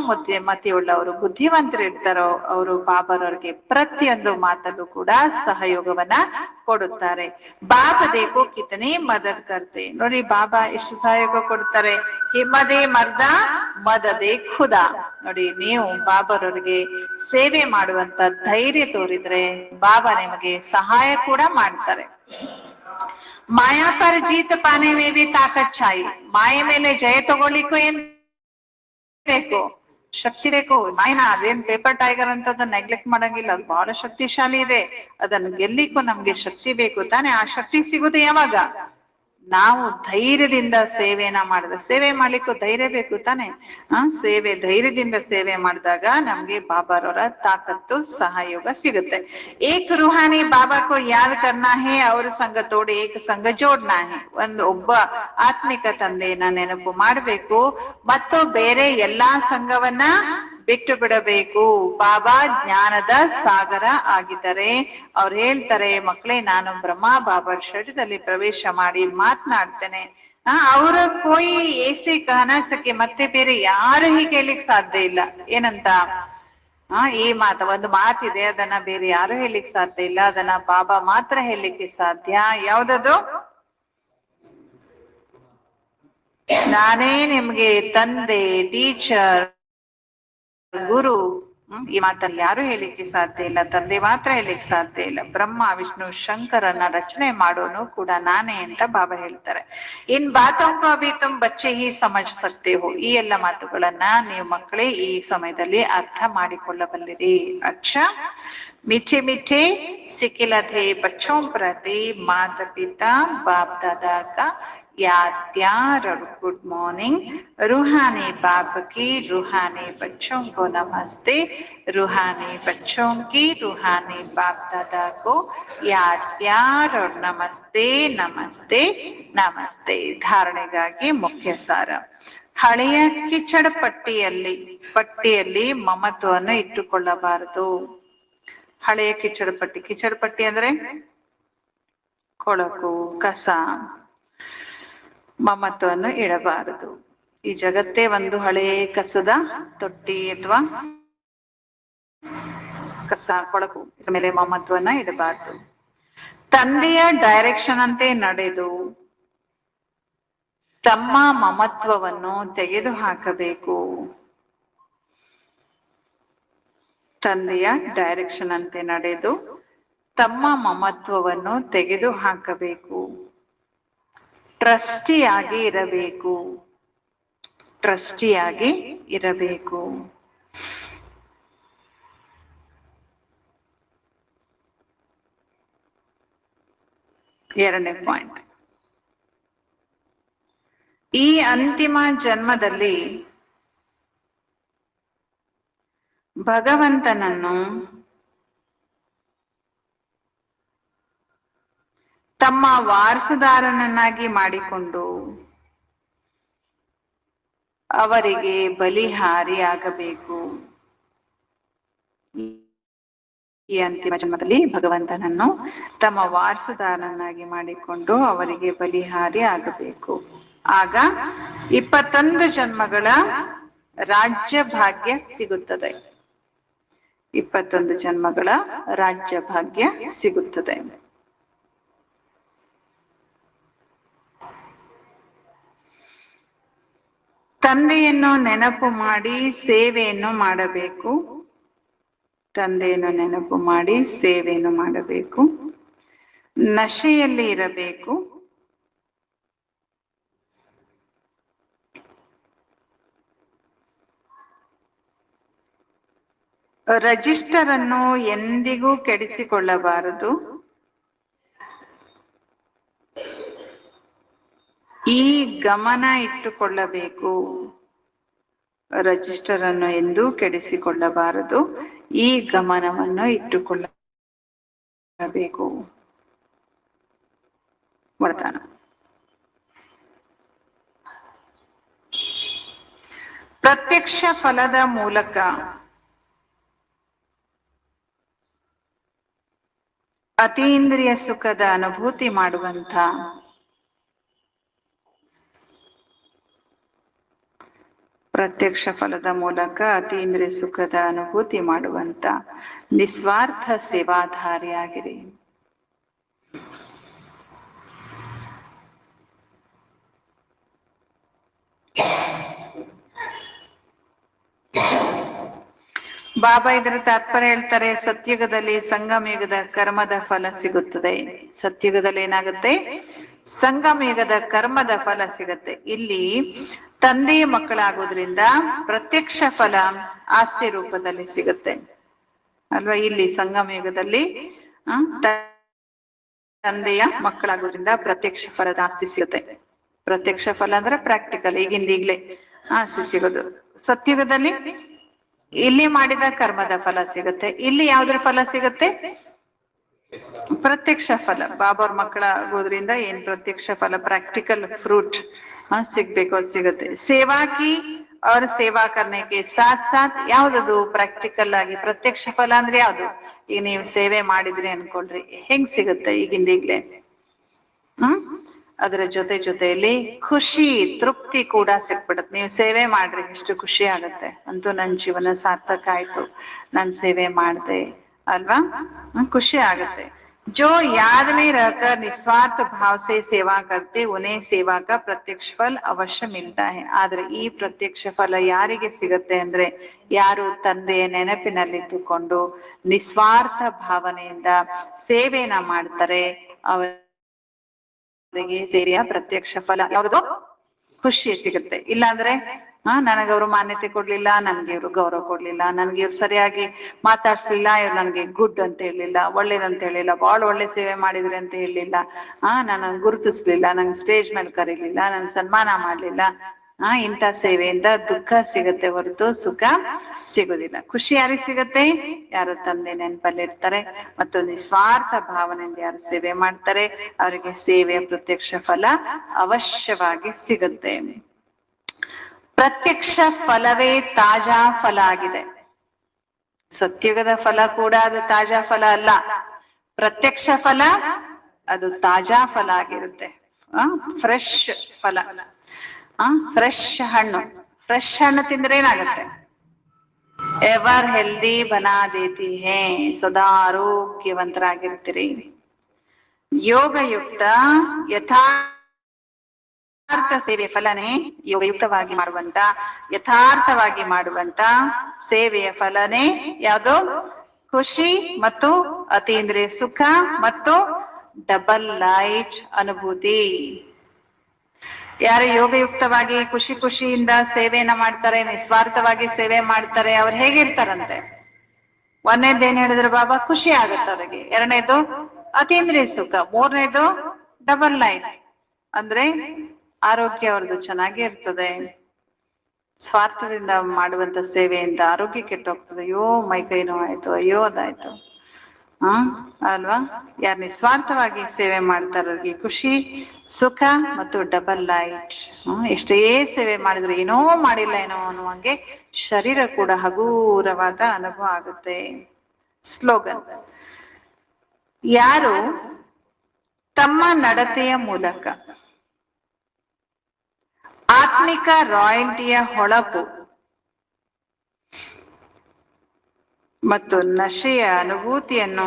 ಮತಿಯುಳ್ಳವರು, ಬುದ್ಧಿವಂತರು ಇರ್ತಾರೋ ಅವರು ಬಾಬರವರಿಗೆ ಪ್ರತಿಯೊಂದು ಮಾತಲ್ಲೂ ಕೂಡ ಸಹಯೋಗವನ್ನ ಕೊಡುತ್ತಾರೆ. ಬಾಬಾ ದೇಖೋ ಕಿತನೆ ಮದದ್ ಕರ್ತೆ. ನೋಡಿ ಬಾಬಾ ಎಷ್ಟು ಸಹಯೋಗ ಕೊಡ್ತಾರೆ. ಹಿಮ್ಮದೇ ಮರ್ದ ಮದದೇ ಖುದಾ. ನೋಡಿ ನೀವು ಬಾಬರವರಿಗೆ ಸೇವೆ ಮಾಡುವಂತ ಧೈರ್ಯ ತೋರಿದ್ರೆ ಬಾಬಾ ನಿಮಗೆ ಸಹಾಯ ಕೂಡ ಮಾಡ್ತಾರೆ. ಮಾಯಾ ಪರ್ ಜೀತ್ ಪಾನೆ ಮೇ ಭಿ ತಾಕತ್ ಚಾಯಿ. ಮಾಯೆ ಮೇಲೆ ಜಯ ತಗೊಳ್ಳಿಕ್ಕೂ ಏನ್ ಬೇಕು? ಶಕ್ತಿ ಬೇಕು. ಮಾಯನ ಅದೇನ್ ಪೇಪರ್ ಟೈಗರ್ ಅಂತ ಅದನ್ನ ನೆಗ್ಲೆಕ್ಟ್ ಮಾಡಂಗಿಲ್ಲ, ಅದು ಬಹಳ ಶಕ್ತಿಶಾಲಿ ಇದೆ. ಅದನ್ನು ಗೆಲ್ಲಿಕ್ಕೂ ನಮ್ಗೆ ಶಕ್ತಿ ಬೇಕು ತಾನೆ. ಆ ಶಕ್ತಿ ಸಿಗುದು ಯಾವಾಗ? ನಾವು ಧೈರ್ಯದಿಂದ ಸೇವೆಯನ್ನ ಮಾಡಿದ. ಸೇವೆ ಮಾಡ್ಲಿಕ್ಕೂ ಧೈರ್ಯ ಬೇಕು ತಾನೆ. ಸೇವೆ ಧೈರ್ಯದಿಂದ ಸೇವೆ ಮಾಡಿದಾಗ ನಮ್ಗೆ ಬಾಬಾರವರ ತಾಕತ್ತು ಸಹಯೋಗ ಸಿಗುತ್ತೆ. ಏಕ್ ರೂಹಾನಿ ಬಾಬಾ ಕೋ ಯಾದ್ ಕರ್ನಾ ಹೇ ಅವ್ರ ಸಂಘ ತೋಡಿ ಏಕ ಸಂಘ ಜೋಡ್ನಾ ಹೇ. ಒಬ್ಬ ಆತ್ಮಿಕ ತಂದೆಯನ್ನ ನೆನಪು ಮಾಡಬೇಕು ಮತ್ತು ಬೇರೆ ಎಲ್ಲಾ ಸಂಘವನ್ನ ಬಿಟ್ಟು ಬಿಡಬೇಕು. ಬಾಬಾ ಜ್ಞಾನದ ಸಾಗರ ಆಗಿದ್ದಾರೆ. ಅವ್ರು ಹೇಳ್ತಾರೆ, ಮಕ್ಕಳೇ ನಾನು ಬ್ರಹ್ಮ ಬಾಬಾ ಶರೀರದಲ್ಲಿ ಪ್ರವೇಶ ಮಾಡಿ ಮಾತನಾಡ್ತೇನೆ. ಅವರ ಕೋಯಿ ಏಸೆ ಕಹನ ಸಕೆ. ಮತ್ತೆ ಬೇರೆ ಯಾರು ಹೀಗೆ ಹೇಳಿಕ್ ಸಾಧ್ಯ ಇಲ್ಲ. ಏನಂತ? ಈ ಒಂದು ಮಾತಿದೆ, ಅದನ್ನ ಬೇರೆ ಯಾರು ಹೇಳಿಕ್ ಸಾಧ್ಯ ಇಲ್ಲ, ಅದನ್ನ ಬಾಬಾ ಮಾತ್ರ ಹೇಳಲಿಕ್ಕೆ ಸಾಧ್ಯ. ಯಾವ್ದದು? ನಾನೇ ನಿಮ್ಗೆ ತಂದೆ, ಟೀಚರ್, ಗುರು. ಈ ಮಾತನ್ನು ಯಾರು ಹೇಳಿಕ್ಕೆ ಸಾಧ್ಯ ಇಲ್ಲ, ತಂದೆ ಮಾತ್ರ ಹೇಳಿಕ್ ಸಾಧ್ಯ ಇಲ್ಲ. ಬ್ರಹ್ಮ ವಿಷ್ಣು ಶಂಕರನ್ನ ರಚನೆ ಮಾಡೋನು ಕೂಡ ನಾನೇ ಅಂತ ಬಾಬಾ ಹೇಳ್ತಾರೆ. ಇನ್ ಬಾತೋಂಕೋ ಅಭಿ ತುಮ್ ಬಚ್ಚೆ ಹಿ ಸಮಜ್ ಸಕ್ತೆ ಹೋ. ಈ ಎಲ್ಲ ಮಾತುಗಳನ್ನ ನೀವು ಮಕ್ಕಳೇ ಈ ಸಮಯದಲ್ಲಿ ಅರ್ಥ ಮಾಡಿಕೊಳ್ಳಬಲ್ಲಿರಿ. ಅಚ್ಚಾ मीठे मीठे सिकिलते बच्चों प्रति माता पिता बाप दादा का याद प्यार और गुड मॉर्निंग. रूहानी बाप की रूहानी बच्चों को नमस्ते. रूहानी बच्चों की रूहानी बाप दादा को याद प्यार और नमस्ते नमस्ते नमस्ते. ಧಾರಣೆಗಾಗಿ ಮುಖ್ಯ ಸಾರ. ಹಳೆಯ ಕಿಚಡ ಪಟ್ಟಿಯಲ್ಲಿ ಮಮತ್ವವನ್ನು ಇಟ್ಟುಕೊಳ್ಳಬಾರದು. ಹಳೆಯ ಕಿಚಡಪಟ್ಟಿ ಅಂದ್ರೆ ಕೊಳಕು, ಕಸ, ಮಮತ್ವವನ್ನು ಇಡಬಾರದು. ಈ ಜಗತ್ತೇ ಒಂದು ಹಳೆಯ ಕಸದ ತೊಟ್ಟಿ ಅಥವಾ ಕಸ, ಕೊಳಕು, ಇದ್ರ ಮೇಲೆ ಮಮತ್ವನ್ನ ಇಡಬಾರದು. ತಂದೆಯ ಡೈರೆಕ್ಷನ್ ಅಂತೆ ನಡೆದು ತಮ್ಮ ಮಮತ್ವವನ್ನು ತೆಗೆದು ಹಾಕಬೇಕು. ತಂದೆಯ ಡೈರೆಕ್ಷನ್ ಅಂತೆ ನಡೆದು ತಮ್ಮ ಮಮತ್ವವನ್ನು ತೆಗೆದು ಹಾಕಬೇಕು. ಟ್ರಸ್ಟಿಯಾಗಿ ಇರಬೇಕು. ಟ್ರಸ್ಟಿಯಾಗಿ ಇರಬೇಕು. ಎರಡನೇ ಪಾಯಿಂಟ್. ಈ ಅಂತಿಮ ಜನ್ಮದಲ್ಲಿ ಭಗವಂತನನ್ನು ತಮ್ಮ ವಾರಸುದಾರನನ್ನಾಗಿ ಮಾಡಿಕೊಂಡು ಅವರಿಗೆ ಬಲಿಹಾರಿ ಆಗಬೇಕು. ಈ ಅಂತಿಮ ಜನ್ಮದಲ್ಲಿ ಭಗವಂತನನ್ನು ತಮ್ಮ ವಾರಸುದಾರನನ್ನಾಗಿ ಮಾಡಿಕೊಂಡು ಅವರಿಗೆ ಬಲಿಹಾರಿ ಆಗಬೇಕು. ಆಗ 21 ಜನ್ಮಗಳ ರಾಜ್ಯ ಭಾಗ್ಯ ಸಿಗುತ್ತದೆ. 21 ಜನ್ಮಗಳ ರಾಜ್ಯ ಭಾಗ್ಯ ಸಿಗುತ್ತದೆ. ತಂದೆಯನ್ನು ನೆನಪು ಮಾಡಿ ಸೇವೆಯನ್ನು ಮಾಡಬೇಕು. ತಂದೆಯನ್ನು ನೆನಪು ಮಾಡಿ ಸೇವೆಯನ್ನು ಮಾಡಬೇಕು. ನಶೆಯಲ್ಲಿ ಇರಬೇಕು. ರಿಜಿಸ್ಟರ್ ಅನ್ನು ಎಂದಿಗೂ ಕೆಡಿಸಿಕೊಳ್ಳಬಾರದು. ಈ ಗಮನ ಇಟ್ಟುಕೊಳ್ಳಬೇಕು. ರಿಜಿಸ್ಟರ್ ಅನ್ನು ಎಂದೂ ಕೆಡಿಸಿಕೊಳ್ಳಬಾರದು. ಈ ಗಮನವನ್ನು ಇಟ್ಟುಕೊಳ್ಳಬೇಕು. ವರದಾನ. ಪ್ರತ್ಯಕ್ಷ ಫಲದ ಮೂಲಕ ಅತೀಂದ್ರಿಯ ಸುಖದ ಅನುಭೂತಿ ಮಾಡುವಂತ ಪ್ರತ್ಯಕ್ಷ ಫಲದ ಮೂಲಕ ಅತೀಂದ್ರಿಯ ಸುಖದ ಅನುಭೂತಿ ಮಾಡುವಂತ ನಿಸ್ವಾರ್ಥ ಸೇವಾಧಾರಿಯಾಗಿರಿ. ಬಾಬಾ ಇದರ ತಾತ್ಪರ್ಯ ಹೇಳ್ತಾರೆ, ಸತ್ಯುಗದಲ್ಲಿ ಸಂಗಮಯುಗದ ಕರ್ಮದ ಫಲ ಸಿಗುತ್ತದೆ. ಸತ್ಯುಗದಲ್ಲಿ ಏನಾಗುತ್ತೆ? ಸಂಗಮಯುಗದ ಕರ್ಮದ ಫಲ ಸಿಗತ್ತೆ. ಇಲ್ಲಿ ತಂದೆಯ ಮಕ್ಕಳಾಗೋದ್ರಿಂದ ಪ್ರತ್ಯಕ್ಷ ಫಲ ಆಸ್ತಿ ರೂಪದಲ್ಲಿ ಸಿಗುತ್ತೆ ಅಲ್ವಾ? ಇಲ್ಲಿ ಸಂಗಮಯುಗದಲ್ಲಿ ತಂದೆಯ ಮಕ್ಕಳಾಗೋದ್ರಿಂದ ಪ್ರತ್ಯಕ್ಷ ಫಲದ ಆಸ್ತಿ ಸಿಗುತ್ತೆ. ಪ್ರತ್ಯಕ್ಷ ಫಲ ಅಂದ್ರೆ ಪ್ರಾಕ್ಟಿಕಲ್, ಈಗಿಂದೀಗ್ಲೇ ಆಸ್ತಿ ಸಿಗೋದು. ಸತ್ಯುಗದಲ್ಲಿ ಇಲ್ಲಿ ಮಾಡಿದ ಕರ್ಮದ ಫಲ ಸಿಗುತ್ತೆ. ಇಲ್ಲಿ ಯಾವ್ದ್ರ ಫಲ ಸಿಗುತ್ತೆ? ಪ್ರತ್ಯಕ್ಷ ಫಲ. ಬಾಬಾವ್ರ ಮಕ್ಕಳಾಗೋದ್ರಿಂದ ಏನ್ ಪ್ರತ್ಯಕ್ಷ ಫಲ, ಪ್ರಾಕ್ಟಿಕಲ್ ಫ್ರೂಟ್ ಸಿಗ್ಬೇಕು, ಅದು ಸಿಗುತ್ತೆ. ಸೇವಾ ಕಿ और ಸೇವಾ करने ಸಾಥ್ ಸಾಥ್ ಯಾವ್ದದು ಪ್ರಾಕ್ಟಿಕಲ್ ಆಗಿ ಪ್ರತ್ಯಕ್ಷ ಫಲ ಅಂದ್ರೆ ಯಾವ್ದು? ಈಗ ನೀವು ಸೇವೆ ಮಾಡಿದ್ರಿ ಅನ್ಕೊಳ್ರಿ, ಹೆಂಗ್ ಸಿಗುತ್ತೆ? ಈಗಿಂದೀಗ್ಲೇ ಅದರ ಜೊತೆ ಜೊತೆಯಲ್ಲಿ ಖುಷಿ, ತೃಪ್ತಿ ಕೂಡ ಸಿಕ್ಬಿಡತ್ತೆ. ನೀವು ಸೇವೆ ಮಾಡ್ರಿ, ಎಷ್ಟು ಖುಷಿ ಆಗತ್ತೆ. ಅಂತೂ ನನ್ ಜೀವನ ಸಾರ್ಥಕ ಆಯ್ತು, ನಾನ್ ಸೇವೆ ಮಾಡ್ದೆ ಅಲ್ವಾ? ಖುಷಿ ಆಗತ್ತೆ. जो याद में रहकर निस्वार्थ भाव से सेवा करते उन्हें सेवा का प्रत्यक्ष फल अवश्य मिलता है. ಆದ್ರೆ ಈ ಪ್ರತ್ಯಕ್ಷ ಫಲ ಯಾರಿಗೆ ಸಿಗತ್ತೆ ಅಂದ್ರೆ, ಯಾರು ತಂದೆಯ ನೆನಪಿನಲ್ಲಿದ್ದುಕೊಂಡು ನಿಸ್ವಾರ್ಥ ಭಾವನೆಯಿಂದ ಸೇವೆನ ಮಾಡ್ತಾರೆ, ಅವರಿಗೆ ಸೇವೆಯ ಪ್ರತ್ಯಕ್ಷ ಫಲ ಯಾವುದು? ಖುಷಿ ಸಿಗುತ್ತೆ. ಇಲ್ಲಾಂದ್ರೆ ನನಗೆ ಅವ್ರು ಮಾನ್ಯತೆ ಕೊಡ್ಲಿಲ್ಲ, ನನ್ಗೆ ಇವ್ರು ಗೌರವ ಕೊಡ್ಲಿಲ್ಲ, ನನ್ಗೆ ಇವ್ರು ಸರಿಯಾಗಿ ಮಾತಾಡ್ಸ್ಲಿಲ್ಲ, ಇವ್ರು ನನ್ಗೆ ಗುಡ್ ಅಂತ ಹೇಳಿಲ್ಲ, ಒಳ್ಳೇದಂತ ಹೇಳಿಲ್ಲ, ಬಹಳ ಒಳ್ಳೆ ಸೇವೆ ಮಾಡಿದ್ರಿ ಅಂತ ಹೇಳಿಲ್ಲ, ನನ್ನ ಗುರುತಿಸ್ಲಿಲ್ಲ, ನಂಗೆ ಸ್ಟೇಜ್ ಮೇಲೆ ಕರೀಲಿಲ್ಲ, ನನ್ ಸನ್ಮಾನ ಮಾಡ್ಲಿಲ್ಲ, ಇಂಥ ಸೇವೆಯಿಂದ ದುಃಖ ಸಿಗತ್ತೆ ಹೊರತು ಸುಖ ಸಿಗುದಿಲ್ಲ. ಖುಷಿ ಯಾರಿಗೆ ಸಿಗತ್ತೆ? ಯಾರು ತಂದೆ ನೆನಪಲ್ಲಿರ್ತಾರೆ ಮತ್ತು ನಿಸ್ವಾರ್ಥ ಭಾವನೆಯಿಂದ ಯಾರು ಸೇವೆ ಮಾಡ್ತಾರೆ, ಅವರಿಗೆ ಸೇವೆಯ ಪ್ರತ್ಯಕ್ಷ ಫಲ ಅವಶ್ಯವಾಗಿ ಸಿಗುತ್ತೆ. ಪ್ರತ್ಯಕ್ಷ ಫಲವೇ ತಾಜಾ ಫಲ ಆಗಿದೆ. ಸತ್ಯುಗದ ಫಲ ಕೂಡ ಅದು ತಾಜಾ ಫಲ ಅಲ್ಲ. ಪ್ರತ್ಯಕ್ಷ ಫಲ ಅದು ತಾಜಾ ಫಲ ಆಗಿರುತ್ತೆ. ಫ್ರೆಶ್ ಫಲ, ಫ್ರೆಶ್ ಹಣ್ಣು. ಫ್ರೆಶ್ ಹಣ್ಣು ತಿಂದ್ರೆ ಏನಾಗುತ್ತೆ? ಎವರ್ ಹೆಲ್ದಿ ಬನಾ ದೇತಿ ಹೇ, ಸದಾ ಆರೋಗ್ಯವಂತರಾಗಿರ್ತೀರಿ. ಯೋಗಯುಕ್ತ ಯಥಾರ್ಥ ಸೇವೆ ಫಲನೇ ಯೋಗಯುಕ್ತವಾಗಿ ಮಾಡುವಂತ, ಯಥಾರ್ಥವಾಗಿ ಮಾಡುವಂತ ಸೇವೆಯ ಫಲನೇ ಯಾವುದು? ಖುಷಿ ಮತ್ತು ಅತೀಂದ್ರಿಯ ಸುಖ ಮತ್ತು ಡಬಲ್ ಲೈಟ್ ಅನುಭೂತಿ. ಯಾರು ಯೋಗಯುಕ್ತವಾಗಿ ಖುಷಿ ಖುಷಿಯಿಂದ ಸೇವೆಯನ್ನ ಮಾಡ್ತಾರೆ, ನಿಸ್ವಾರ್ಥವಾಗಿ ಸೇವೆ ಮಾಡ್ತಾರೆ, ಅವ್ರು ಹೇಗಿರ್ತಾರಂತೆ? ಒಂದನೇದು ಏನ್ ಹೇಳಿದ್ರು ಬಾಬಾ? ಖುಷಿ ಆಗುತ್ತೆ ಅವ್ರಿಗೆ. ಎರಡನೇದು ಅತೀಂದ್ರಿಯ ಸುಖ. ಮೂರನೇದು ಡಬಲ್ ಲೈಟ್ ಅಂದ್ರೆ ಆರೋಗ್ಯ ಅವ್ರದ್ದು ಚೆನ್ನಾಗಿ ಇರ್ತದೆ. ಸ್ವಾರ್ಥದಿಂದ ಮಾಡುವಂತ ಸೇವೆಯಿಂದ ಆರೋಗ್ಯ ಕೆಟ್ಟೋಗ್ತದೆ. ಅಯ್ಯೋ ಮೈಕೈ ನೋವಾಯ್ತು, ಅಯ್ಯೋ ಅದಾಯ್ತು, ಅಲ್ವಾ? ಯಾರು ನಿಸ್ವಾರ್ಥವಾಗಿ ಸೇವೆ ಮಾಡ್ತಾರವ್ರಿಗೆ ಖುಷಿ, ಸುಖ ಮತ್ತು ಡಬಲ್ ಲೈಟ್. ಎಷ್ಟೇ ಸೇವೆ ಮಾಡಿದ್ರು ಏನೋ ಮಾಡಿಲ್ಲ ಏನೋ ಅನ್ನುವಂಗೆ ಶರೀರ ಕೂಡ ಹಗೂರವಾದ ಅನುಭವ ಆಗುತ್ತೆ. ಸ್ಲೋಗನ್: ಯಾರು ತಮ್ಮ ನಡತೆಯ ಮೂಲಕ ಆತ್ಮಿಕ ರಾಯಲ್ಟಿಯ ಹೊಳಪು ಮತ್ತು ನಶೆಯ ಅನುಭೂತಿಯನ್ನು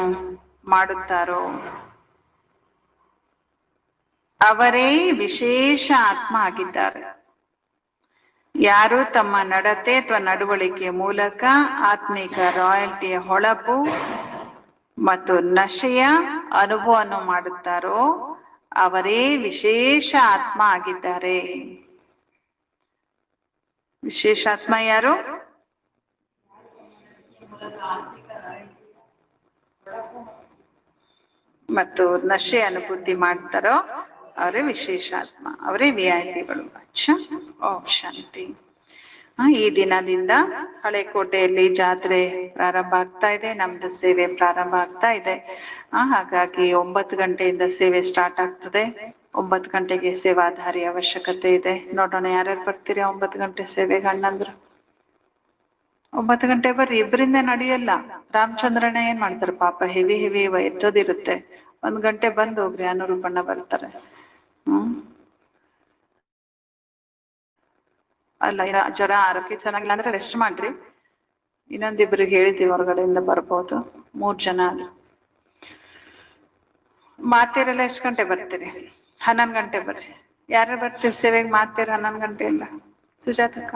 ಮಾಡುತ್ತಾರೋ ಅವರೇ ವಿಶೇಷ ಆತ್ಮ ಆಗಿದ್ದಾರೆ. ಯಾರು ತಮ್ಮ ನಡತೆ ಅಥವಾ ನಡವಳಿಕೆಯ ಮೂಲಕ ಆತ್ಮಿಕ ರಾಯಲ್ಟಿಯ ಹೊಳಪು ಮತ್ತು ನಶೆಯ ಅನುಭವವನ್ನು ಮಾಡುತ್ತಾರೋ ಅವರೇ ವಿಶೇಷ ಆತ್ಮ ಆಗಿದ್ದಾರೆ. ವಿಶೇಷ ಆತ್ಮ ಯಾರು? ಮತ್ತು ನಶೆ ಅನುಭೂತಿ ಮಾಡ್ತಾರೋ ಅವರೇ ವಿಶೇಷ ಆತ್ಮ, ಅವರೇ VIP ಗಳು. ಓಂ ಶಾಂತಿ. ಈ ದಿನದಿಂದ ಹಳೆಕೋಟೆಯಲ್ಲಿ ಜಾತ್ರೆ ಪ್ರಾರಂಭ ಆಗ್ತಾ ಇದೆ, ನಮ್ದು ಸೇವೆ ಪ್ರಾರಂಭ ಆಗ್ತಾ ಇದೆ. ಹಾಗಾಗಿ 9 ಗಂಟೆಯಿಂದ ಸೇವೆ ಸ್ಟಾರ್ಟ್ ಆಗ್ತದೆ. 9 ಗಂಟೆಗೆ ಸೇವಾಧಾರಿ ಅವಶ್ಯಕತೆ ಇದೆ. ನೋಡೋಣ ಯಾರ್ಯಾರು ಬರ್ತೀರಾ 9 ಗಂಟೆ ಸೇವೆಗೆ. ಅಣ್ಣಂದ್ರು 9 ಗಂಟೆ ಬರ್ರಿ, ಇಬ್ಬರಿಂದ ನಡೆಯಲ್ಲ. ರಾಮಚಂದ್ರಣ್ಣ ಏನ್ ಮಾಡ್ತಾರೆ ಪಾಪ, ಹೆವಿ ಎತ್ತೋದಿರುತ್ತೆ. 1 ಗಂಟೆ ಬಂದು ಹೋಗ್ರಿ, ಅನುರೂಪಣ್ಣ ಬರ್ತಾರೆ. ಅಲ್ಲ, ಜ್ವರ ಆರೋಗ್ಯ ಚೆನ್ನಾಗಿಲ್ಲ ಅಂದ್ರೆ ರೆಸ್ಟ್ ಮಾಡ್ರಿ. ಇನ್ನೊಂದಿಬ್ರಿಗೆ ಹೇಳಿದ್ದೀವಿ ಹೊರಗಡೆಯಿಂದ ಬರ್ಬೋದು, 3 ಜನ ಅಲ್ಲಿ. ಮಾತೇರೆಲ್ಲ ಎಷ್ಟು ಗಂಟೆ ಬರ್ತೀರಿ? 11 ಗಂಟೆ ಬರ್ರಿ. ಯಾರು ಬರ್ತೀರಿ ಸೇವೆಗೆ ಮಾತೇರು 11 ಗಂಟೆಯಿಂದ? ಸುಜಾತಕ್ಕ?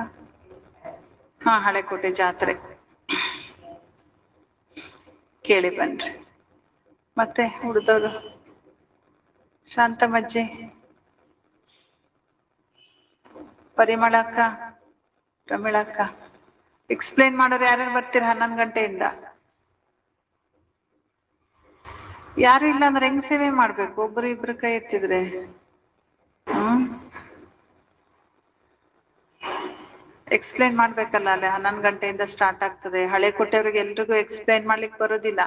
ಹಾ, ಹಳೆಕೋಟೆ ಜಾತ್ರೆ ಕೇಳಿ ಬನ್ರಿ. ಮತ್ತೆ ಉಳಿದವರು? ಶಾಂತಮ್ಮಜ್ಜಿ, ಪರಿಮಳಕ್ಕ, ಪ್ರಮೀಳಕ್ಕ, ಎಕ್ಸ್ಪ್ಲೇನ್ ಮಾಡೋರು ಯಾರ್ಯಾರು ಬರ್ತೀರ 11 ಗಂಟೆಯಿಂದ? ಯಾರು ಇಲ್ಲ ಅಂದ್ರೆ ಹೆಂಗ್ ಸೇವೆ ಮಾಡ್ಬೇಕು? ಒಬ್ರು ಇಬ್ರು ಕೈ ಎತ್ತಿದ್ರೆ. ಎಕ್ಸ್ಪ್ಲೇನ್ ಮಾಡ್ಬೇಕಲ್ಲ, ಅಲ್ಲೇ 11 ಗಂಟೆಯಿಂದ ಸ್ಟಾರ್ಟ್ ಆಗ್ತದೆ. ಹಳೆ ಕೊಟ್ಟೆಯವ್ರಿಗೆ ಎಲ್ರಿಗೂ ಎಕ್ಸ್ಪ್ಲೇನ್ ಮಾಡ್ಲಿಕ್ಕೆ ಬರೋದಿಲ್ಲ.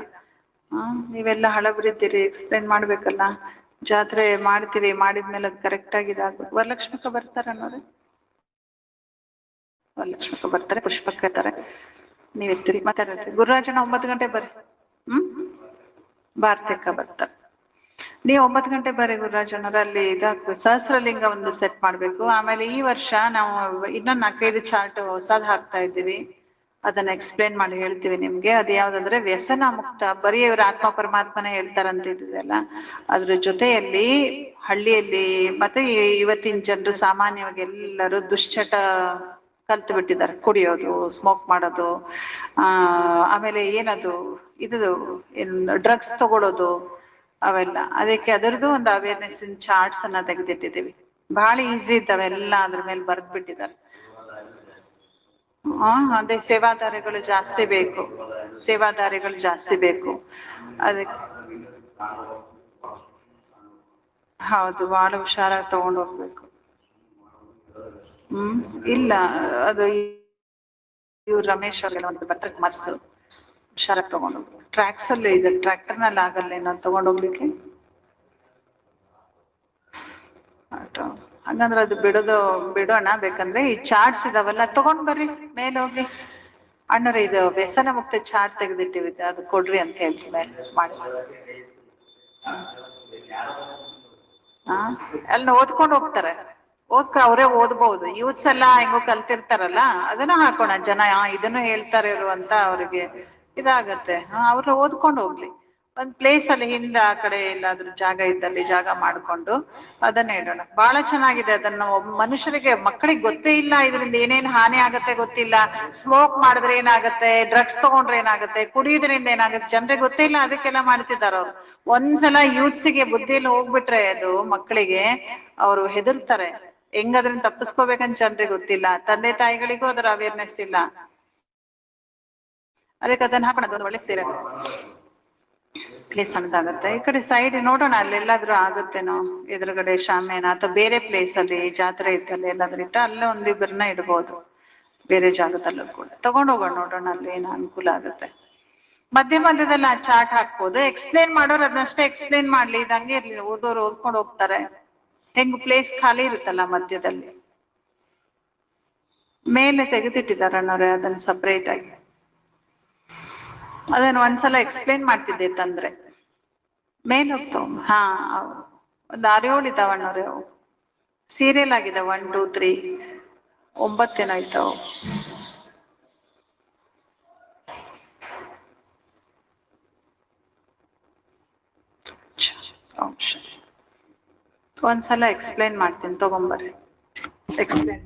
ನೀವೆಲ್ಲ ಹಳಬ್ರಿದ್ದೀರಿ, ಎಕ್ಸ್ಪ್ಲೇನ್ ಮಾಡ್ಬೇಕಲ್ಲ. ಜಾತ್ರೆ ಮಾಡ್ತೀವಿ, ಮಾಡಿದ್ಮೇಲೆ ಅದು ಕರೆಕ್ಟ್ ಆಗಿ ಇದಾಗ್ಬೇಕು. ವರಲಕ್ಷ್ಮಿಕ ಬರ್ತಾರ ಅನ್ನೋರು? ವರಲಕ್ಷ್ಮಿಕ ಬರ್ತಾರೆ, ಪುಷ್ಪಕ್ಕ ಇರ್ತಾರೆ, ನೀವ್ ಇರ್ತೀರಿ. ಮತ್ತೆ ಗುರುರಾಜಣ್ಣ 9 ಗಂಟೆ ಬರ್ರಿ. ಭಾರತಕ್ಕ ಬರ್ತಾರೆ. ನೀವು 9 ಗಂಟೆ ಬರ್ರಿ ಗುರುರಾಜಣ್ಣವ್ರ. ಅಲ್ಲಿ ಸಹಸ್ರಲಿಂಗ ಒಂದು ಸೆಟ್ ಮಾಡ್ಬೇಕು. ಆಮೇಲೆ ಈ ವರ್ಷ ನಾವು ಇನ್ನೊಂದು 4-5 ಚಾರ್ಟ್ ಹೊಸದ್ ಹಾಕ್ತಾ ಇದ್ದೀವಿ. ಅದನ್ನ ಎಕ್ಸ್ಪ್ಲೇನ್ ಮಾಡಿ ಹೇಳ್ತೀವಿ ನಿಮ್ಗೆ. ಅದು ಯಾವ್ದಂದ್ರೆ ವ್ಯಸನ ಮುಕ್ತ. ಬರೀ ಇವ್ರ ಆತ್ಮ ಪರಮಾತ್ಮನೇ ಹೇಳ್ತಾರಂತ ಇದ್ದಿದೆಲ್ಲ, ಅದ್ರ ಜೊತೆಯಲ್ಲಿ ಹಳ್ಳಿಯಲ್ಲಿ ಮತ್ತೆ ಇವತ್ತಿನ ಜನರು ಸಾಮಾನ್ಯವಾಗಿ ಎಲ್ಲರೂ ದುಶ್ಚಟ ಕಲ್ತು ಬಿಟ್ಟಿದ್ದಾರೆ. ಕುಡಿಯೋದು, ಸ್ಮೋಕ್ ಮಾಡೋದು, ಆಮೇಲೆ ಏನದು ಇದು ಡ್ರಗ್ಸ್ ತಗೊಳ್ಳೋದು, ಅವೆಲ್ಲ. ಅದಕ್ಕೆ ಅದರದ್ದು ಒಂದು ಅವೇರ್ನೆಸ್ ಚಾರ್ಟ್ಸ್ ಅನ್ನ ತೆಗೆದಿಟ್ಟಿದ್ದೀವಿ. ಬಹಳ ಈಸಿ ಇದ್ದಾವೆಲ್ಲ, ಅದ್ರ ಮೇಲೆ ಬರ್ದ್ ಬಿಟ್ಟಿದ್ದಾರೆ. ಅದೇ ಸೇವಾದಾರಿಗಳು ಜಾಸ್ತಿ ಬೇಕು, ಸೇವಾದಾರಿಗಳು ಜಾಸ್ತಿ ಬೇಕು ಅದಕ್ಕೆ. ಹೌದು, ಬಹಳ ಹುಷಾರಾಗಿ ತಗೊಂಡು ಹೋಗ್ಬೇಕು. ಇಲ್ಲ, ಅದು ಇವ್ರು ರಮೇಶ್ ಅವ್ರಿಗೆಲ್ಲ ಒಂದು ಬರ್ತಾರೆ ಮರ್ಸು, ಹುಷಾರಾಗಿ ತಗೊಂಡು ಟ್ರ್ಯಾಕ್ಸ್ ಅಲ್ಲಿ ಇದೆ, ಟ್ರ್ಯಾಕ್ಟರ್ ನಲ್ಲಿ ಆಗಲ್ಲ ಏನೋ ತಗೊಂಡು ಹೋಗ್ಲಿಕ್ಕೆ. ಹಂಗಂದ್ರೆ ಅದು ಬಿಡೋಣ. ಬೇಕಂದ್ರೆ ಈ ಚಾರ್ಟ್ಸ್ ಇದಾವಲ್ಲ ತಗೊಂಡ್ ಬರ್ರಿ, ಮೇಲೆ ಹೋಗಿ. ಅಣ್ಣರ ಇದು ವ್ಯಸನ ಮುಕ್ತ ಚಾರ್ಟ್ ತೆಗೆದಿಟ್ಟಿವಿ, ಅದು ಕೊಡ್ರಿ ಅಂತ ಹೇಳಿ ಮೇಲೆ ಮಾಡಿ. ಅಲ್ಲಿ ಓದ್ಕೊಂಡು ಹೋಗ್ತಾರೆ, ಅವರೇ ಓದ್ಬಹುದು. ಯೂತ್ಸ್ ಎಲ್ಲ ಹೆಂಗೋ ಕಲ್ತಿರ್ತಾರಲ್ಲ, ಅದನ್ನ ಹಾಕೋಣ. ಜನ ಇದನ್ನು ಹೇಳ್ತಾರೆ ಇವರು ಅಂತ ಅವ್ರಿಗೆ ಇದಾಗತ್ತೆ. ಅವ್ರು ಓದ್ಕೊಂಡು ಹೋಗ್ಲಿ. ಒಂದ್ ಪ್ಲೇಸ್ ಅಲ್ಲಿ ಹಿಂದ ಆ ಕಡೆ ಎಲ್ಲಾದ್ರೂ ಜಾಗ ಇದ್ದಲ್ಲಿ ಜಾಗ ಮಾಡ್ಕೊಂಡು ಅದನ್ನ ಇಡೋಣ. ಬಹಳ ಚೆನ್ನಾಗಿದೆ. ಅದನ್ನು ಮನುಷ್ಯರಿಗೆ, ಮಕ್ಕಳಿಗೆ ಗೊತ್ತೇ ಇಲ್ಲ ಇದರಿಂದ ಏನೇನ್ ಹಾನಿ ಆಗತ್ತೆ ಗೊತ್ತಿಲ್ಲ. ಸ್ಮೋಕ್ ಮಾಡಿದ್ರೆ ಏನಾಗತ್ತೆ, ಡ್ರಗ್ಸ್ ತಗೊಂಡ್ರೆ ಏನಾಗತ್ತೆ, ಕುಡಿಯೋದ್ರಿಂದ ಏನಾಗುತ್ತೆ ಜನರಿಗೆ ಗೊತ್ತೇ ಇಲ್ಲ. ಅದಕ್ಕೆಲ್ಲ ಮಾಡ್ತಿದಾರ ಅವ್ರು. ಒಂದ್ಸಲ ಯೂತ್ಸಿಗೆ ಬುದ್ಧಿಯಲ್ಲಿ ಹೋಗ್ಬಿಟ್ರೆ ಅದು ಮಕ್ಕಳಿಗೆ, ಅವ್ರು ಹೆದರ್ತಾರೆ. ಹೆಂಗ್ ಅದನ್ನ ತಪ್ಪಿಸ್ಕೋಬೇಕಂತ ಜನರಿಗೆ ಗೊತ್ತಿಲ್ಲ. ತಂದೆ ತಾಯಿಗಳಿಗೂ ಅದರ ಅವೇರ್ನೆಸ್ ಇಲ್ಲ. ಅದಕ್ಕೆ ಅದನ್ನ ಹಾಕೋಣ. ಅದೊಂದು ಒಳ್ಳೆ ಸೇರೆ, ಪ್ಲೇಸ್ ಸಣ್ಣದಾಗತ್ತೆ. ಈ ಕಡೆ ಸೈಡ್ ನೋಡೋಣ, ಅಲ್ಲೆಲ್ಲಾದ್ರೂ ಆಗುತ್ತೇನೋ. ಎದುರುಗಡೆ ಶಾಮಿಯಾನ ಅಥವಾ ಬೇರೆ ಪ್ಲೇಸ್ ಅಲ್ಲಿ ಜಾತ್ರೆ ಇತ್ತಲ್ಲಿ ಎಲ್ಲಾದ್ರೂ ಇಟ್ಟ ಅಲ್ಲೇ ಒಂದಿಬ್ಬರನ್ನ ಇಡ್ಬೋದು. ಬೇರೆ ಜಾಗದಲ್ಲೂ ಕೂಡ ತಗೊಂಡ್ ಹೋಗೋಣ, ನೋಡೋಣ ಅಲ್ಲಿ ಏನು ಅನುಕೂಲ ಆಗುತ್ತೆ. ಮಧ್ಯದಲ್ಲಿ ಆ ಚಾರ್ಟ್ ಹಾಕ್ಬೋದು. ಎಕ್ಸ್ಪ್ಲೇನ್ ಮಾಡೋರು ಅದನ್ನಷ್ಟೇ ಎಕ್ಸ್ಪ್ಲೇನ್ ಮಾಡ್ಲಿ, ಇದಂಗೆ ಇರ್ಲಿ. ಓದೋರು ಓದ್ಕೊಂಡು ಹೋಗ್ತಾರೆ. ಹೆಂಗ್ ಪ್ಲೇಸ್ ಖಾಲಿ ಇರುತ್ತಲ್ಲ ಮಧ್ಯದಲ್ಲಿ. ಮೇಲೆ ತೆಗೆದಿಟ್ಟಿದ್ದಾರೆ ಅಣ್ಣವ್ರೆ ಅದನ್ನ ಸಪ್ರೇಟ್ ಆಗಿ. ಅದನ್ನ ಒಂದ್ಸಲ ಎಕ್ಸ್ಪ್ಲೇನ್ ಮಾಡ್ತಿದ್ದೆ ತಂದ್ರೆ. ಮೇಲ್ ಹೋಗ್ತಾವ. ಒಂದು 6-7 ಇದಾವಣ್ಣವ್ರೆ. ಅವು ಸೀರಿಯಲ್ ಆಗಿದೆ 1, 2, 3, 9 ಏನೋ ಆಯ್ತಾವ. ಒಂದ್ಸಲ ಎಕ್ಸ್ಪ್ಲೇನ್ ಮಾಡ್ತೀನಿ, ತಗೊಂಬರ್ರಿ. ಎಕ್ಸ್ಪ್ಲೇನ್